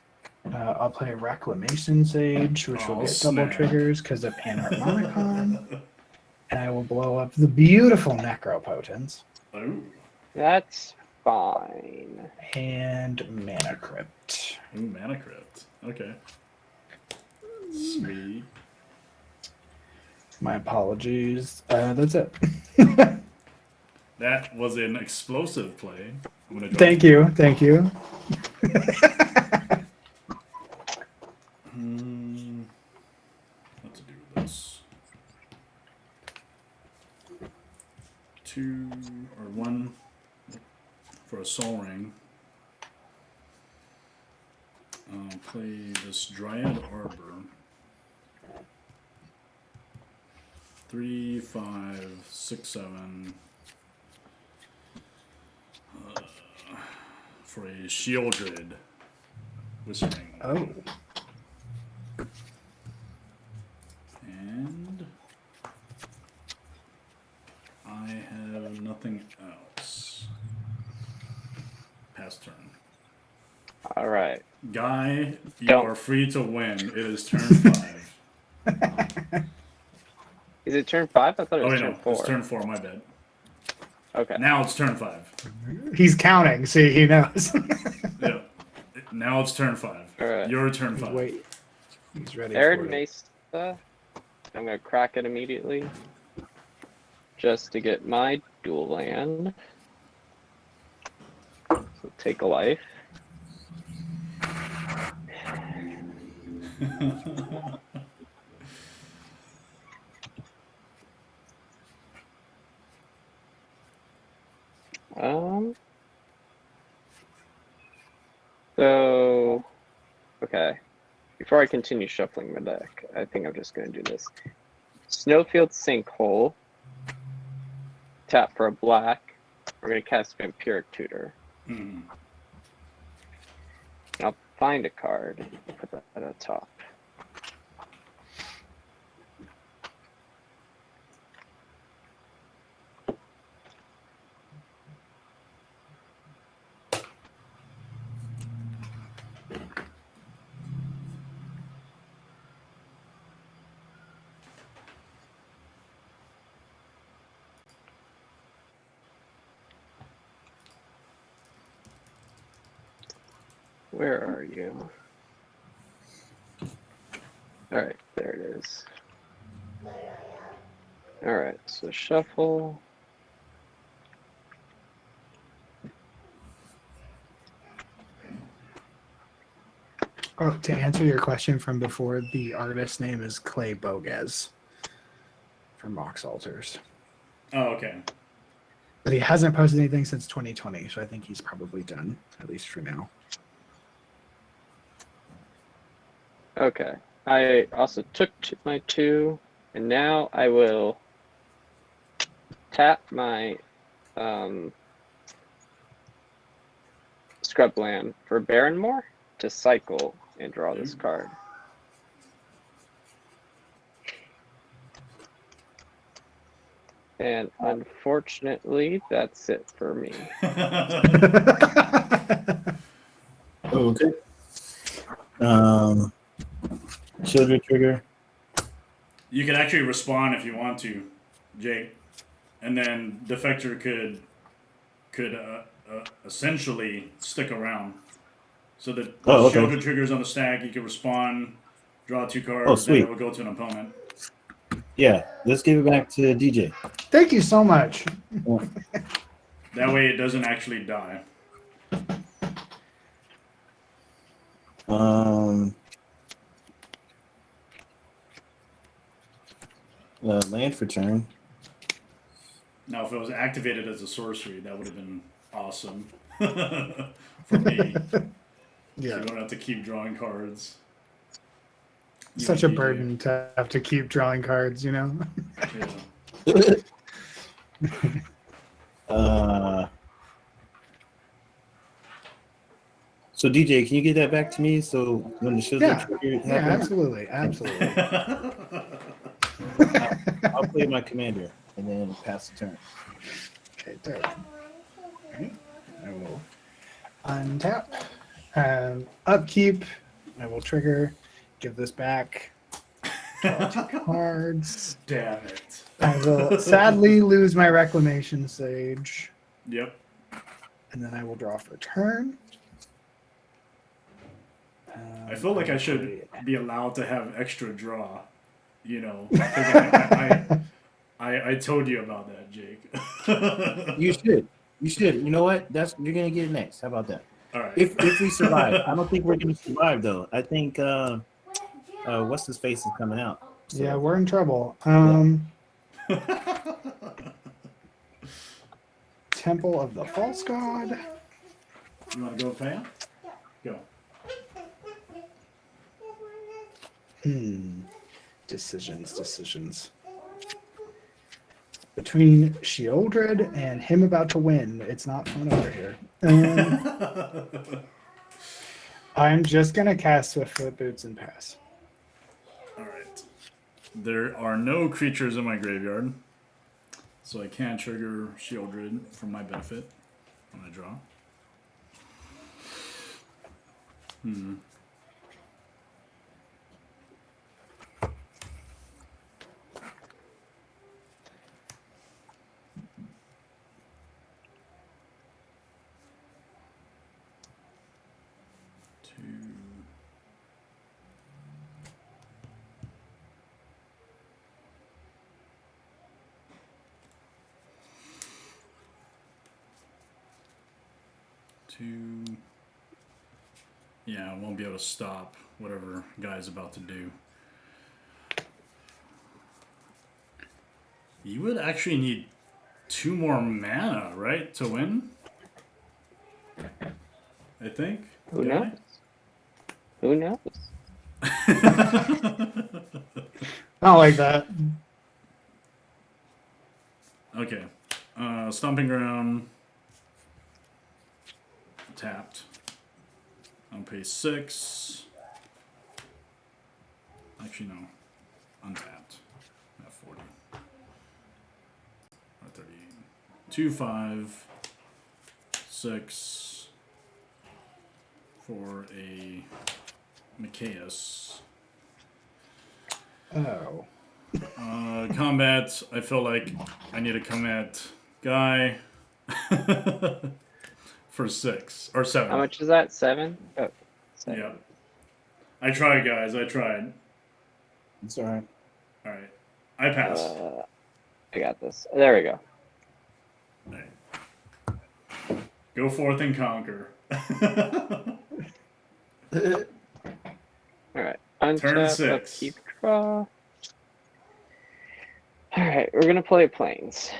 I'll play Reclamation Sage, which will get double snap. triggers because of Panharmonicon. And I will blow up the beautiful Necropotence. Ooh. That's fine. And Mana Crypt. Ooh, Mana Crypt. Okay. Sweet. My apologies. That's it. That was an explosive play. I'm gonna draw. Thank you. Thank you. What to do with this? 2 or 1 for a Soul Ring. I'll play this Dryad Arbor. 3, 5, 6, 7. For a Shieldred Whispering. Oh. And I have nothing else. Pass turn. All right. Guy, you Don't. are free to win. It is turn 5. Is it turn 5? I thought it Oh, was wait, turn no. 4. It's turn 4, my bad. Okay. Now it's turn 5. He's counting. See, he knows. Yeah. Now it's turn 5. All right. Your turn 5. Wait. He's ready Arid for it. Mesa. I'm going to crack it immediately. Just to get my dual land. So take a life. So, okay. Before I continue shuffling my deck, I think I'm just going to do this. Snowfield Sinkhole. Tap for a black. We're going to cast Vampiric Tutor. Hmm. I'll find a card. Put that at the top. Where are you? All right, there it is. All right, so shuffle. Oh, to answer your question from before, the artist name is Clay Bogues from Mox Altars. Oh, okay. But he hasn't posted anything since 2020, so I think he's probably done, at least for now. Okay, I also took my 2, and now I will tap my Scrubland for Barrenmore to cycle and draw this card. And unfortunately, that's it for me. Okay. Children trigger. You can actually respond if you want to, Jake, and then Defector could essentially stick around. So that Oh, okay. shoulder triggers on the stack, you can respond, draw 2 cards, Oh, sweet. and it will go to an opponent. Yeah, let's give it back to DJ. Thank you so much. That way it doesn't actually die. Land for turn. Now, if it was activated as a sorcery, that would have been awesome for me. Yeah. So you don't have to keep drawing cards. Such a burden to have to keep drawing cards, you know? Yeah. So DJ, can you get that back to me? So when the show's Yeah. triggered Yeah, happens, absolutely. I'll play my commander and then pass the turn. Okay, there. I will untap. Upkeep. I will trigger. Give this back. Draw 2 cards. Damn it. I will sadly lose my Reclamation Sage. Yep. And then I will draw for turn. I feel like I should play- be allowed to have extra draw, you know, because I told you about that, Jake. You should. You should. You know what? You're gonna get it next. How about that? All right. If we survive, I don't think we're gonna survive though. I think what's his face is coming out. So, Yeah, we're in trouble. Temple of the False God. You want to go, Fan? Go. Decisions. Between Shieldred and him about to win, it's not fun over here. I'm just gonna cast Swiftfoot Boots and pass. All right. There are no creatures in my graveyard, so I can't trigger Shieldred for my benefit when I draw. Yeah, I won't be able to stop whatever guy's about to do. You would actually need 2 more mana, right, to win? I think. Who Did knows? Who knows? I don't like that. Okay. Stomping Ground. Tapped. I'll pay 6. Actually, no. Untapped. At 40. Or 38. 2, 5. 6. For a Micaeus. Oh. Combat, I feel like I need a combat guy for 6 or 7. How much is that? 7? Oh, 7. Yeah. I tried, guys. I tried. it's all right. All right. I pass. I got this. There we go. All right. Go forth and conquer. Alright. Turn Untap, 6. upkeep, draw. Alright, we're gonna play Plains.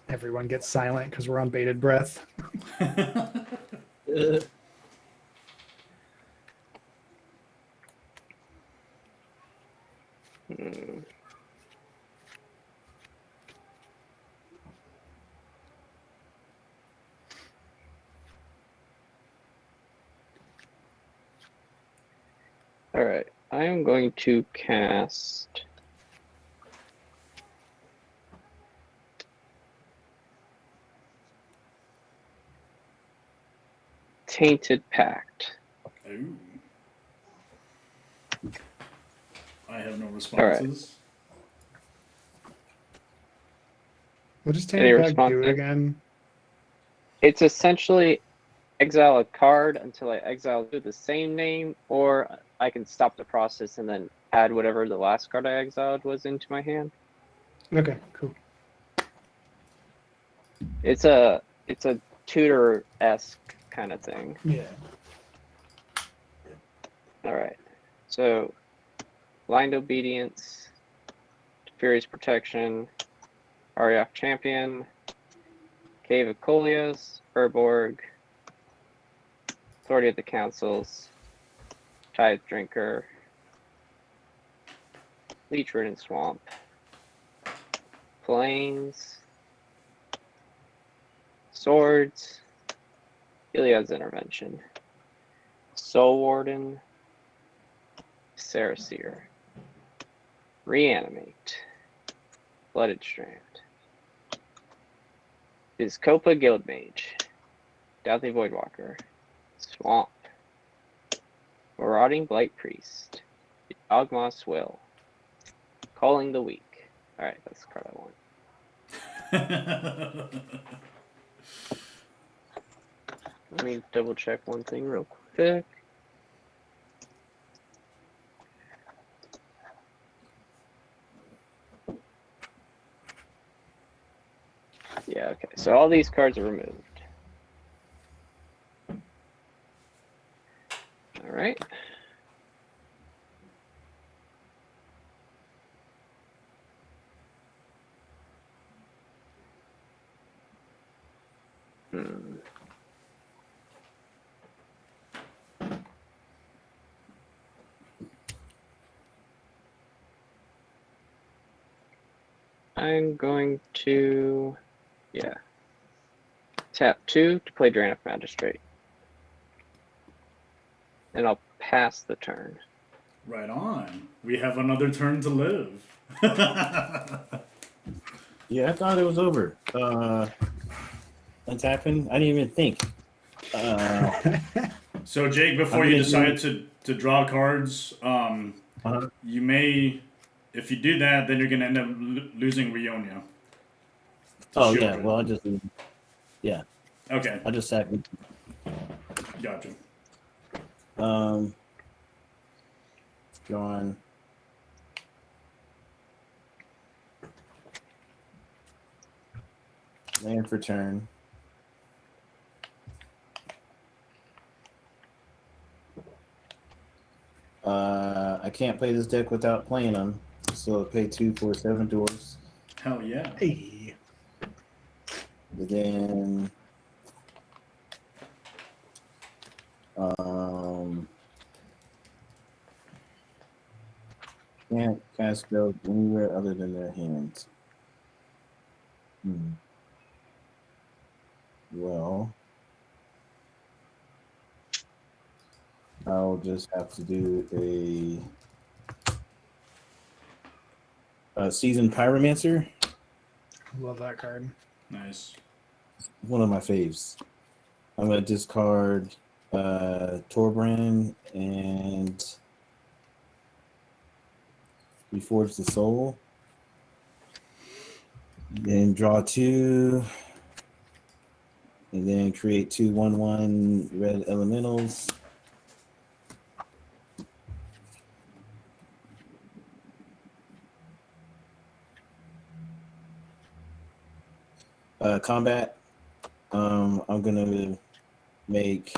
Everyone gets silent because we're on bated breath. Alright, I am going to cast Tainted Pact. Ooh. I have no responses. What does Any Tainted Pact do responses? again? It's essentially exile a card until I exile the same name, or I can stop the process and then add whatever the last card I exiled was into my hand. Okay, cool. It's a tutor-esque kind of thing. Yeah. All right. So, Blind Obedience, Furious Protection, Ariok Champion, Cave of Kolios, Urborg, Authority of the Councils, Tithe Drinker, Leech Ridden Swamp, Plains, Swords, Iliad's Intervention, Soul Warden, Saraseer, Reanimate, Blooded Strand, Vizkopa Guildmage, Deathly Voidwalker, Swamp, Marauding Blight Priest, Dogma's Will, Calling the Weak. Alright, that's the card I want. Let me double check one thing real quick. Yeah, okay. So all these cards are removed. All right. I'm going to, tap 2 to play Drain of Magistrate. And I'll pass the turn. Right on. We have another turn to live. Yeah, I thought it was over. Untapping? I didn't even think. So, Jake, before you decide to draw cards, you may, if you do that, then you're going to end up losing Rionya. Oh, yeah. Well, I'll just, yeah. Okay. I'll just sack it. Gotcha. Drawing. Land for turn. I can't play this deck without playing them, so I'll pay 2 for 7 doors. Hell yeah. Hey. And then can't cast spells anywhere other than their hands. Well, I'll just have to do a Seasoned Pyromancer. Love that card. Nice. One of my faves. I'm going to discard Torbrand and Reforge the Soul. Then draw 2. And then create 2 1/1 red elementals. Combat. I'm gonna make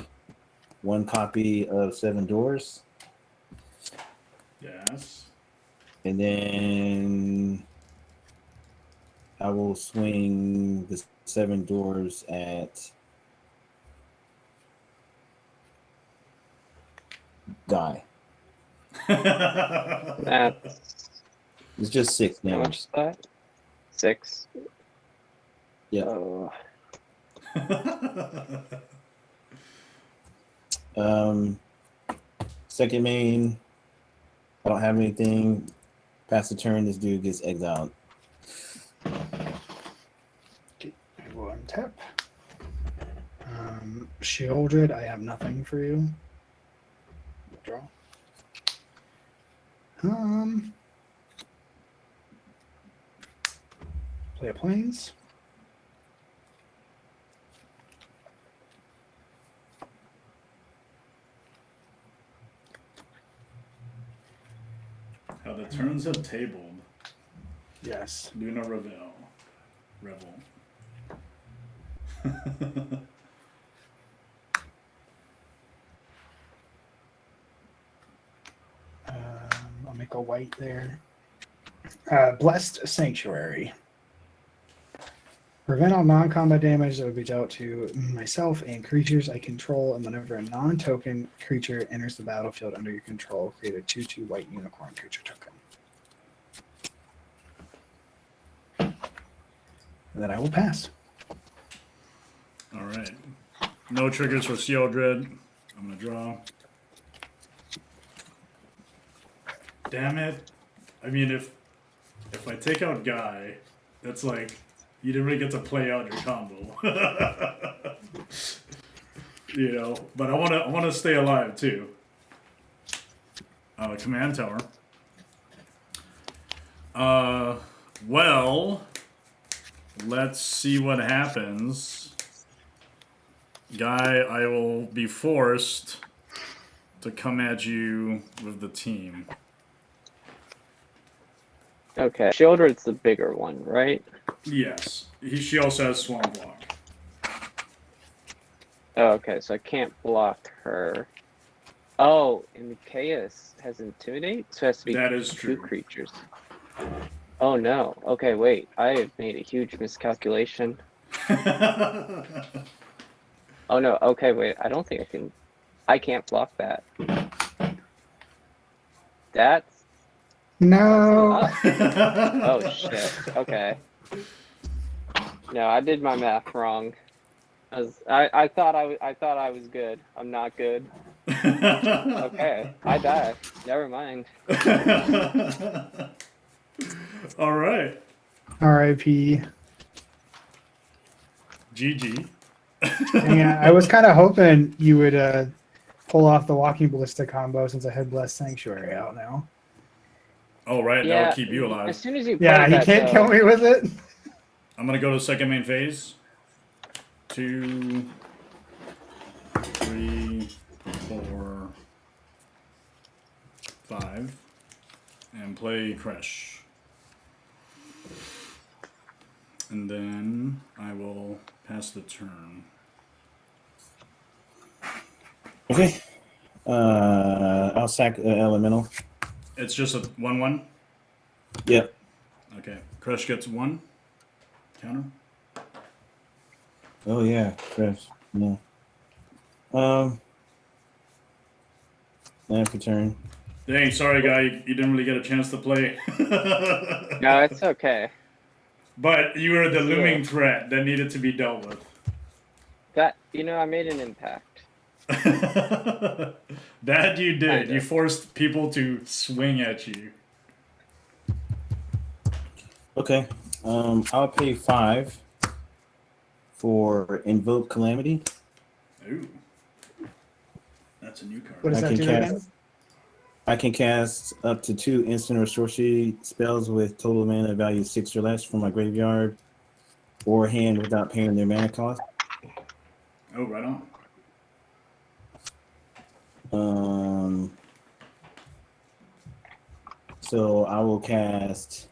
1 copy of 7 doors. Yes. And then I will swing the 7 doors at die. That's It's just 6 how damage. much is that? 6. Yeah. Oh. Second main. I don't have anything. Pass the turn. This dude gets exiled. Okay, I will untap. Shieldred, I have nothing for you. Draw. Play a Plains. How the turns have tabled. Yes. Luna Revel. make a white there. Blessed Sanctuary. Prevent all non-combat damage that would be dealt to myself and creatures I control, and whenever a non-token creature enters the battlefield under your control, create a 2/2 white unicorn creature token. And then I will pass. All right. No triggers for Seal Dread. I'm going to draw. Damn it. I mean, if I take out Guy, that's like, you didn't really get to play out your combo. You know, but I want to stay alive too. Command Tower. Well, let's see what happens. Guy, I will be forced to come at you with the team. Okay. Shieldred's the bigger one, right? Yes. She also has Swamp Block. Oh, okay, so I can't block her. Oh, and Chaos has Intimidate, so it has to be That is two true. creatures. Oh no. Okay, wait. I have made a huge miscalculation. Oh no. Okay, wait. I don't think I can. I can't block that. That's No. oh shit. Okay. No, I did my math wrong. I thought I was good. I'm not good. Okay, I die. Never mind. All right. R.I.P. GG. Yeah, I was kind of hoping you would pull off the Walking Ballista combo since I had Blessed Sanctuary out now. Oh, right. That would keep you alive. As soon as you Yeah, played you that, can't though, kill me with it. I'm going to go to second main phase. 2, 3, 4, 5. And play Kresh. And then I will pass the turn. Okay. I'll sack Elemental. It's just a 1/1? Yep. Okay. Kresh gets 1. Counter. Oh yeah, Kresh. Yeah. After turn. Dang, sorry, guy. You didn't really get a chance to play. no, it's okay. But you were the Yeah. looming threat that needed to be dealt with. I made an impact. That you did. Kinda. You forced people to swing at you. Okay. I'll pay 5 for Invoke Calamity. Ooh. That's a new card. What does I that can do cast- again? I can cast up to 2 instant or sorcery spells with total mana value 6 or less from my graveyard or hand without paying their mana cost. Oh, right on. So I will cast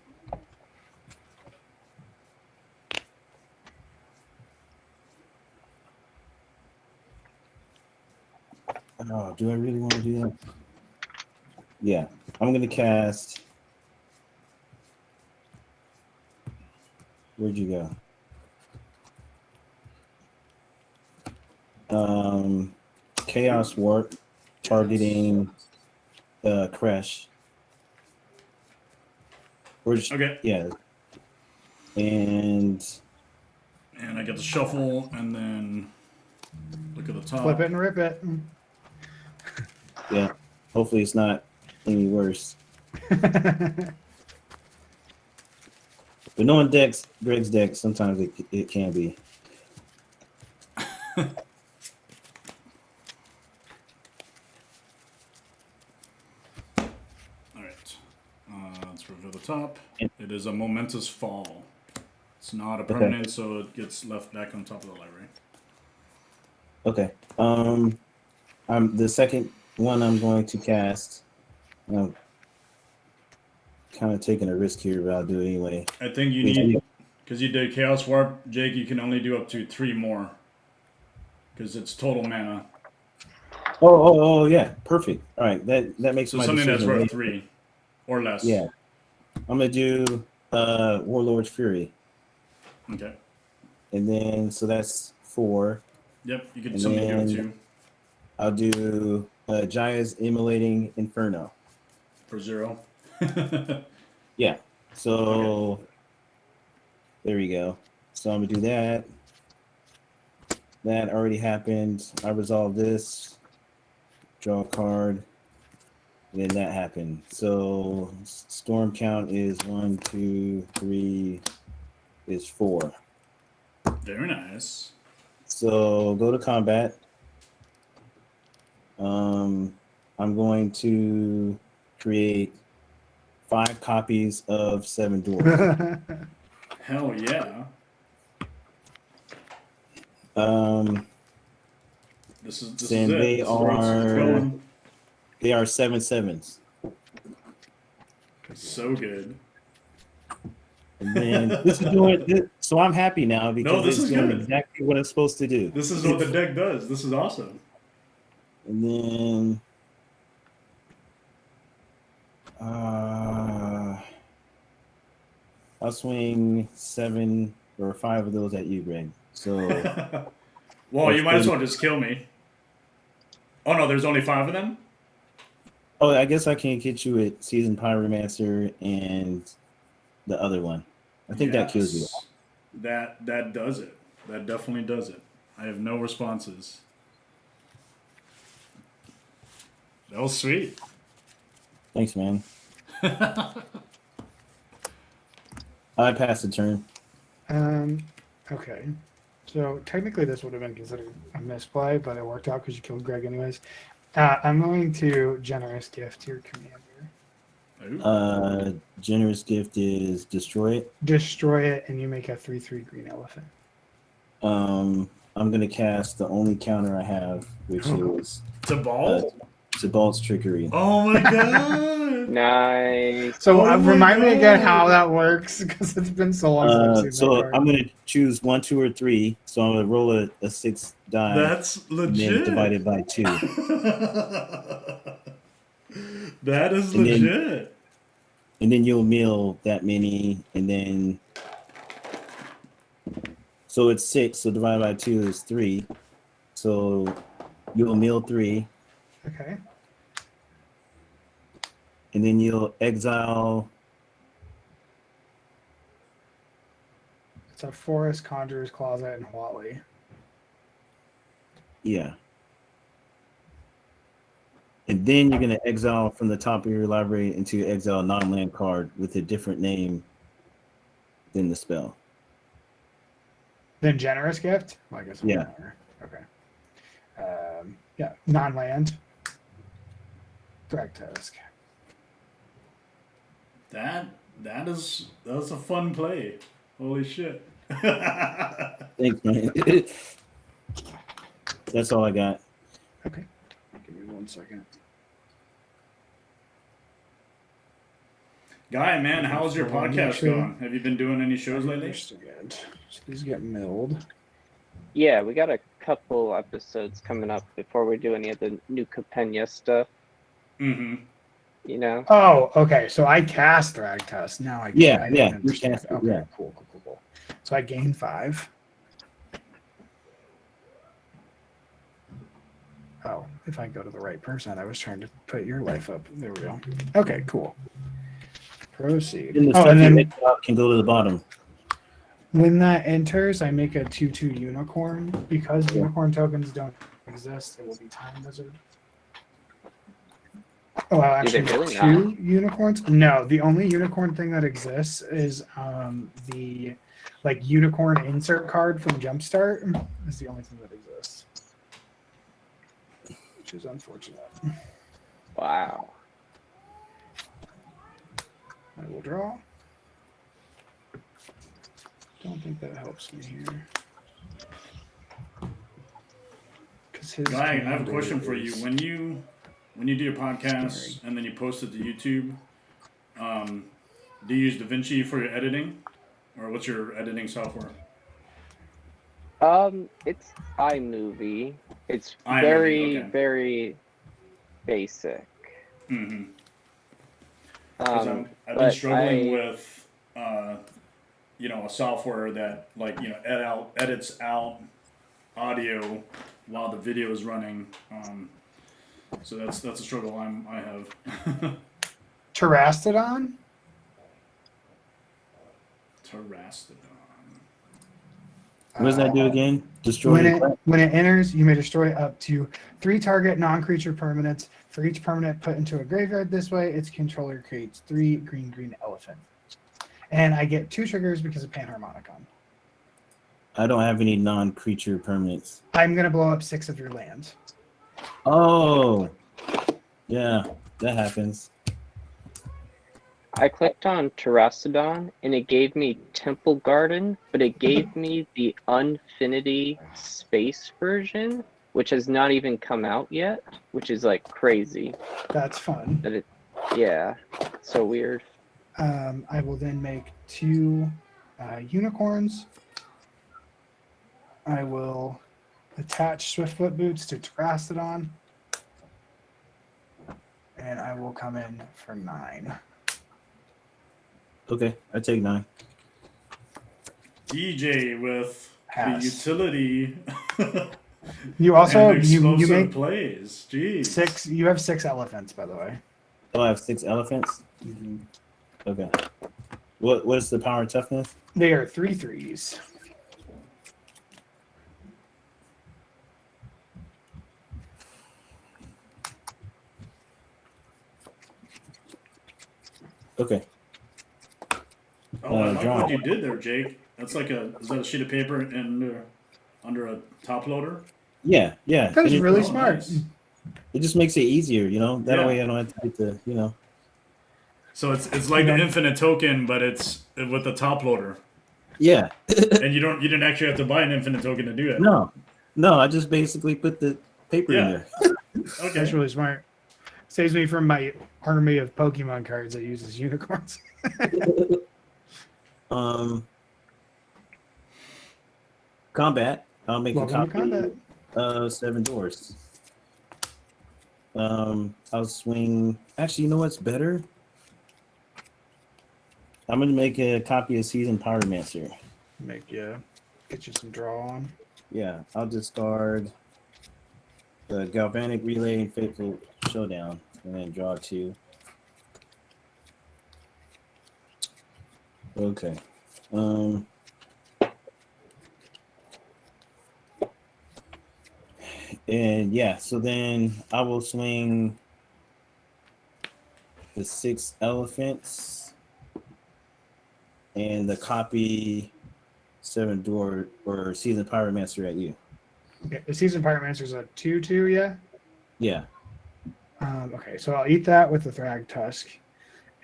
oh, do I really want to do that? Yeah, I'm gonna cast. Where'd you go? Chaos Warp, targeting Kresh. Okay. Yeah. And And I get to shuffle and then look at the top. Flip it and rip it. yeah, hopefully it's not any worse. But knowing decks, Greg's deck, sometimes it can be. All right. Let's reveal the top. It is a momentous fall. It's not a permanent, so it gets left back on top of the library. Okay. I'm the second one I'm going to cast. I'm kind of taking a risk here, but I'll do it anyway. I think you need, because you did Chaos Warp, Jake, you can only do up to 3 more. Because it's total mana. Oh, yeah, perfect. All right, that makes So my something that's decision worth way- 3. or less. Yeah. I'm gonna do Warlord's Fury. Okay. And then so that's 4. Yep. You could And somebody do it then- too I'll do Jaya's Immolating Inferno. for 0. Yeah. So there we go. So I'm gonna do that. That already happened. I resolved this. Draw a card. And then that happened. So storm count is 1, 2, 3, is 4. Very nice. So go to combat. I'm going to create 5 copies of 7 Dwarfs. Hell yeah. This is and it. they This is where it's are- going. They are 7/7s. So good. And then this is doing this, so I'm happy now because this it's is doing good. exactly what it's supposed to do. This is what the deck does. This is awesome. And then I'll swing 7 or 5 of those at you, Greg. So Well, you might as well just kill me. Oh no, there's only 5 of them? oh, I guess I can get you at Seasoned Pyromancer and the other one. I think that kills you. Yes. That does it. That definitely does it. I have no responses. That was sweet. Thanks, man. I passed the turn. Okay. So technically this would have been considered a misplay, but it worked out because you killed Greg anyways. I'm going to generous gift your commander. Ooh. Generous gift is destroy it. Destroy it, and you make a 3/3 green elephant. I'm gonna cast the only counter I have, which is It's a ball? Sabalt's Trickery. Oh my god! Nice. So Oh my remind me again God. how that works, because it's been so long since I've seen So that card. I'm gonna choose 1, 2, or 3. So I'm gonna roll a 6 die, That's and then legit. divided by 2. That is And then- legit. And then you'll mill that many, and then so it's 6. So divided by 2 is 3. So you'll mill 3, Okay. and then you'll exile. It's a Forest, Conjurer's Closet, and Huali. Yeah. And then you're going to exile from the top of your library into exile a non-land card with a different name than the spell. Then generous gift? Well, I guess it Yeah. wouldn't matter. Okay. Yeah, non-land. Direct Tusk. That's a fun play. Holy shit. Thanks, man. That's all I got. Okay. Give me 1 second. Guy, man, how's your Hold on, podcast make sure- going? Have you been doing any shows lately? Understood. So these get milled. Yeah, we got a couple episodes coming up before we do any of the new Capena stuff. Mm-hmm. You know. Oh, okay. So I cast Drag Test. Now I Yeah, I yeah, didn't you understand. cast it, Okay, yeah. cool. So I gain 5. Oh, if I go to the right person, I was trying to put your life up. There we go. Okay, cool. Proceed. And the Oh, stuff and you then exile can go to the bottom. when that enters, I make a 2/2 unicorn. Because unicorn tokens don't exist, it will be time wizard. Oh, well, Do they actually, really 2 unicorns? No, the only unicorn thing that exists is the unicorn insert card from Jumpstart is the only thing that exists, which is unfortunate. Wow. I will draw. Don't think that helps me here. Guy, I have a question for you. is- When you do your podcast Scary. and then you post it to YouTube, do you use DaVinci for your editing, or what's your editing software? It's iMovie. It's iMovie, very, okay. very basic. Mm-hmm. Because I've been but struggling with, a software that edits out audio while the video is running. So that's a struggle I have. Terastodon? Terastodon. What does that do again? Destroy When it enters, you may destroy up to 3 target non-creature permanents. For each permanent put into a graveyard this way, its controller creates 3 green elephant. And I get 2 triggers because of Panharmonicon. I don't have any non-creature permanents. I'm going to blow up 6 of your lands. Oh, yeah, that happens. I clicked on Terastodon and it gave me Temple Garden, but it gave me the Unfinity Space version, which has not even come out yet, which is like crazy. That's fun. Yeah, so weird. I will then make 2 unicorns. I will attach Swiftfoot Boots to Terastodon. And I will come in for 9. Okay, I take 9. DJ with Pass. the utility. You also and you explosive make plays. Jeez. 6. You have 6 elephants, by the way. Oh, I have 6 elephants. Mm-hmm. Okay. What's the power and toughness? They are 3 3s. Okay. Oh, I like John. what you did there, Jake. That's like is that a sheet of paper and under a top loader? Yeah. That was really Oh, smart. nice. It just makes it easier, That Yeah. way I don't have to get the, So it's like the infinite token, but it's with the top loader. Yeah. And you didn't actually have to buy an infinite token to do it. No, I just basically put the paper in there. Okay. That's really smart. Saves me from my army of Pokemon cards that uses unicorns. Combat. I'll make Welcome a to copy combat. of 7 doors. I'll swing. Actually, you know what's better? I'm gonna make a copy of Seasoned Pyromancer. Get you some draw on. Yeah, I'll discard the Galvanic Relay and Fateful Showdown, and then draw 2. Okay. And yeah, so then I will swing the 6 elephants and the copy 7 door or Seasoned Pyromancer at you. Okay, the Seasoned Pyromancer is a 2/2, yeah? Yeah. Okay, so I'll eat that with the Thrag Tusk.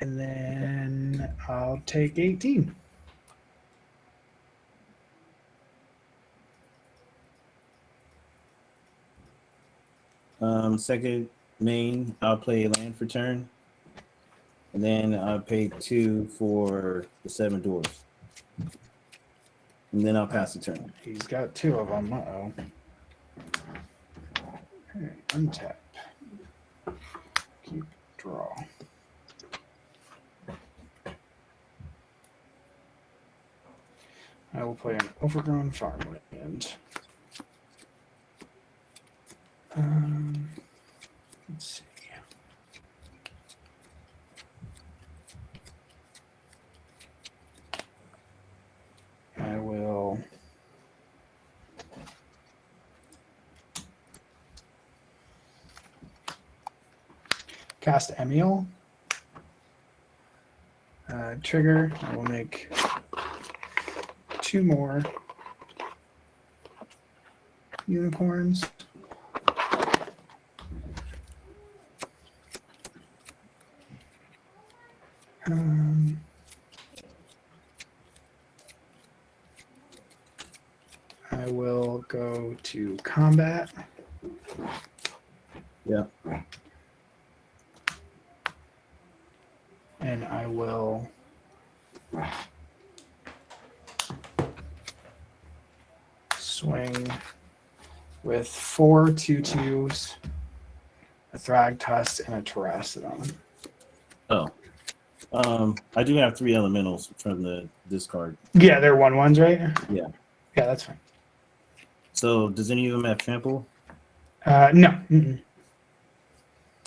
And then I'll take 18. Second main, I'll play land for turn. And then I'll pay 2 for the 7 doors. And then I'll pass the turn. He's got 2 of them. Uh-oh. Okay, untap. Keep draw. I will play an Overgrown Farmland. Let's see. I will cast Emiel. Trigger. I will make 2 more unicorns. I will go to combat. Yeah. And I will swing with 4 2/2s, a Thrag Tusk, and a Terastodon. Oh. I do have 3 elementals from the discard. Yeah, they're 1/1s, right? Yeah. Yeah, that's fine. So does any of them have trample? No. Mm-mm.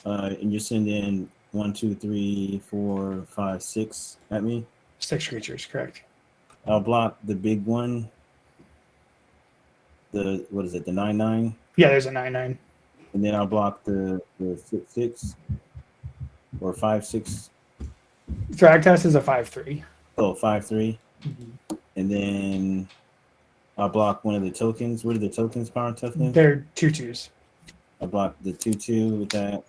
And you're sending 1, 2, 3, 4, 5, 6 at me. 6 creatures, correct. I'll block the big one. The what is it? The 9/9, Yeah, there's a 9/9. and then I'll block the 6/6 or 5/6. Thragtusk is a 5/3. Oh, 5/3, and then I'll block one of the tokens. What are the tokens? Power toughness. They're 2/2s. I block the 2/2 with that,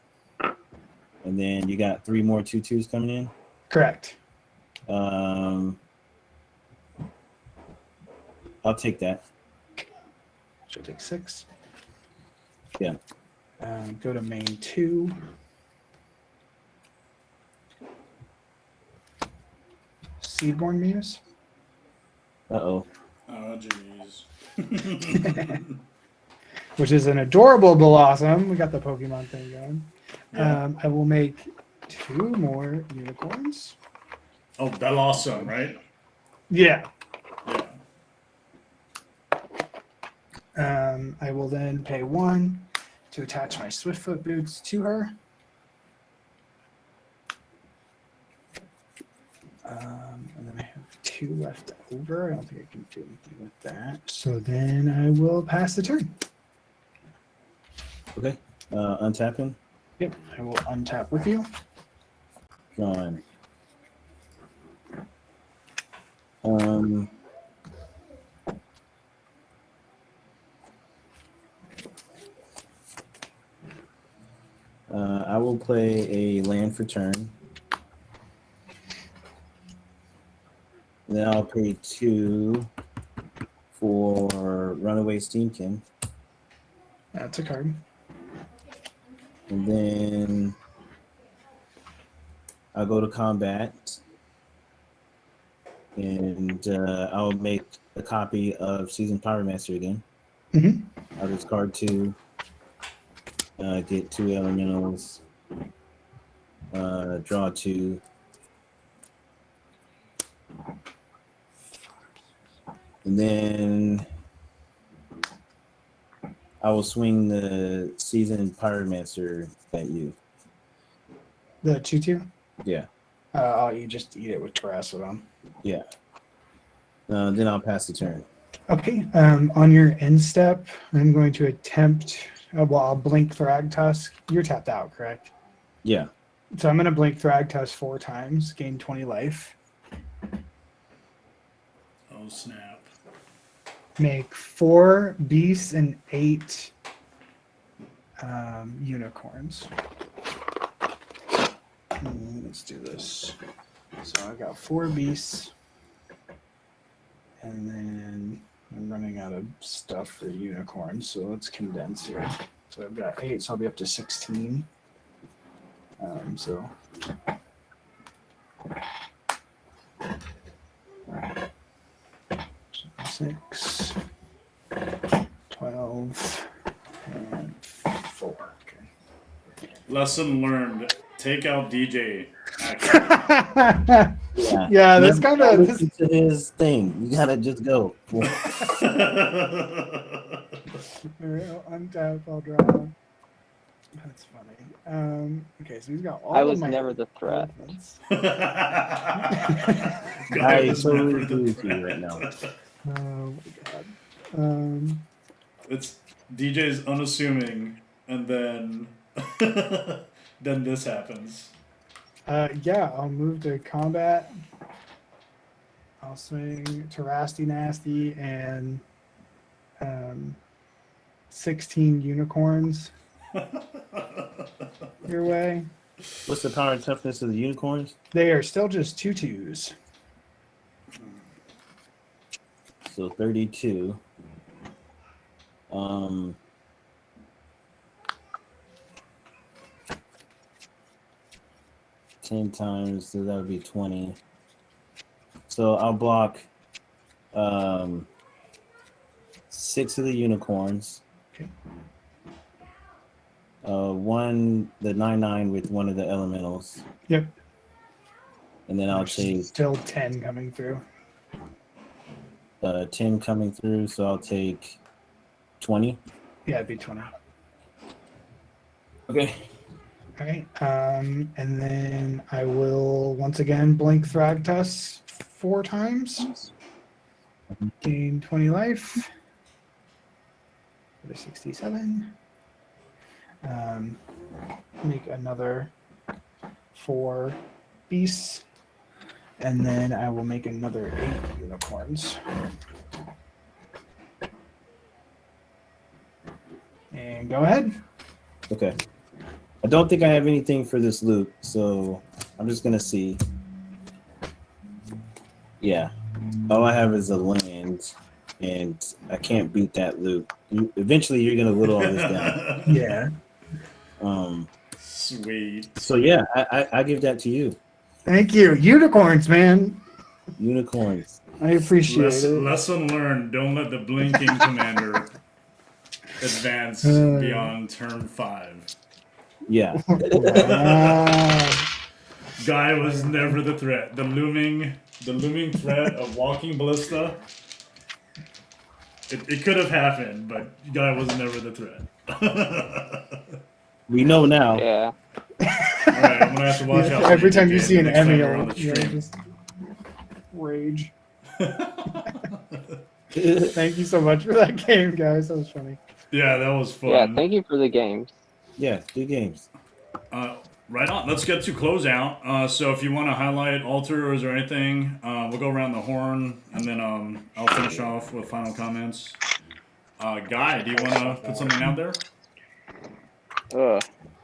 and then you got 3 more 2/2s coming in. Correct. I'll take that. Should take 6. Yeah. Go to main 2. Seedborn Muse. Uh-oh. Oh, jeez. Which is an adorable Blossom. We got the Pokemon thing going. Yeah. I will make 2 more unicorns. Oh, Blossom, right? Yeah. Yeah. I will then pay 1 to attach my Swiftfoot boots to her. And then I have 2 left over. I don't think I can do anything with that. So then I will pass the turn. Okay. Untapping. Yep, I will untap with you. Drawing. I will play a land for turn. Then I'll pay 2 for Runaway Steamkin. That's a card. And then I'll go to combat. And I'll make a copy of Seasoned Pyromancer again. Mhm. I'll discard 2. Get 2 elementals. Draw 2. And then I will swing the Seasoned Pyromancer at you. The 2/2? Yeah. You just eat it with Terrasodon. Yeah. Then I'll pass the turn. Okay. On your end step, I'm going to attempt. I'll blink Thragtusk. You're tapped out, correct? Yeah. So I'm going to blink Thragtusk 4 times, gain 20 life. Oh, snap. Make 4 beasts and 8 unicorns. Let's do this. So I've got 4 beasts, and then I'm running out of stuff for unicorns, so let's condense here. So I've got 8, so I'll be up to 16. So 6, 12, and 4. Okay. Lesson learned. Take out DJ. Yeah, that's kind of listen to his thing. You gotta just go. untap. I'll draw. That's funny. Okay, so he's got all. I of was my never the threat. elephants. I totally agree with you right now. Oh my god. It's DJ's unassuming, and then then this happens. Yeah, I'll move to combat. I'll swing Terrasty Nasty and 16 unicorns your way. What's the power and toughness of the unicorns? They are still just 2/2s. So 32. 10 times, so that would be 20. So I'll block 6 of the unicorns. Okay. 1, the 9/9 with one of the elementals. Yep. and then I'll There's take still 10 coming through. 10 coming through, so I'll take 20. Yeah, it'd be 20. Okay. All right. And then I will once again blink Thragtus 4 times. Gain 20 life. For the 67. Make another 4 beasts. And then I will make another 8 unicorns. And go ahead. Okay. I don't think I have anything for this loop, so I'm just gonna see. Yeah. All I have is a land, and I can't beat that loop. Eventually, you're gonna whittle all this down. Yeah. Sweet. So yeah, I give that to you. Thank you. Unicorns, man. Unicorns. I appreciate it. Lesson learned. Don't let the blinking commander advance beyond turn 5. Yeah. Wow. Guy was never the threat. The looming threat of walking ballista. It could have happened, but Guy was never the threat. We know now. Yeah. Alright, I'm gonna have to watch out for Every time you DJ see an next time we're on Emiel, the you stream. just rage. Thank you so much for that game, guys. That was funny. Yeah, that was fun. Yeah, thank you for the games. Yeah, good games. Right on. Let's get to closeout. So if you want to highlight alters or anything, we'll go around the horn, and then I'll finish off with final comments. Guy, do you want to put something out there?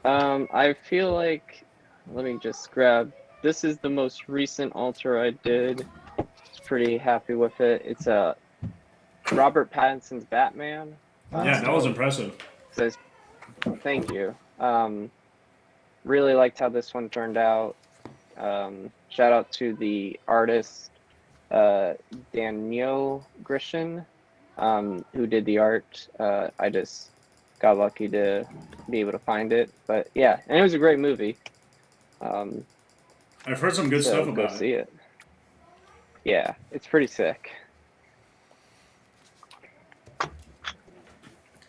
I feel like, let me just grab, this is the most recent altar I did. Pretty happy with it. It's Robert Pattinson's Batman. Yeah, that was impressive. Says, thank you. Really liked how this one turned out. Shout out to the artist Daniel Grishin, who did the art. I just got lucky to be able to find it. But yeah, and it was a great movie. I've heard some good so stuff go about see it. it. Yeah, it's pretty sick.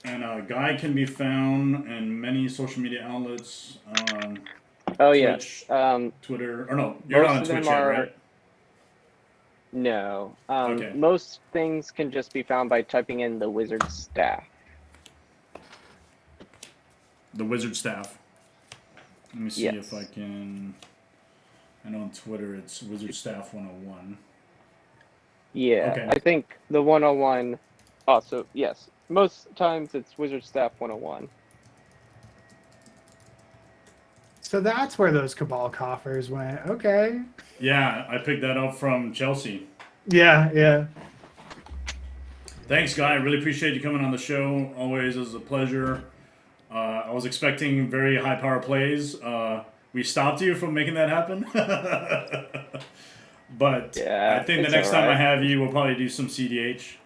And Guy can be found in many social media outlets. Oh Twitch, yeah. Twitter. Or no, you're not on most of Twitch them yet, are- right? No. Okay. Most things can just be found by typing in the wizard staff. The Wizard Staff. Let me see Yes. if I can... I know on Twitter it's Wizard Staff 101. Yeah, Okay. I think the 101. Also, yes, most times it's wizard staff 101. So that's where those Cabal coffers went. Okay. Yeah, I picked that up from Chelsea. Yeah, yeah. Thanks, Guy. I really appreciate you coming on the show. Always is a pleasure. I was expecting very high power plays. We stopped you from making that happen. But Yeah, I think the it's next time I alright. have you, we'll probably do some CDH.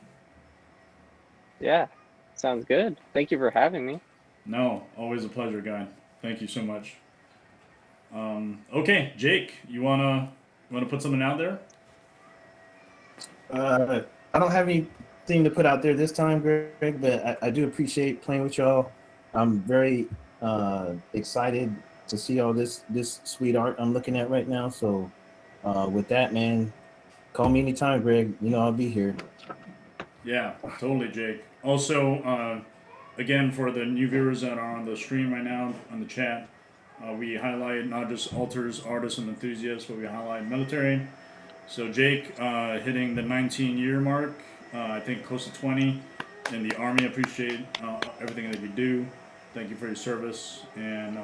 Yeah, sounds good. Thank you for having me. No, always a pleasure, Guy. Thank you so much. Okay, Jake, you wanna put something out there? I don't have anything to put out there this time, Greg, but I do appreciate playing with y'all. I'm very excited to see all this sweet art I'm looking at right now. So with that, man, call me anytime, Greg. You know I'll be here. Yeah, totally, Jake. Also, again, for the new viewers that are on the stream right now, on the chat, we highlight not just alters, artists, and enthusiasts, but we highlight military. So Jake hitting the 19-year mark, I think close to 20 in the Army. Appreciate everything that you do. Thank you for your service, and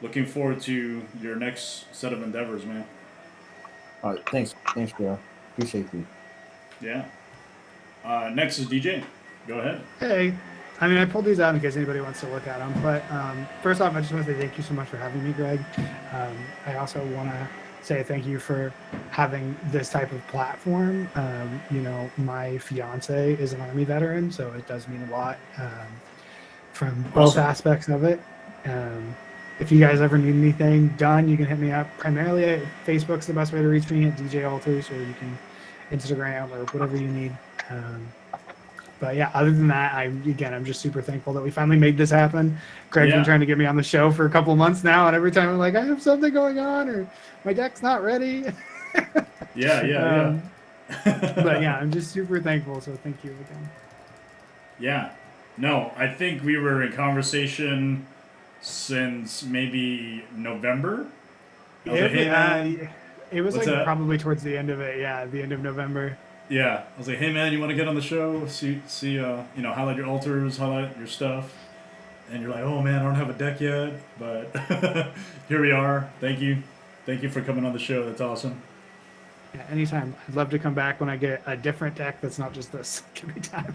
looking forward to your next set of endeavors, man. All right, thanks, bro. Appreciate you. Yeah. Next is DJ. Go ahead. Hey, I mean, I pulled these out in case anybody wants to look at them. But first off, I just want to say thank you so much for having me, Greg. I also want to say thank you for having this type of platform. You know, my fiance is an Army veteran, so it does mean a lot from both Awesome. aspects of it. if you guys ever need anything done, you can hit me up. Primarily, Facebook's the best way to reach me at DJAlters, or you can Instagram or whatever you need. But yeah, other than that, I'm just super thankful that we finally made this happen. Greg's been trying to get me on the show for a couple months now, and every time I'm like, I have something going on, or my deck's not ready. Yeah. But yeah, I'm just super thankful. So thank you again. Yeah. No, I think we were in conversation since maybe November. I was like, hey, man. It was What's like that? probably towards the end of it. Yeah, the end of November. Yeah, I was like, hey man, you want to get on the show? See, highlight your altars, highlight your stuff. And you're like, oh man, I don't have a deck yet, but here we are. Thank you for coming on the show. That's awesome. Yeah, anytime. I'd love to come back when I get a different deck that's not just this. Give me time.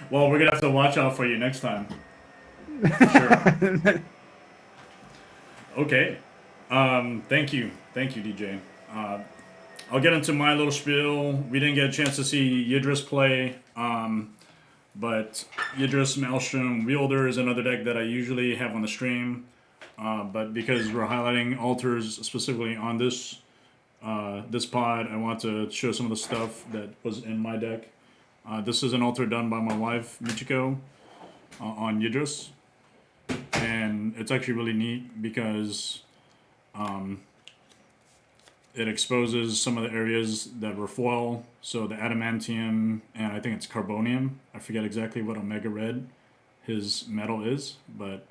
Well, we're gonna have to watch out for you next time. Sure. Okay. Thank you, DJ. I'll get into my little spiel. We didn't get a chance to see Yidris play, but Yidris Maelstrom Wielder is another deck that I usually have on the stream. But because we're highlighting altars specifically on this pod, I want to show some of the stuff that was in my deck. This is an altar done by my wife, Michiko, on Yidris. And it's actually really neat because it exposes some of the areas that were foil. So the adamantium and I think it's carbonium. I forget exactly what Omega Red his metal is, but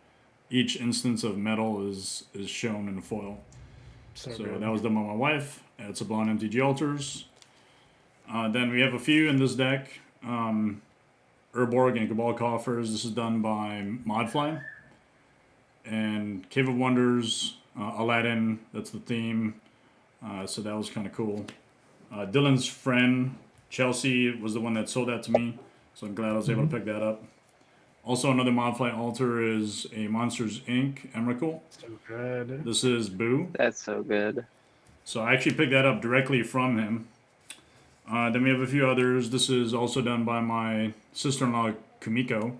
each instance of metal is shown in foil. So that was done by my wife. It's a blonde DJAlters. Then we have a few in this deck. Urborg and Cabal Coffers. This is done by Modfly. And Cave of Wonders, Aladdin, that's the theme. So that was kind of cool. Dylan's friend, Chelsea, was the one that sold that to me. So I'm glad I was able to pick that up. Also, another Modfly altar is a Monsters Inc. Emrakul. So good. This is Boo. That's so good. So I actually picked that up directly from him. Then we have a few others. This is also done by my sister-in-law, Kumiko.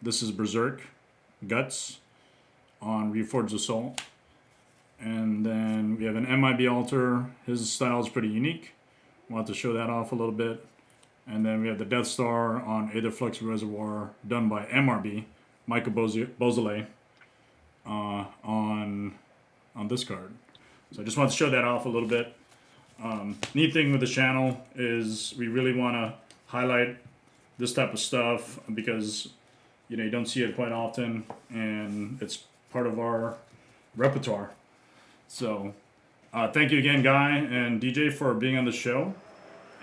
This is Berserk Guts on Reforged Assault. And then we have an MIB altar. His style is pretty unique. I want to show that off a little bit. And then we have the Death Star on Aetherflux Reservoir, done by MRB, Michael Beausoleil, on this card. So I just want to show that off a little bit. Neat thing with the channel is we really want to highlight this type of stuff because you don't see it quite often, and it's part of our repertoire. So thank you again, Guy and DJ, for being on the show.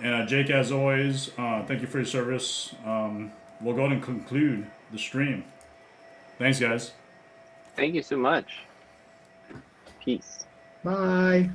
And Jake, as always, thank you for your service. We'll go ahead and conclude the stream. Thanks, guys. Thank you so much. Peace. Bye.